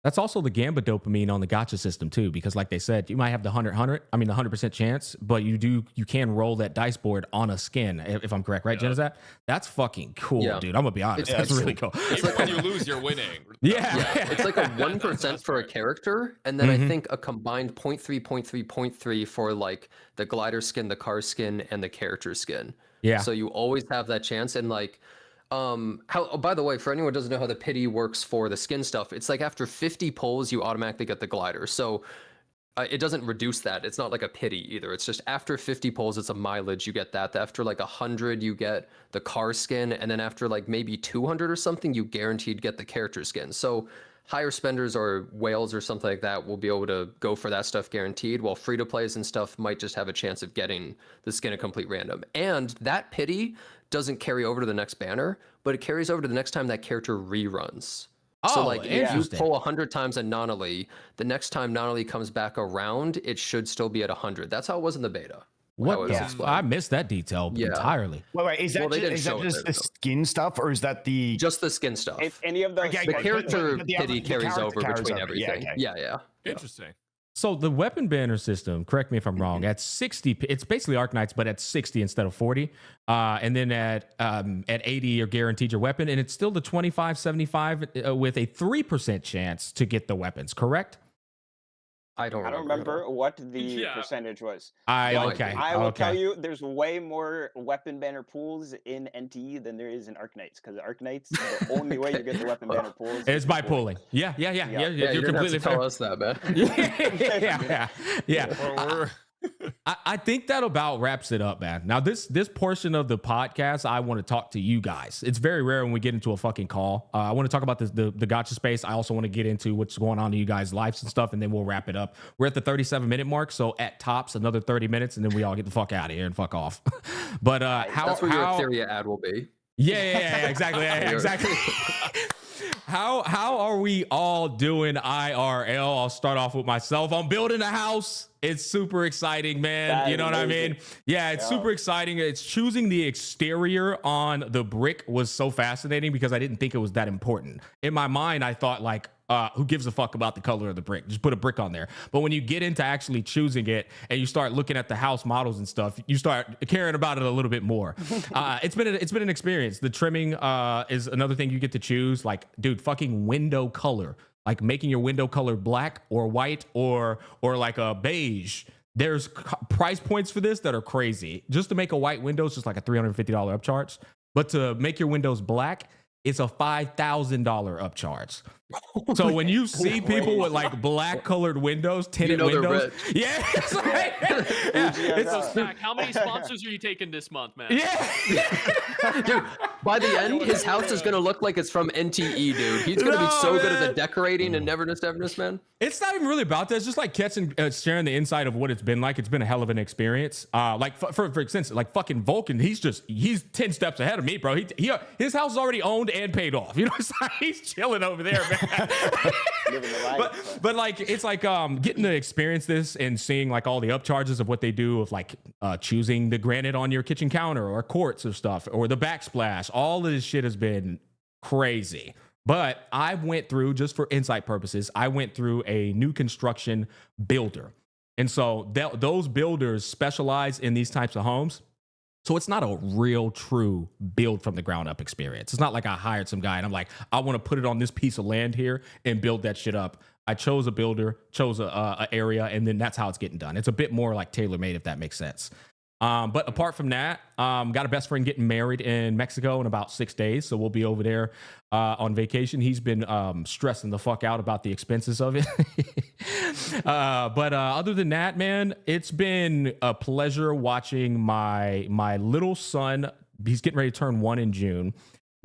That's also the Gamba dopamine on the gacha system too, because like they said, you might have the 100% chance, but you can roll that dice board on a skin, if I'm correct, right, Genizat? That's fucking cool, dude. I'm gonna be honest. That's really cool. Even when you lose, you're winning. Yeah. It's like a 1% for a character, and then I think a combined 0.3 for like the glider skin, the car skin, and the character skin. Yeah. So you always have that chance, and like by the way, for anyone who doesn't know how the pity works for the skin stuff, it's like after 50 pulls, you automatically get the glider. So it doesn't reduce that. It's not like a pity either. It's just after 50 pulls, it's a mileage. You get that. After like 100, you get the car skin. And then after like maybe 200 or something, you guaranteed get the character skin. So higher spenders or whales or something like that will be able to go for that stuff guaranteed, while free-to-plays and stuff might just have a chance of getting the skin at complete random. And that pity doesn't carry over to the next banner, but it carries over to the next time that character reruns. So like if you pull 100 times a Nonali, the next time Nonali comes back around, it should still be at 100. That's how it was in the beta. What? I missed that detail entirely. Wait, is that just the skin stuff, or is that just the skin stuff? If any of those, the character pity carries over between everything. Yeah. Interesting. So the weapon banner system, correct me if I'm wrong, at 60, it's basically Arknights, but at 60 instead of 40. And then at 80, you're guaranteed your weapon, and it's still the 25-75 with a 3% chance to get the weapons, correct? I don't remember what the percentage was. I will tell you, there's way more weapon banner pools in NTE than there is in Arknights, because Arknights, the only way you get the weapon banner pools is by pooling. Yeah. You're completely fair. Tell us that, man. yeah. I think that about wraps it up, man. Now, this portion of the podcast, I want to talk to you guys. It's very rare when we get into a fucking call. I want to talk about the gacha space. I also want to get into what's going on in you guys' lives and stuff, and then we'll wrap it up. We're at the 37-minute mark, so at tops, another 30 minutes, and then we all get the fuck out of here and fuck off. But that's where your Etheria ad will be. Yeah, exactly. Exactly. How are we all doing IRL? I'll start off with myself. I'm building a house. It's super exciting, man. You know what I mean? Yeah, it's super exciting. It's choosing the exterior on the brick was so fascinating because I didn't think it was that important. In my mind, I thought like, who gives a fuck about the color of the brick? Just put a brick on there. But when you get into actually choosing it and you start looking at the house models and stuff, you start caring about it a little bit more. It's been an experience. The trimming is another thing you get to choose. Like, dude, fucking window color. Like making your window color black or white or like a beige. There's price points for this that are crazy. Just to make a white window is just like a $350 upcharge. But to make your windows black, it's a $5,000 upcharge. So when you see people with like black colored windows, tinted windows, yeah, it's like, So, Smack, how many sponsors are you taking this month, man? Yeah. Dude, by the end, his house is going to look like it's from NTE, dude. He's going to be so good at the decorating and Neverness, man. It's not even really about that. It's just like catching, sharing the insight of what it's been like. It's been a hell of an experience. Like for instance, like fucking Vulcan, he's 10 steps ahead of me, bro. His house is already owned and paid off. You know, it's like he's chilling over there, man. but like it's like getting to experience this and seeing like all the upcharges of what they do of like choosing the granite on your kitchen counter or quartz or stuff or the backsplash. All of this shit has been crazy. But I went through, just for insight purposes, I went through a new construction builder. And so those builders specialize in these types of homes. So it's not a real true build from the ground up experience. It's not like I hired some guy and I'm like, I want to put it on this piece of land here and build that shit up. I chose a builder, chose a area, and then that's how it's getting done. It's a bit more like tailor-made, if that makes sense. But apart from that, got a best friend getting married in Mexico in about 6 days. So we'll be over there on vacation. He's been stressing the fuck out about the expenses of it. But other than that, man, it's been a pleasure watching my little son. He's getting ready to turn 1 in June.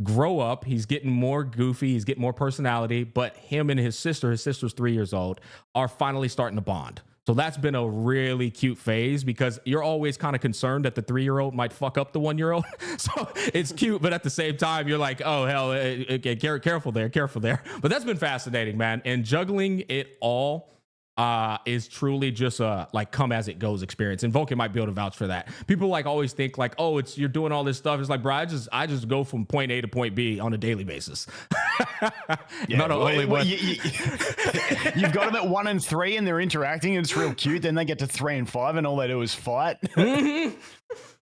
Grow up. He's getting more goofy. He's getting more personality. But him and his sister's 3 years old, are finally starting to bond. So that's been a really cute phase because you're always kind of concerned that the 3-year-old might fuck up the 1-year-old. So it's cute, but at the same time, you're like, oh, hell, careful there. But that's been fascinating, man. And juggling it all is truly just a like come as it goes experience. And Vulcan might be able to vouch for that. People like always think like, oh, you're doing all this stuff. It's like, bro, I just go from point A to point B on a daily basis. Yeah, not only one. You've got them at 1 and 3 and they're interacting and it's real cute. Then they get to 3 and 5 and all they do is fight.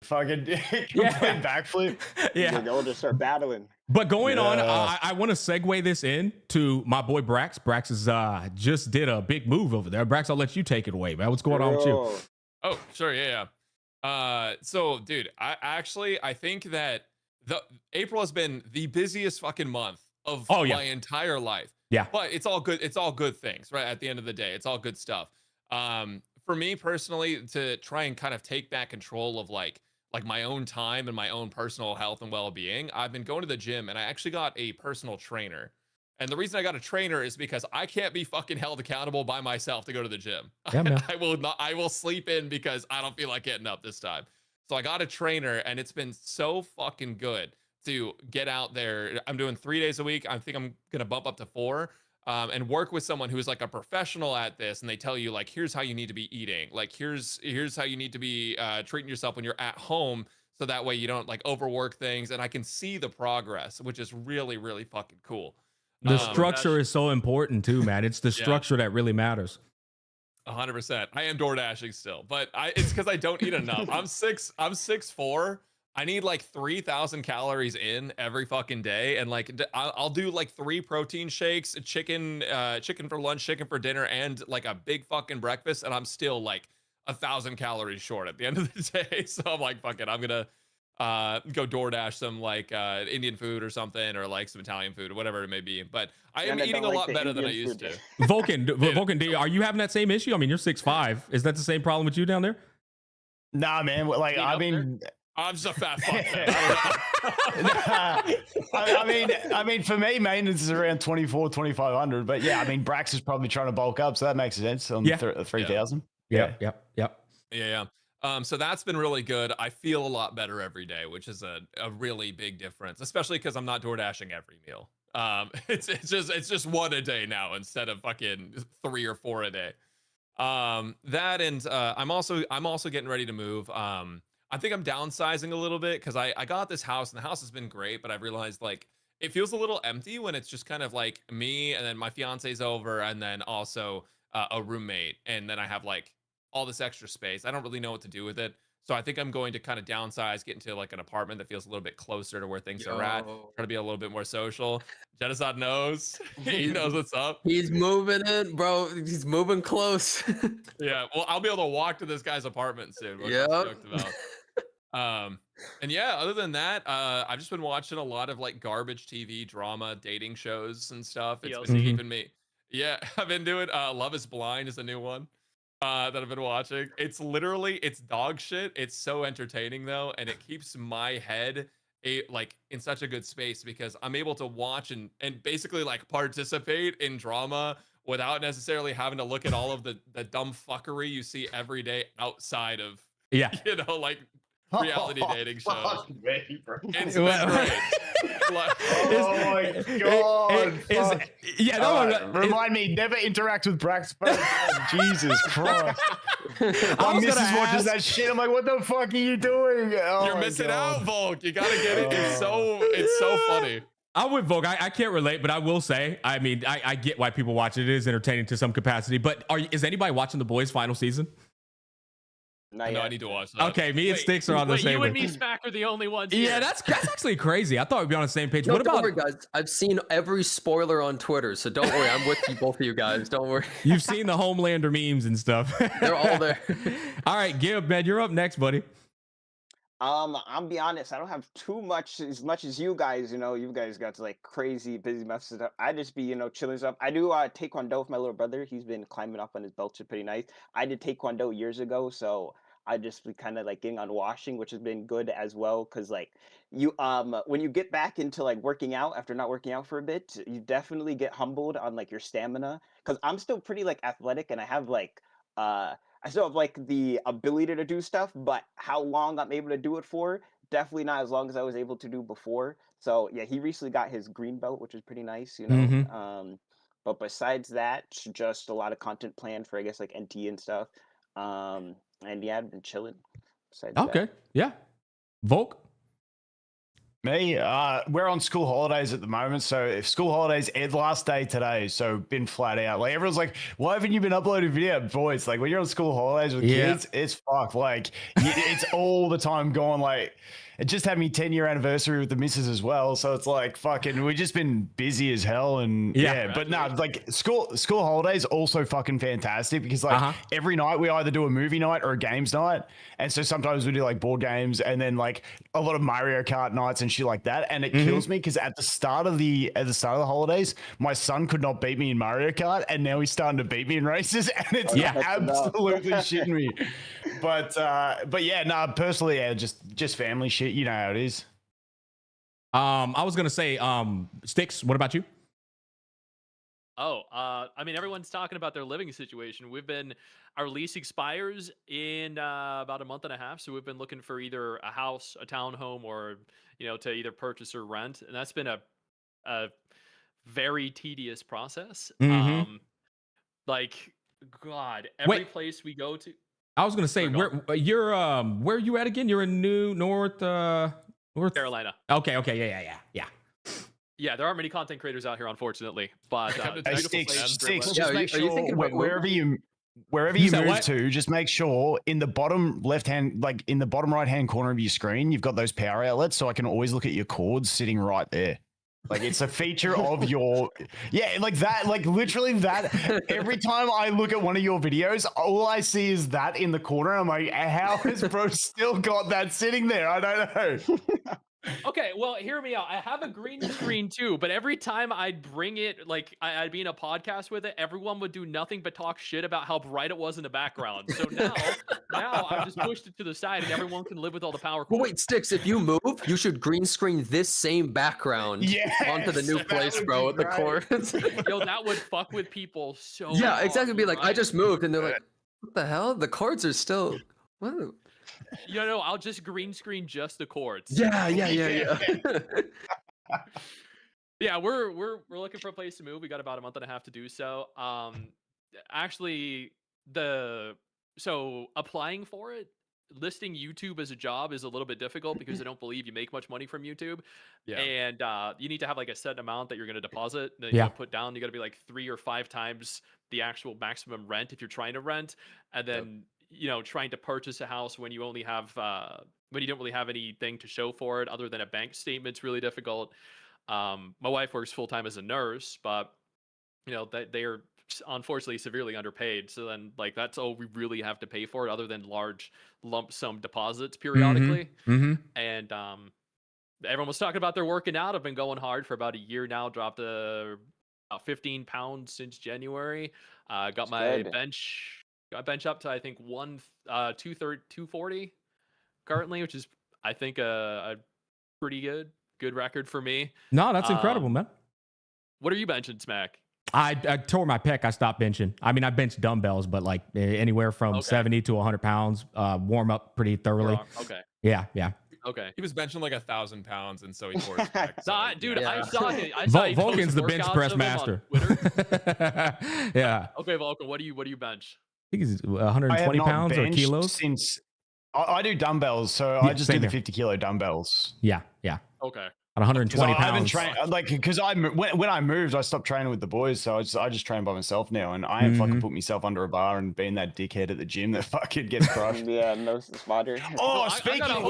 Fucking complete backflip. Yeah, they'll just start battling. But going on, I want to segue this in to my boy Brax. Brax is just did a big move over there. Brax, I'll let you take it away, man. What's going on with you? Oh, sure, yeah. So, dude, I think that April has been the busiest fucking month of my entire life. Yeah, but it's all good. It's all good things, right? At the end of the day, it's all good stuff. For me personally, to try and kind of take back control of like my own time and my own personal health and well-being, I've been going to the gym and I actually got a personal trainer. And the reason I got a trainer is because I can't be fucking held accountable by myself to go to the gym. Yeah, man. I will sleep in because I don't feel like getting up this time. So I got a trainer and it's been so fucking good to get out there. I'm doing 3 days a week. I think I'm going to bump up to 4. And work with someone who is like a professional at this, and they tell you like, here's how you need to be eating, like here's how you need to be treating yourself when you're at home, so that way you don't like overwork things. And I can see the progress, which is really, really fucking cool. The structure is so important too, man. It's the structure that really matters. 100%. I am door dashing still, but it's because I don't eat enough. I'm 6'4". I need like 3,000 calories in every fucking day. And like, I'll do like 3 protein shakes, chicken for lunch, chicken for dinner, and like a big fucking breakfast. And I'm still like 1,000 calories short at the end of the day. So I'm like, fuck it. I'm going to go DoorDash some like Indian food or something, or like some Italian food or whatever it may be. But I am eating a lot better than I used to. Vulcan, are you having that same issue? I mean, you're 6'5". Is that the same problem with you down there? Nah, man. Like, I mean... I'm just a fat fuck. I mean, for me, maintenance is around 2,500. But yeah, I mean, Brax is probably trying to bulk up, so that makes sense on 3,000. Yeah. So that's been really good. I feel a lot better every day, which is a really big difference, especially because I'm not door dashing every meal. It's just 1 a day now instead of fucking 3 or 4 a day. That and I'm also getting ready to move. I think I'm downsizing a little bit because I got this house and the house has been great, but I've realized like it feels a little empty when it's just kind of like me and then my fiance's over and then also a roommate, and then I have like all this extra space. I don't really know what to do with it. So I think I'm going to kind of downsize, get into like an apartment that feels a little bit closer to where things are at, try to be a little bit more social. Genocide knows. He knows what's up. He's moving in, bro. He's moving close. Yeah, well, I'll be able to walk to this guy's apartment soon. Yeah. And yeah, other than that, I've just been watching a lot of like garbage TV drama, dating shows and stuff. It's been TLC. keeping me. Yeah, I've been doing Love is Blind is a new one that I've been watching. It's literally it's dog shit. It's so entertaining though, and it keeps my head like in such a good space because I'm able to watch and basically like participate in drama without necessarily having to look at all of the dumb fuckery you see every day outside of Yeah. you know like reality dating shows. Fuck me, bro. It's been great. Oh my god! Fuck. Yeah, no, remind me never interact with Brax. Jesus Christ! My was missus gonna watches ask- that shit. I'm like, what the fuck are you doing? Oh You're my missing God. out, Volk. You gotta get it. It's so funny. I'm with Vogue. I can't relate, but I will say, I mean, I get why people watch it. It is entertaining to some capacity. But is anybody watching The Boys' final season? No, I need to watch that. Okay, me and Sticks are on the Wait, same. you and page. me, Smack, are the only ones. Yeah, here. that's actually crazy. I thought we'd be on the same page. No, What don't about worry, guys? I've seen every spoiler on Twitter, so don't worry. I'm with you, both of you guys. Don't worry. You've seen the Homelander memes and stuff. They're all there. All right, Gib, man, you're up next, buddy. I'll be honest, I don't have too much as you guys, you guys got like crazy busy messages up. I just be, chilling stuff. I do Taekwondo with my little brother. He's been climbing up on his belt, which is pretty nice. I did Taekwondo years ago, so I just be kind of like getting on washing, which has been good as well. Cause like you when you get back into like working out after not working out for a bit, you definitely get humbled on like your stamina. Cause I'm still pretty like athletic and I have like I still have like the ability to do stuff, but how long I'm able to do it for, definitely not as long as I was able to do before. So yeah, he recently got his green belt, which is pretty nice, But besides that, just a lot of content planned for I guess like NT and stuff. And yeah, I've been chilling. Besides Okay, that. yeah. Volk? Me, we're on school holidays at the moment. So if school holidays end last day today, so been flat out. Like everyone's like, why haven't you been uploading video? Boys, like when you're on school holidays with kids, it's fucked. Like it's all the time going like. It just had me 10-year anniversary with the missus as well. So it's like fucking, we've just been busy as hell. And yeah, but no, like school holidays also fucking fantastic because like every night we either do a movie night or a games night. And so sometimes we do like board games and then like a lot of Mario Kart nights and shit like that. And it kills me because at the start of the holidays, my son could not beat me in Mario Kart. And now he's starting to beat me in races. And it's absolutely shitting me. But yeah, no, personally, yeah, just family shit. You know how it is. I was gonna say, Sticks, what about you? Oh, I mean, everyone's talking about their living situation. Our lease expires in about a month and a half, so we've been looking for either a house, a townhome, or to either purchase or rent, and that's been a very tedious process. Like, God, every place we go to. I was gonna say, where are you at again? You're in North Carolina. Okay, yeah. Yeah, there aren't many content creators out here, unfortunately. But Sticks, just Yeah, make are you sure thinking about wherever you move to, just make sure in the bottom left hand, like in the bottom right hand corner of your screen, you've got those power outlets, so I can always look at your cords sitting right there. Like it's a feature of your, like that, like literally that. Every time I look at one of your videos, all I see is that in the corner. I'm like, how has bro still got that sitting there? I don't know. Okay, well, hear me out. I have a green screen too, but every time I'd bring it, like I'd be in a podcast with it, everyone would do nothing but talk shit about how bright it was in the background. So now I've just pushed it to the side, and everyone can live with all the power cords. Well, wait, Sticks, if you move, you should green screen this same background onto the new place, bro, at the cords. Yo, that would fuck with people so Yeah, hard, exactly. Be like, right? I just moved, and they're like, what the hell? The cords are still. Whoa. No, I'll just green screen just the cords. Yeah. Yeah, we're looking for a place to move. We got about a month and a half to do so. Actually, so applying for it, listing YouTube as a job is a little bit difficult because I don't believe you make much money from YouTube. Yeah. And you need to have like a set amount that you're going to deposit. That Yeah. you put down. You got to be like 3 or 5 times the actual maximum rent if you're trying to rent, and then trying to purchase a house when you only have when you don't really have anything to show for it other than a bank statement's really difficult. My wife works full time as a nurse, but they're unfortunately severely underpaid. So then like that's all we really have to pay for it, other than large lump sum deposits periodically. And everyone was talking about their working out. I've been going hard for about a year now. Dropped about 15 pounds since January. Got my bench up to I think 240 currently, which is I think a pretty good record for me. No, that's incredible, man. What are you benching, Smack? I tore my pec. I stopped benching. I mean, I benched dumbbells, but like anywhere from 70 to 100 pounds. Warm up pretty thoroughly. Okay. Yeah. Okay. He was benching like 1,000 pounds, and so he tore his pec. Nah, dude, yeah. I saw him. Vulcan's the bench press master. Yeah. Okay, Vulcan, what do you bench? I think it's 120 pounds or kilos. Since I do dumbbells, so I just do the 50 kilo dumbbells. Yeah. Okay. At 120 pounds. I haven't trained because when I moved, I stopped training with the boys, so I just train by myself now, and I ain't fucking put myself under a bar and being that dickhead at the gym that fucking gets crushed. Yeah, no spotter. Oh, speaking of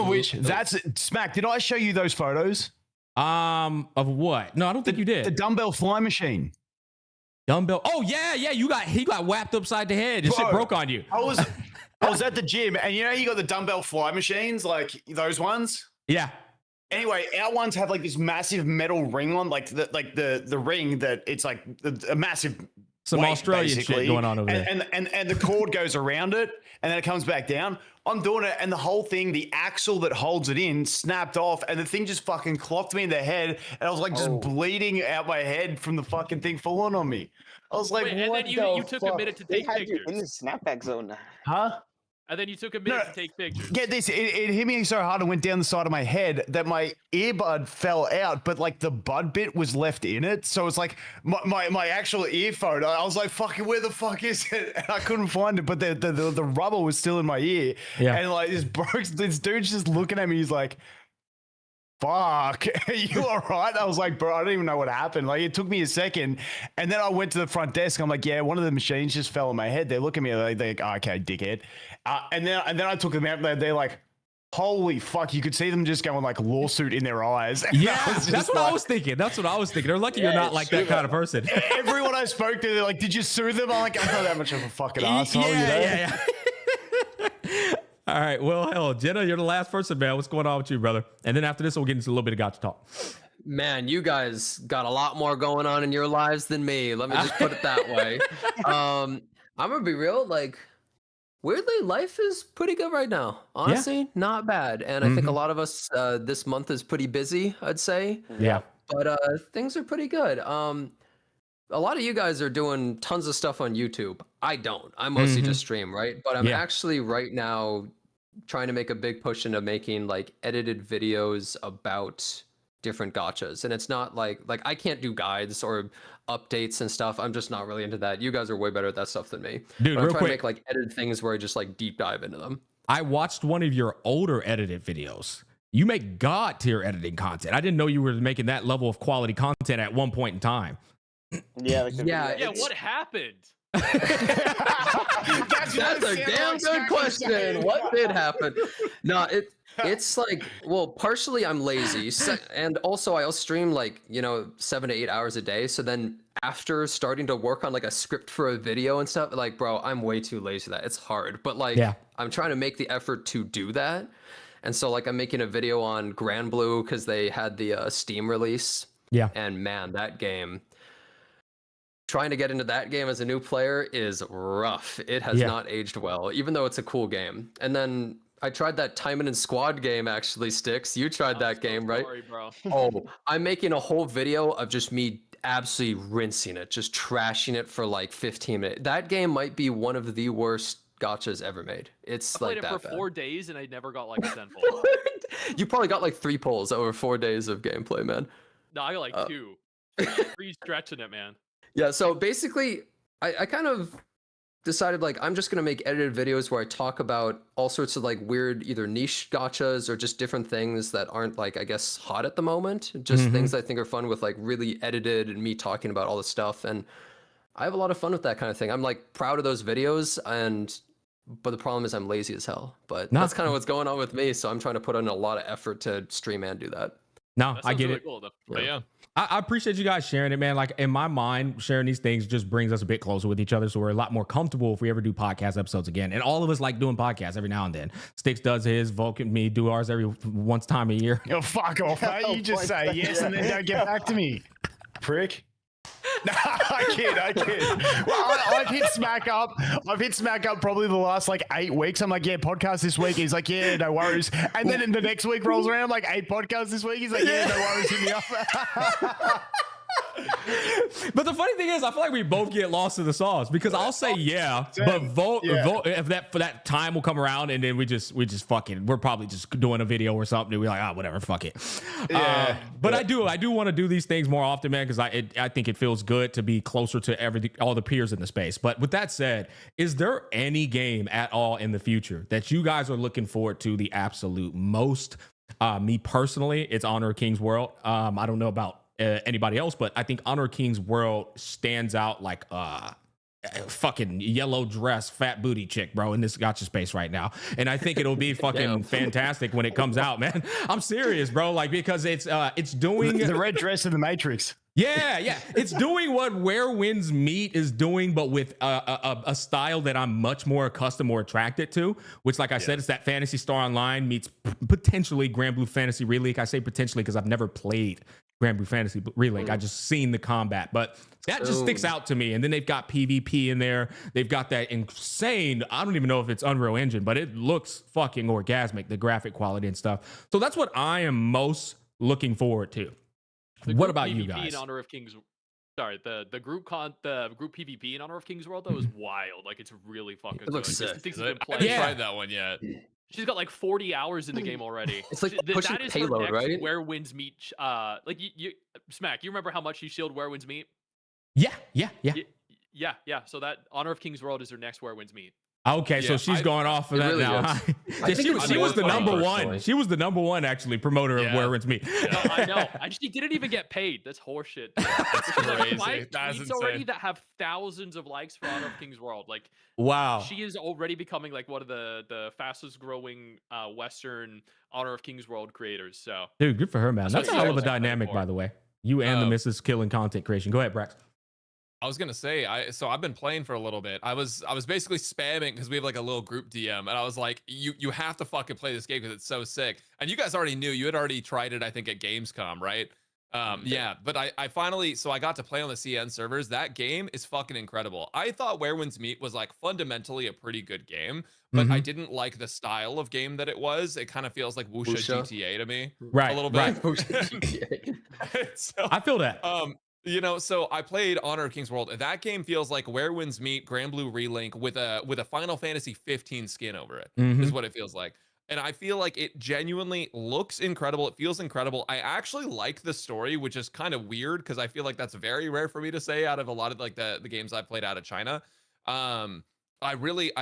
which, that's Smack. Did I show you those photos? Of what? No, I don't think you did. The dumbbell fly machine. Dumbbell. Oh yeah. He got whapped upside the head. This shit broke on you. I was at the gym, and you know you got the dumbbell fly machines, like those ones. Yeah. Anyway, our ones have like this massive metal ring on, like the ring that it's like a massive some weight, Australian basically. shit going on over there. And the cord goes around it, and then it comes back down. I'm doing it, and the whole thing, the axle that holds it in, snapped off, and the thing just fucking clocked me in the head, and I was like just bleeding out my head from the fucking thing falling on me. I was like, wait, and then you took a minute to take pictures. In the snapback zone. Huh? And then you took a minute to take pictures. Get this, it hit me so hard and went down the side of my head that my earbud fell out, but like the bud bit was left in it. So it's like my actual earphone. I was like, fucking, where the fuck is it? And I couldn't find it, but the rubber was still in my ear. Yeah. And like this dude's just looking at me. He's like, fuck, are you all right? I was like, bro, I don't even know what happened. Like, it took me a second. And then I went to the front desk. I'm like, yeah, one of the machines just fell on my head. They look at me like, oh, okay, dickhead. And then I took them out. They're like, holy fuck. You could see them just going like lawsuit in their eyes. And Yeah, that's what I was thinking. They're lucky you're not like that kind of person. Everyone I spoke to, they're like, did you sue them? I'm like, I'm not that much of a fucking asshole, you know? Yeah. All right. Well, hell, Jenna, you're the last person, man. What's going on with you, brother? And then after this, we'll get into a little bit of Gacha talk. Man, you guys got a lot more going on in your lives than me. Let me just put it that way. I'm gonna be real. Like, weirdly, life is pretty good right now. Honestly, not bad. And I think a lot of us this month is pretty busy, I'd say. Yeah. But things are pretty good. A lot of you guys are doing tons of stuff on YouTube. I don't. I mostly just stream, right? But I'm actually right now trying to make a big push into making like edited videos about different gachas. And it's not like I can't do guides or updates and stuff. I'm just not really into that. You guys are way better at that stuff than me. Dude, but I'm real trying quick, to make like edited things where I just like deep dive into them. I watched one of your older edited videos. You make God tier editing content. I didn't know you were making that level of quality content at one point in time. Yeah, like yeah. What happened? That's a damn good question. What did happen? No, it's like, well, partially I'm lazy, and also I'll stream like 7 to 8 hours a day. So then after starting to work on like a script for a video and stuff, like, bro, I'm way too lazy for that. It's hard, but like, I'm trying to make the effort to do that. And so like I'm making a video on Grand Blue because they had the Steam release. Yeah. And man, that game. Trying to get into that game as a new player is rough. It has not aged well, even though it's a cool game. And then I tried that Timon and Squad game, actually, Sticks. You tried that game, right? Sorry, bro. Oh, I'm making a whole video of just me absolutely rinsing it, just trashing it for like 15 minutes. That game might be one of the worst gachas ever made. It's I played like it that for bad. 4 days and I never got like a 10 pull. You probably got like 3 pulls over 4 days of gameplay, man. No, I got like 2. 3 stretching it, man. Yeah, so basically, I kind of decided like I'm just gonna make edited videos where I talk about all sorts of like weird either niche gachas or just different things that aren't like I guess hot at the moment. Just things I think are fun with like really edited and me talking about all the stuff. And I have a lot of fun with that kind of thing. I'm like proud of those videos, but the problem is I'm lazy as hell. But that's kind of what's going on with me. So I'm trying to put in a lot of effort to stream and do that. No, That I sounds get really it. cool though. But yeah. I appreciate you guys sharing it, man. Like in my mind, sharing these things just brings us a bit closer with each other. So we're a lot more comfortable if we ever do podcast episodes again. And all of us like doing podcasts every now and then. Sticks does his, Vulcan, me do ours every once time a year. Oh, fuck off, mate. You just say yes and then don't get back to me. Prick. No, I kid. Well, I've hit Smack up. I've hit Smack up probably the last like 8 weeks. I'm like, yeah, podcast this week. He's like, yeah, no worries. And then in the next week rolls around, like 8 podcasts this week. He's like, yeah, no worries, hit me up. But the funny thing is, I feel like we both get lost in the sauce because I'll say but vote if that time will come around and then we just fucking we're probably just doing a video or something and we're like, whatever, fuck it. But I do want to do these things more often, man, because I think it feels good to be closer to all the peers in the space. But with that said, is there any game at all in the future that you guys are looking forward to the absolute most? Me personally, it's Honor of Kings World. I don't know about anybody else, but I think Honor of Kings World stands out like fucking yellow dress, fat booty chick, bro, in this gacha space right now. And I think it'll be fucking fantastic when it comes out, man. I'm serious, bro. Like, because it's doing the red dress in the Matrix. Yeah. It's doing what Where Winds Meet is doing, but with a style that I'm much more accustomed or attracted to, which, like I said, it's that Phantasy Star Online meets potentially Grand Blue Fantasy Relink. I say potentially because I've never played Grand Blue Fantasy Relink. I just seen the combat, but that just sticks out to me. And then they've got PvP in there. They've got that insane, I don't even know if it's Unreal Engine, but it looks fucking orgasmic, the graphic quality and stuff. So that's what I am most looking forward to. What about you guys? In Honor of Kings, sorry, the group PvP in Honor of Kings World, that was wild. Like, it's really fucking good. looks sick. I haven't tried that one yet. She's got like 40 hours in the game already. It's like pushing that is payload, her next right? Where Winds Meet. Like you Smack, you remember how much she shielded Where Winds Meet? Yeah. Yeah. So that Honor of Kings World is her next Where Winds Meet. Okay, so she's going off of that really now. is. Yeah, she was the number one. She was the number one actually promoter of Where Winds Meet. No, I know. She didn't even get paid. That's horseshit. That's crazy. That's tweets already that have thousands of likes for Honor of Kings World. Like, wow, she is already becoming like one of the fastest growing Western Honor of Kings World creators. So, dude, good for her, man. That's a hell of a excited dynamic, by the way. You and the Mrs. Killing content creation. Go ahead, Brax. I was gonna say, I've been playing for a little bit. I was basically spamming because we have like a little group DM, and I was like, you have to fucking play this game because it's so sick. And you guys already knew, you had already tried it, I think, at Gamescom, right? Yeah, but I finally, so I got to play on the CN servers. That game is fucking incredible. I thought Where Winds Meet was like fundamentally a pretty good game, but I didn't like the style of game that it was. It kind of feels like Wuxia GTA to me, right? A little bit. I feel that. You know, so I played Honor of Kings World. That game feels like Where Winds Meet, Grand Blue Relink with a Final Fantasy 15 skin over it. Is what it feels like. And I feel like it genuinely looks incredible. It feels incredible. I actually like the story, which is kind of weird because I feel like that's very rare for me to say out of a lot of like the games I've played out of China. I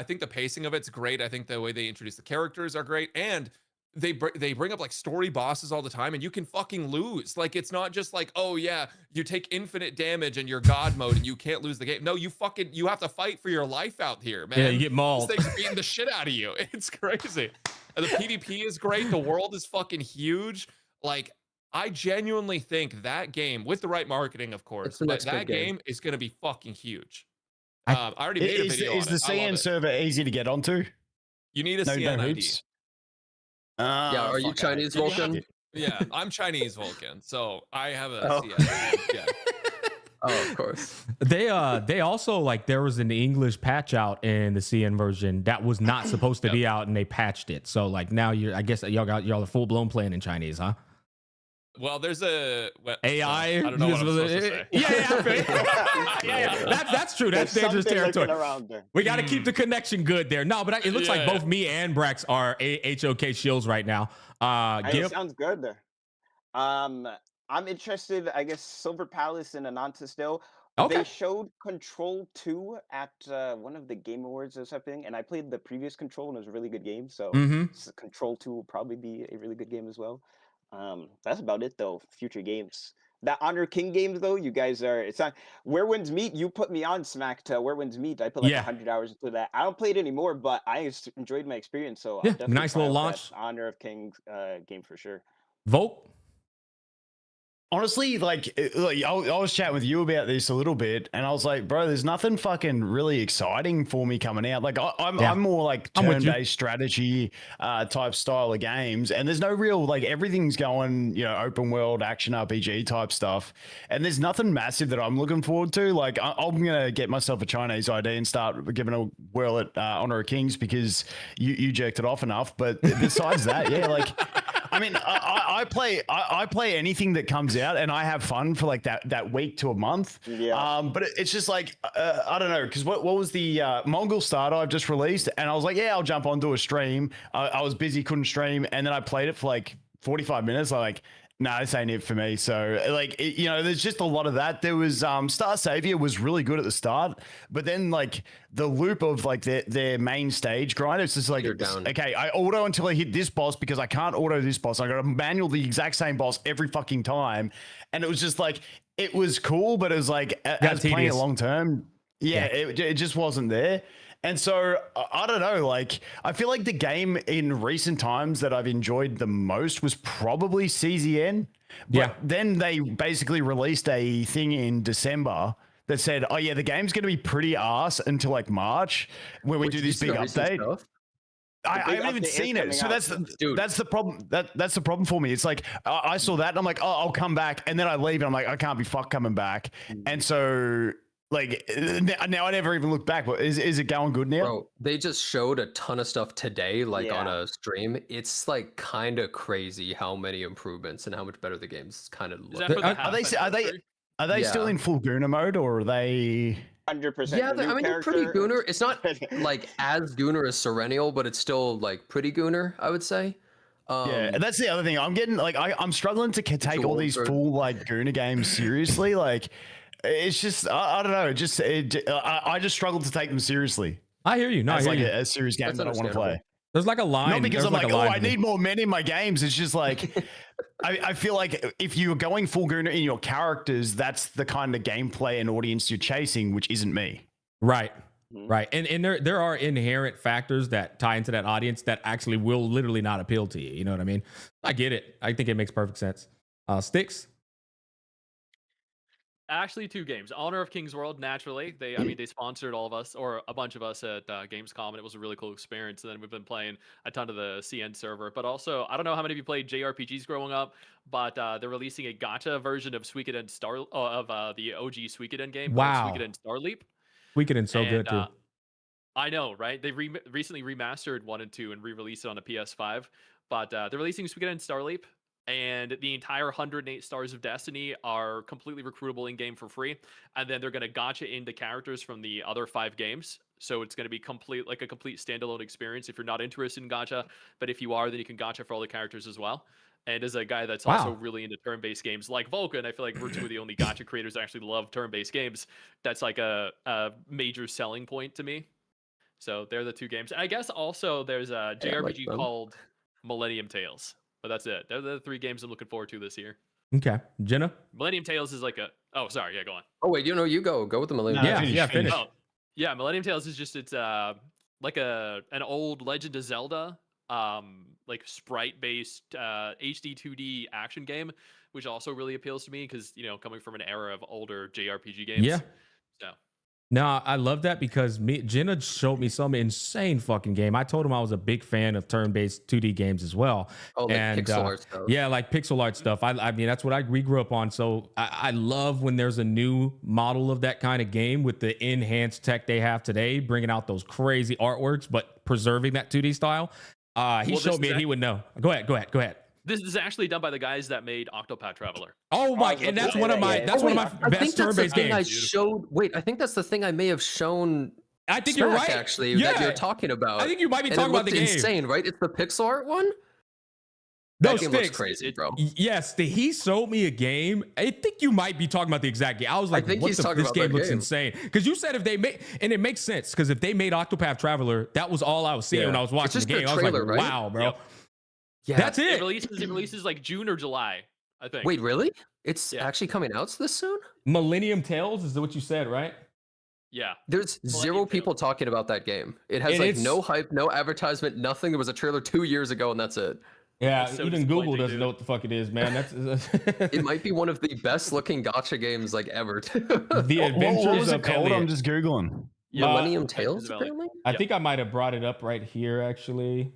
think the pacing of it's great. I think the way they introduce the characters are great, and they bring up like story bosses all the time, and you can fucking lose. Like, it's not just like, oh yeah, you take infinite damage and you're God mode and you can't lose the game. No, you have to fight for your life out here, man. Yeah, you get mauled. This thing's beating the shit out of you. It's crazy. And the PvP is great. The world is fucking huge. Like, I genuinely think that game, with the right marketing, of course, but that game is going to be fucking huge. I already made a video Is on the it. CN server easy to get onto? You need a CN ID. hoops? Yeah, are you Chinese, Vulcan? Yeah, I'm Chinese, Vulcan, so I have a CN. Yeah. Oh, of course. They also, like, there was an English patch out in the CN version that was not supposed to be out, and they patched it. So like now I guess y'all are full blown playing in Chinese, huh? Well, there's a AI. I don't know what I'm supposed to say. Yeah. That's true. That's dangerous territory. We got to keep the connection good there. No, but it looks like both me and Brax are HOK shields right now. It sounds good there. I'm interested. I guess Silver Palace and Ananta still. Okay. They showed Control 2 at one of the Game Awards or something, and I played the previous Control, and it was a really good game. So Control 2 will probably be a really good game as well. That's about it though. Future games. That Honor King games though, you guys are. It's not Where Winds Meet. You put me on Smack to Where Winds Meet. I put like 100 hours into that. I don't play it anymore, but I enjoyed my experience. So yeah, nice little launch. Honor of King game for sure. Vote. honestly, I was chatting with you about this a little bit, and I was like, bro, there's nothing fucking really exciting for me coming out. Like, I'm more like turn-based strategy type style of games, and there's no real, like, everything's going, open world action RPG type stuff, and there's nothing massive that I'm looking forward to. Like, I'm gonna get myself a Chinese ID and start giving a whirl at Honor of Kings because you jerked it off enough. But besides that, yeah, like. I mean, I play anything that comes out, and I have fun for like that week to a month. Yeah. But it's just like I don't know, because what was the Mongol starter I've just released, and I was like, yeah, I'll jump onto a stream. I was busy, couldn't stream, and then I played it for like 45 minutes. I'm like, nah, this ain't it for me. So like, there's just a lot of that. There was Star Savior was really good at the start, but then like the loop of like their main stage grind, it's just like, okay, I auto until I hit this boss because I can't auto this boss. I got to manual the exact same boss every fucking time. And it was just like, it was cool, but it was like, as playing it long term, it just wasn't there. And so I don't know, like, I feel like the game in recent times that I've enjoyed the most was probably CZN. But then they basically released a thing in December that said, oh yeah, the game's going to be pretty arse until like March when we do this big update. I haven't even seen it. So that's the problem. That's the problem for me. It's like I saw that and I'm like, oh, I'll come back. And then I leave and I'm like, I can't be fucked coming back. And so like now I never even look back. But is it going good now? Bro, they just showed a ton of stuff today, like on a stream. It's like kind of crazy how many improvements and how much better the game's kind of look. Are they still in full Gooner mode, or are they? 100%. Yeah, I mean, they're pretty Gooner. It's not like as Gooner as Serenial, but it's still like pretty Gooner, I would say. Yeah, and that's the other thing. I'm getting like I'm struggling to take all these full like Gooner games seriously. Like, it's just I don't know. I just struggle to take them seriously. I hear you. No, as I hear like you. a serious game that I want to play. There's like a line. Not because I'm like, oh, I need more men in my games. It's just like, I feel like if you're going full Gooner in your characters, that's the kind of gameplay and audience you're chasing, which isn't me. Right. Right. And there are inherent factors that tie into that audience that actually will literally not appeal to you. You know what I mean? I get it. I think it makes perfect sense. Sticks? Actually, 2 games. Honor of Kings World, naturally. They sponsored all of us, or a bunch of us at Gamescom, and it was a really cool experience. And then we've been playing a ton of the CN server. But also, I don't know how many of you played JRPGs growing up, but they're releasing a gacha version of Suikoden the OG Suikoden game. Wow. Suikoden Starleap. Suikoden's so good too. I know, right? They recently remastered 1 and 2 and re-released it on the PS5. But they're releasing Suikoden Starleap. And the entire 108 Stars of Destiny are completely recruitable in-game for free. And then they're going to gacha in the characters from the other 5 games. So it's going to be a complete standalone experience if you're not interested in gacha. But if you are, then you can gacha for all the characters as well. And as a guy that's also really into turn-based games like Vulcan, I feel like we're 2 of the only gacha creators that actually love turn-based games. That's like a major selling point to me. So they're the 2 games. And I guess also there's a JRPG called Millennium Tales. But that's it. They're the 3 games I'm looking forward to this year. Okay. Jenna? Millennium Tales is like oh, sorry. Yeah, go on. Oh, wait, you go with the Millennium Tales. Finish. Oh, yeah, Millennium Tales is just, it's like an old Legend of Zelda, like sprite-based HD 2D action game, which also really appeals to me because, coming from an era of older JRPG games. Yeah. So. No, I love that because Jenna showed me some insane fucking game. I told him I was a big fan of turn-based 2D games as well. Oh, like pixel art stuff. Yeah, like pixel art stuff. I mean, that's what we grew up on. So I love when there's a new model of that kind of game with the enhanced tech they have today, bringing out those crazy artworks, but preserving that 2D style. He showed me and he would know. Go ahead. This is actually done by the guys that made Octopath Traveler. Oh my! And that's one of my best turn-based games. I think that's the thing I may have shown. I think you're right. Actually, that you're talking about. I think you might be talking about the game. Insane, right? It's the pixel art one. That game looks crazy, bro. Yes, he showed me a game. I think you might be talking about the exact game. I was like, this game looks insane. Because you said if they made, and it makes sense, because if they made Octopath Traveler, that was all I was seeing when I was watching the game. I was like, wow, bro. Yep. Yeah, that's it. It releases like June or July, I think. Wait, really? It's actually coming out this soon? Millennium Tales is what you said, right? Yeah. There's zero people talking about that game. It has no hype, no advertisement, nothing. There was a trailer 2 years ago, and that's it. Yeah, so even Google disappointing, doesn't dude. know what the fuck it is, man. That's It might be one of the best looking gacha games like ever. The What Adventures was it of called? I'm Elliot. just googling. Millennium Adventures Tales, of Elliot. apparently. I Yep. think I might have brought it up right here, actually.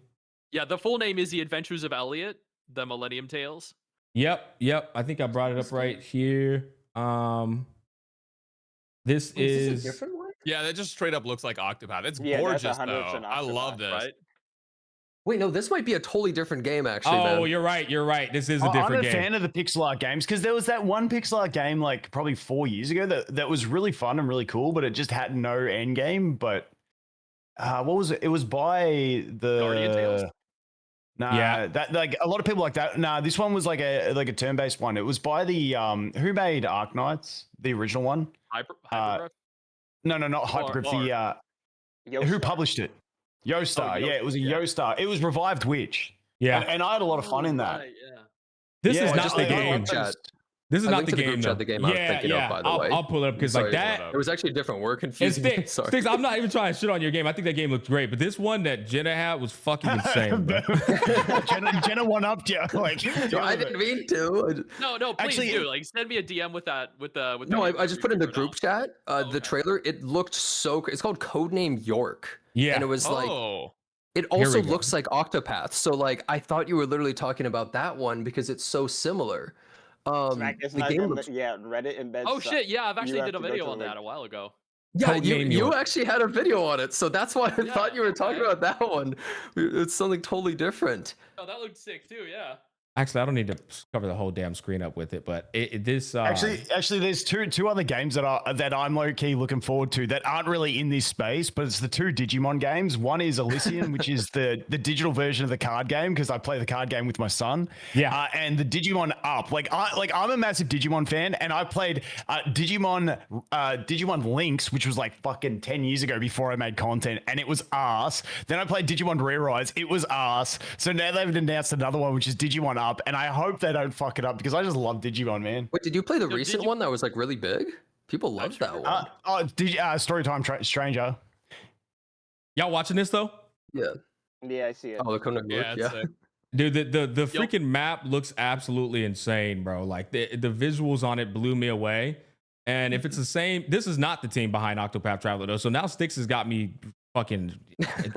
Yeah, the full name is The Adventures of Elliot, the Millennium Tales. Yep. I think I brought it up right here. This Wait, is is this a different one? Yeah, that just straight up looks like Octopath. It's Yeah, that's gorgeous 100% though. I love Octopath, this. Right? Wait, no, this might be a totally different game, actually. Oh, man. you're right. This is a I'm different a game. fan of the pixel art games because there was that one pixel art game like probably 4 years ago that was really fun and really cool, but it just had no end game. But what was it? It was by Guardian Tales? the nah, Yeah. that like a lot of people like that. Nah, this one was like a turn-based one. It was by the who made Ark Knights, the original one. Hypergraph? No, not Hypergraph. The who published it? Yostar. Yeah, it was a Yostar. It was Revived Witch. Yeah. And I had a lot of fun in that. Right, yeah. This Yeah, is not just the like- I game. love those- This is I not linked the to the game. group Though. chat the game I was thinking of, by the way. I'll pull it up because like Sorry, that. It was actually different. We're And confusing. Sticks, Sorry. Sticks, I'm not even trying to shit on your game. I think that game looks great, but this one that Jenna had was fucking insane. Bro. Jenna one upped you. Like, I didn't mean to. No, please Actually- do. Like, send me a DM with that. With the. No, I just put in the group chat Oh, the trailer. It looked so. It's called Codename York. Yeah. And it was like. Oh. It Here we also go. looks like Octopath. So like I thought you were literally talking about that one because it's so similar. It's The not game in looks. yeah, Reddit embeds. Oh shit! Yeah, I've you actually have did a to go video to on the that link. a while ago. Yeah, Codename you York. actually had a video on it, so that's why I Yeah, thought you were talking okay. about that one. It's something totally different. Oh, that looked sick too. Yeah. Actually, I don't need to cover the whole damn screen up with it, but this Actually, there's two other games that I'm low key looking forward to that aren't really in this space, but it's the two Digimon games. One is Elysian, which is the digital version of the card game because I play the card game with my son. Yeah. And the Digimon Up. I'm a massive Digimon fan, and I played Digimon Links, which was like fucking 10 years ago before I made content, and it was arse. Then I played Digimon Re-Rise. It was arse. So now they've announced another one, which is Digimon Up. And I hope they don't fuck it up because I just love Digimon, man. Wait, did you play the Yo, recent one that was like really big? People loved that one. Storytime Stranger. y'all watching this though? Yeah. Yeah, I see it. Oh, the Codename York. Yeah, Yeah. it's sick. Dude, the freaking map looks absolutely insane, bro. Like the visuals on it blew me away. And if it's the same, this is not the team behind Octopath Traveler though. So now Styx has got me fucking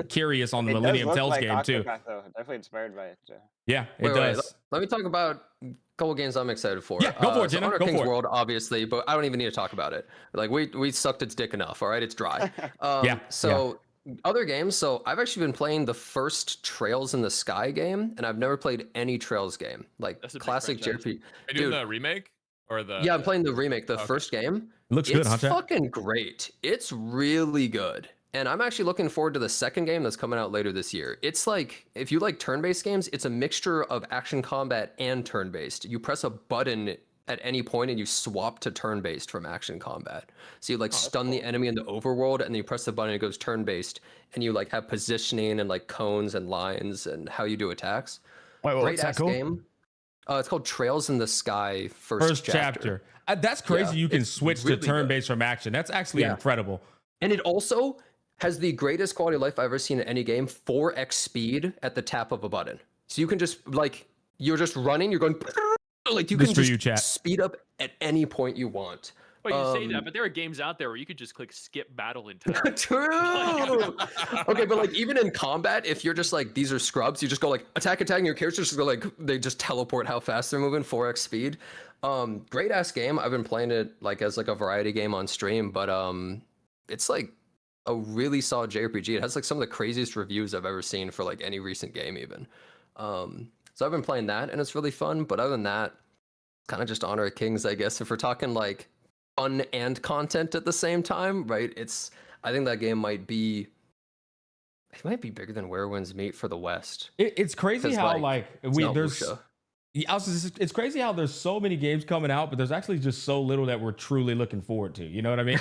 curious on the It does Millennium look Tales like game too. Octopath, though. Definitely inspired by it. So. Yeah, it Wait, does. let me talk about a couple games I'm excited for. Yeah, go for it, so Jenna, Honor go King's for it. World, obviously, but I don't even need to talk about it. Like we sucked its dick enough. All right, it's dry. Other games. So I've actually been playing the first Trails in the Sky game, and I've never played any Trails game. Like That's a big classic franchise. JRPG. Are you doing the remake or the? Yeah, I'm playing the remake, the Okay. first game. Looks good, It's huh, Chad? fucking great. It's really good. And I'm actually looking forward to the second game that's coming out later this year. It's like, if you like turn-based games, it's a mixture of action combat and turn-based. You press a button at any point and you swap to turn-based from action combat. So you like stun the enemy in the overworld and then you press the button and it goes turn-based. And you like have positioning and like cones and lines and how you do attacks. Wait, Great what's that ass called? game. It's called Trails in the Sky First chapter. That's crazy. Yeah, You can it's switch really to turn-based from action. That's actually Yeah. incredible. And it also has the greatest quality of life I've ever seen in any game, 4x speed at the tap of a button. So you can just like, you're just running, you're going like you This can for just you, chat. speed up at any point you want. Well, you say that, but there are games out there where you could just click skip battle entirely. True. Okay, but like even in combat, if you're just like these are scrubs, you just go like attack, and your characters just go like they just teleport how fast they're moving, 4x speed. Great ass game. I've been playing it like as like a variety game on stream, but it's like a really solid JRPG. It has like some of the craziest reviews I've ever seen for like any recent game even. So I've been playing that and it's really fun, but other than that, kind of just Honor of Kings, I guess. If we're talking like fun and content at the same time, right? I think that game might be bigger than Where Winds Meet for the West. It's crazy 'Cause, how it's not there's wuxia. Yeah, it's crazy how there's so many games coming out, but there's actually just so little that we're truly looking forward to. You know what I mean?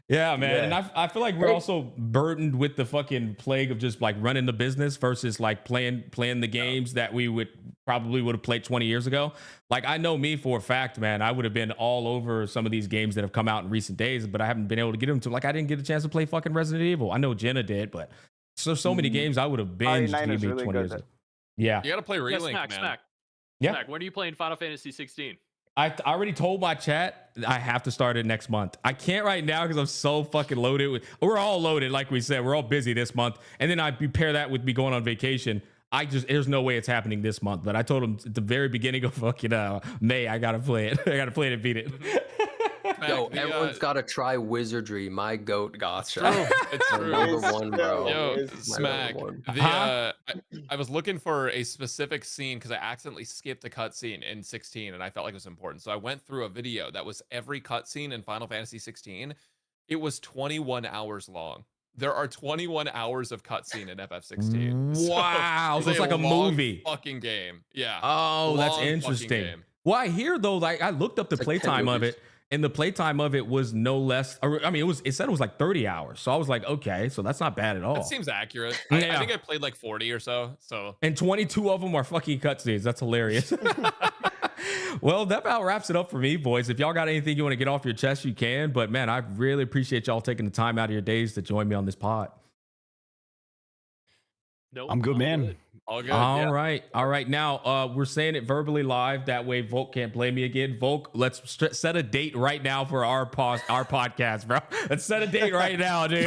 Yeah, man. And I feel like we're also burdened with the fucking plague of just like running the business versus like playing the games that we would have played 20 years ago. Like I know me for a fact, man, I would have been all over some of these games that have come out in recent days, but I haven't been able to get them to. Like I didn't get a chance to play fucking Resident Evil. I know Jenna did, but so many games I would have binged maybe 20 years ago. Yeah. You got to play Yeah, Relink, Smack, man. Smack. Yeah. Smack, when are you playing Final Fantasy 16? I already told my chat I have to start it next month. I can't right now because I'm so fucking loaded. We're all loaded, like we said. We're all busy this month. And then I pair that with me going on vacation. There's no way it's happening this month. But I told him at the very beginning of fucking May, I got to play it. I got to play it and beat it. Yo, everyone's got to try Wizardry, my goat gacha. It's true. Number one, bro. Yo, My Smack. number one. I was looking for a specific scene because I accidentally skipped a cutscene in 16 and I felt like it was important. So I went through a video that was every cutscene in Final Fantasy 16. It was 21 hours long. There are 21 hours of cutscene in FF16. Wow. So it's like a long movie. Fucking game. Yeah. Oh, that's Long fucking interesting. game. Well, I hear though, like I looked up the It's like 10 playtime of movies. it, and the playtime of it was no less. I mean, it said it was like 30 hours. So I was like, okay, so that's not bad at all. That seems accurate. Yeah. I think I played like 40 or so. So And 22 of them are fucking cutscenes. That's hilarious. Well, that about wraps it up for me, boys. If y'all got anything you want to get off your chest, you can. But man, I really appreciate y'all taking the time out of your days to join me on this pod. Nope. I'm good, man. all good. All yeah. right. All right. Now, we're saying it verbally live. That way, Volk can't blame me again. Volk, let's set a date right now for our podcast, bro. Let's set a date right now, dude.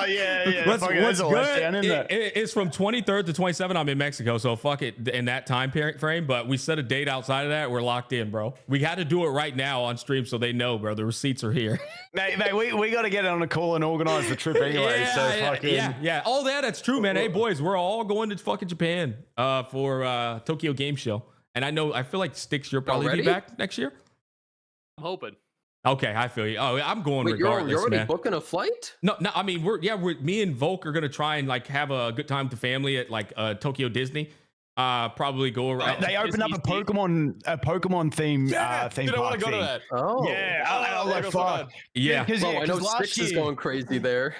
yeah. What's Fuck it, there's a good? letdown, isn't it? It's from 23rd to 27th. I'm in Mexico, so fuck it in that time frame. But we set a date outside of that. We're locked in, bro. We had to do it right now on stream so they know, bro. The receipts are here. Mate, we got to get on a call and organize the trip anyway. Yeah. All that's true, man. Hey, boys, we're all going to fucking Japan for Tokyo Game Show. And I feel like Sticks, you'll probably be back next year. I'm hoping. Okay, I feel you. Oh, I'm going Wait, regardless, you're already man. booking a flight? No, I mean, me and Volk are gonna try and like have a good time with the family at like Tokyo Disney. Probably go around. They opened up a Pokemon theme Dude, I want park to go to thing. that. Oh. Yeah, I was like, fuck. Yeah. Bro, I know last Six is year- going crazy there.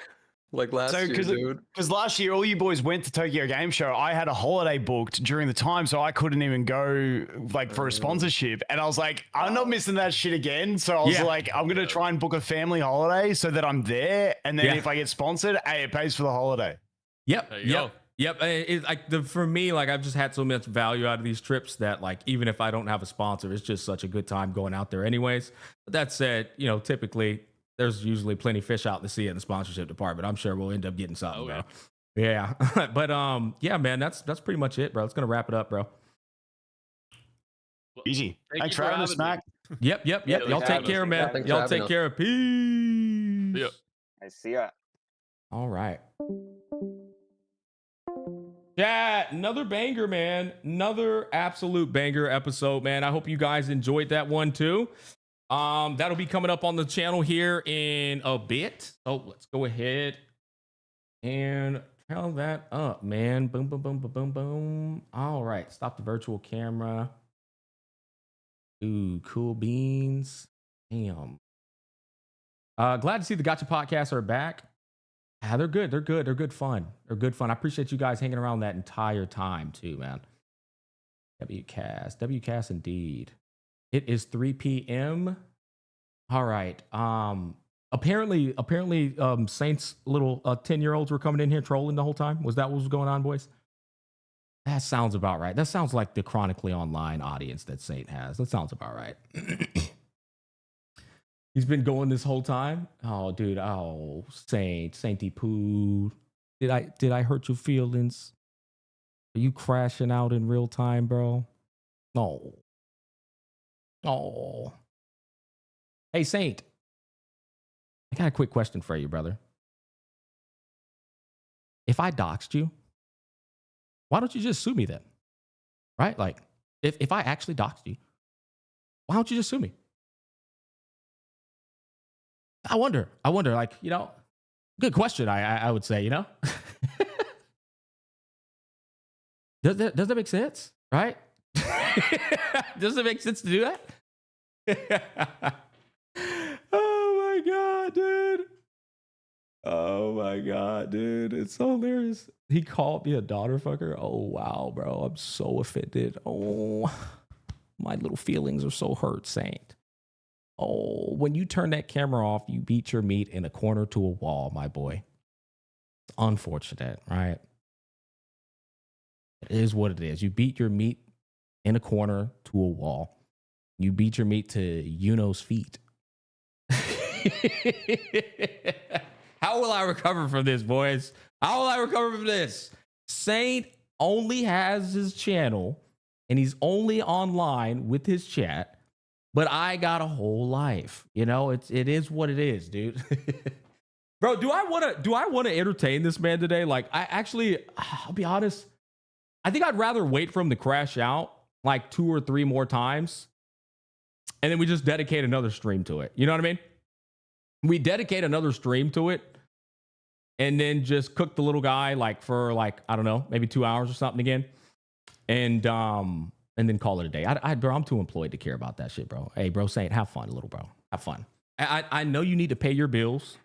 Like last year, dude. Because last year all you boys went to Tokyo Game Show, I had a holiday booked during the time, so I couldn't even go like for a sponsorship. And I was like, I'm not missing that shit again. So I was like, I'm gonna try and book a family holiday so that I'm there, and then if I get sponsored, hey, it pays for the holiday. Yep. There you go. Yep. It's like for me, like I've just had so much value out of these trips that like even if I don't have a sponsor, it's just such a good time going out there anyways. But that said, typically there's usually plenty of fish out to sea in the sponsorship department. I'm sure we'll end up getting something, bro. Yeah. But yeah, man, that's pretty much it, bro. It's gonna wrap it up, bro. Easy. Thank Thanks you for for having us, having me. Mac. Yep. Yeah, Y'all thanks for take having care, us. man. Thanks for Y'all having take us. care. Peace. Yeah. I see ya. All right. Yeah, another banger, man. Another absolute banger episode, man. I hope you guys enjoyed that one too. That'll be coming up on the channel here in a bit. So let's go ahead and tell that up, man. Boom, boom, boom, boom, boom, boom. All right, stop the virtual camera. Ooh, cool beans. Damn. Glad to see the Gacha podcasts are back. Yeah, they're good. They're good fun. They're good fun. I appreciate you guys hanging around that entire time too, man. WCast indeed. It is 3 p.m. All right. Apparently, Saints little 10-year-olds were coming in here trolling the whole time. Was that what was going on, boys? That sounds about right. That sounds like the chronically online audience that Saint has. That sounds about right. He's been going this whole time. Oh, dude. Oh, Sainty Poo. Did I hurt your feelings? Are you crashing out in real time, bro? No. Oh. Hey, Saint. I got a quick question for you, brother. If I doxed you, why don't you just sue me then? Right? Like, if I actually doxed you, why don't you just sue me? I wonder, like, good question, I would say, Does that make sense? Right? Does it make sense to do that? Oh my God, dude. Oh my God, dude. It's so hilarious. He called me a daughter fucker. Oh, wow, bro. I'm so offended. Oh, my little feelings are so hurt, Saint. Oh, when you turn that camera off, you beat your meat in a corner to a wall, my boy. It's unfortunate, right? It is what it is. You beat your meat in a corner to a wall. You beat your meat to Yuno's feet. How will I recover from this, boys? How will I recover from this? Saint only has his channel and he's only online with his chat, but I got a whole life. You know, it is what it is, dude. Bro, do I want to entertain this man today? Like, I'll be honest. I think I'd rather wait for him to crash out like 2 or 3 more times. And then we just dedicate another stream to it. You know what I mean? We dedicate another stream to it. And then just cook the little guy like for like, I don't know, maybe 2 hours or something again. And then call it a day. Bro, I'm too employed to care about that shit, bro. Hey, bro, Saint, have fun, little bro. Have fun. I know you need to pay your bills.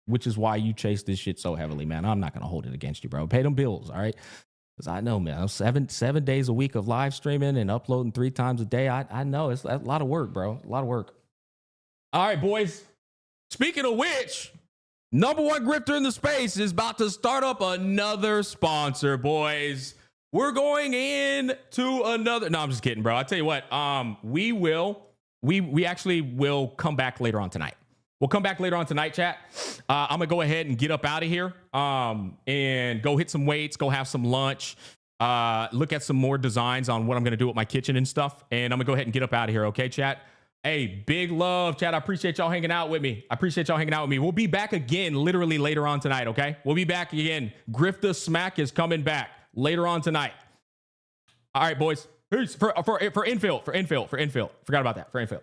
Which is why you chase this shit so heavily, man. I'm not gonna hold it against you, bro. Pay them bills, all right? Because I know, man, 7 days a week of live streaming and uploading 3 times a day. I know it's a lot of work, bro. A lot of work. All right, boys. Speaking of which, #1 grifter in the space is about to start up another sponsor, boys. We're going in to another. No, I'm just kidding, bro. I tell you what, we actually will come back later on tonight. We'll come back later on tonight, chat. I'm going to go ahead and get up out of here and go hit some weights, go have some lunch, look at some more designs on what I'm going to do with my kitchen and stuff. And I'm going to go ahead and get up out of here, okay, chat? Hey, big love, chat. I appreciate y'all hanging out with me. We'll be back again literally later on tonight, okay? We'll be back again. Grifta Smack is coming back later on tonight. All right, boys. Peace. For infill. Forgot about that. For infill.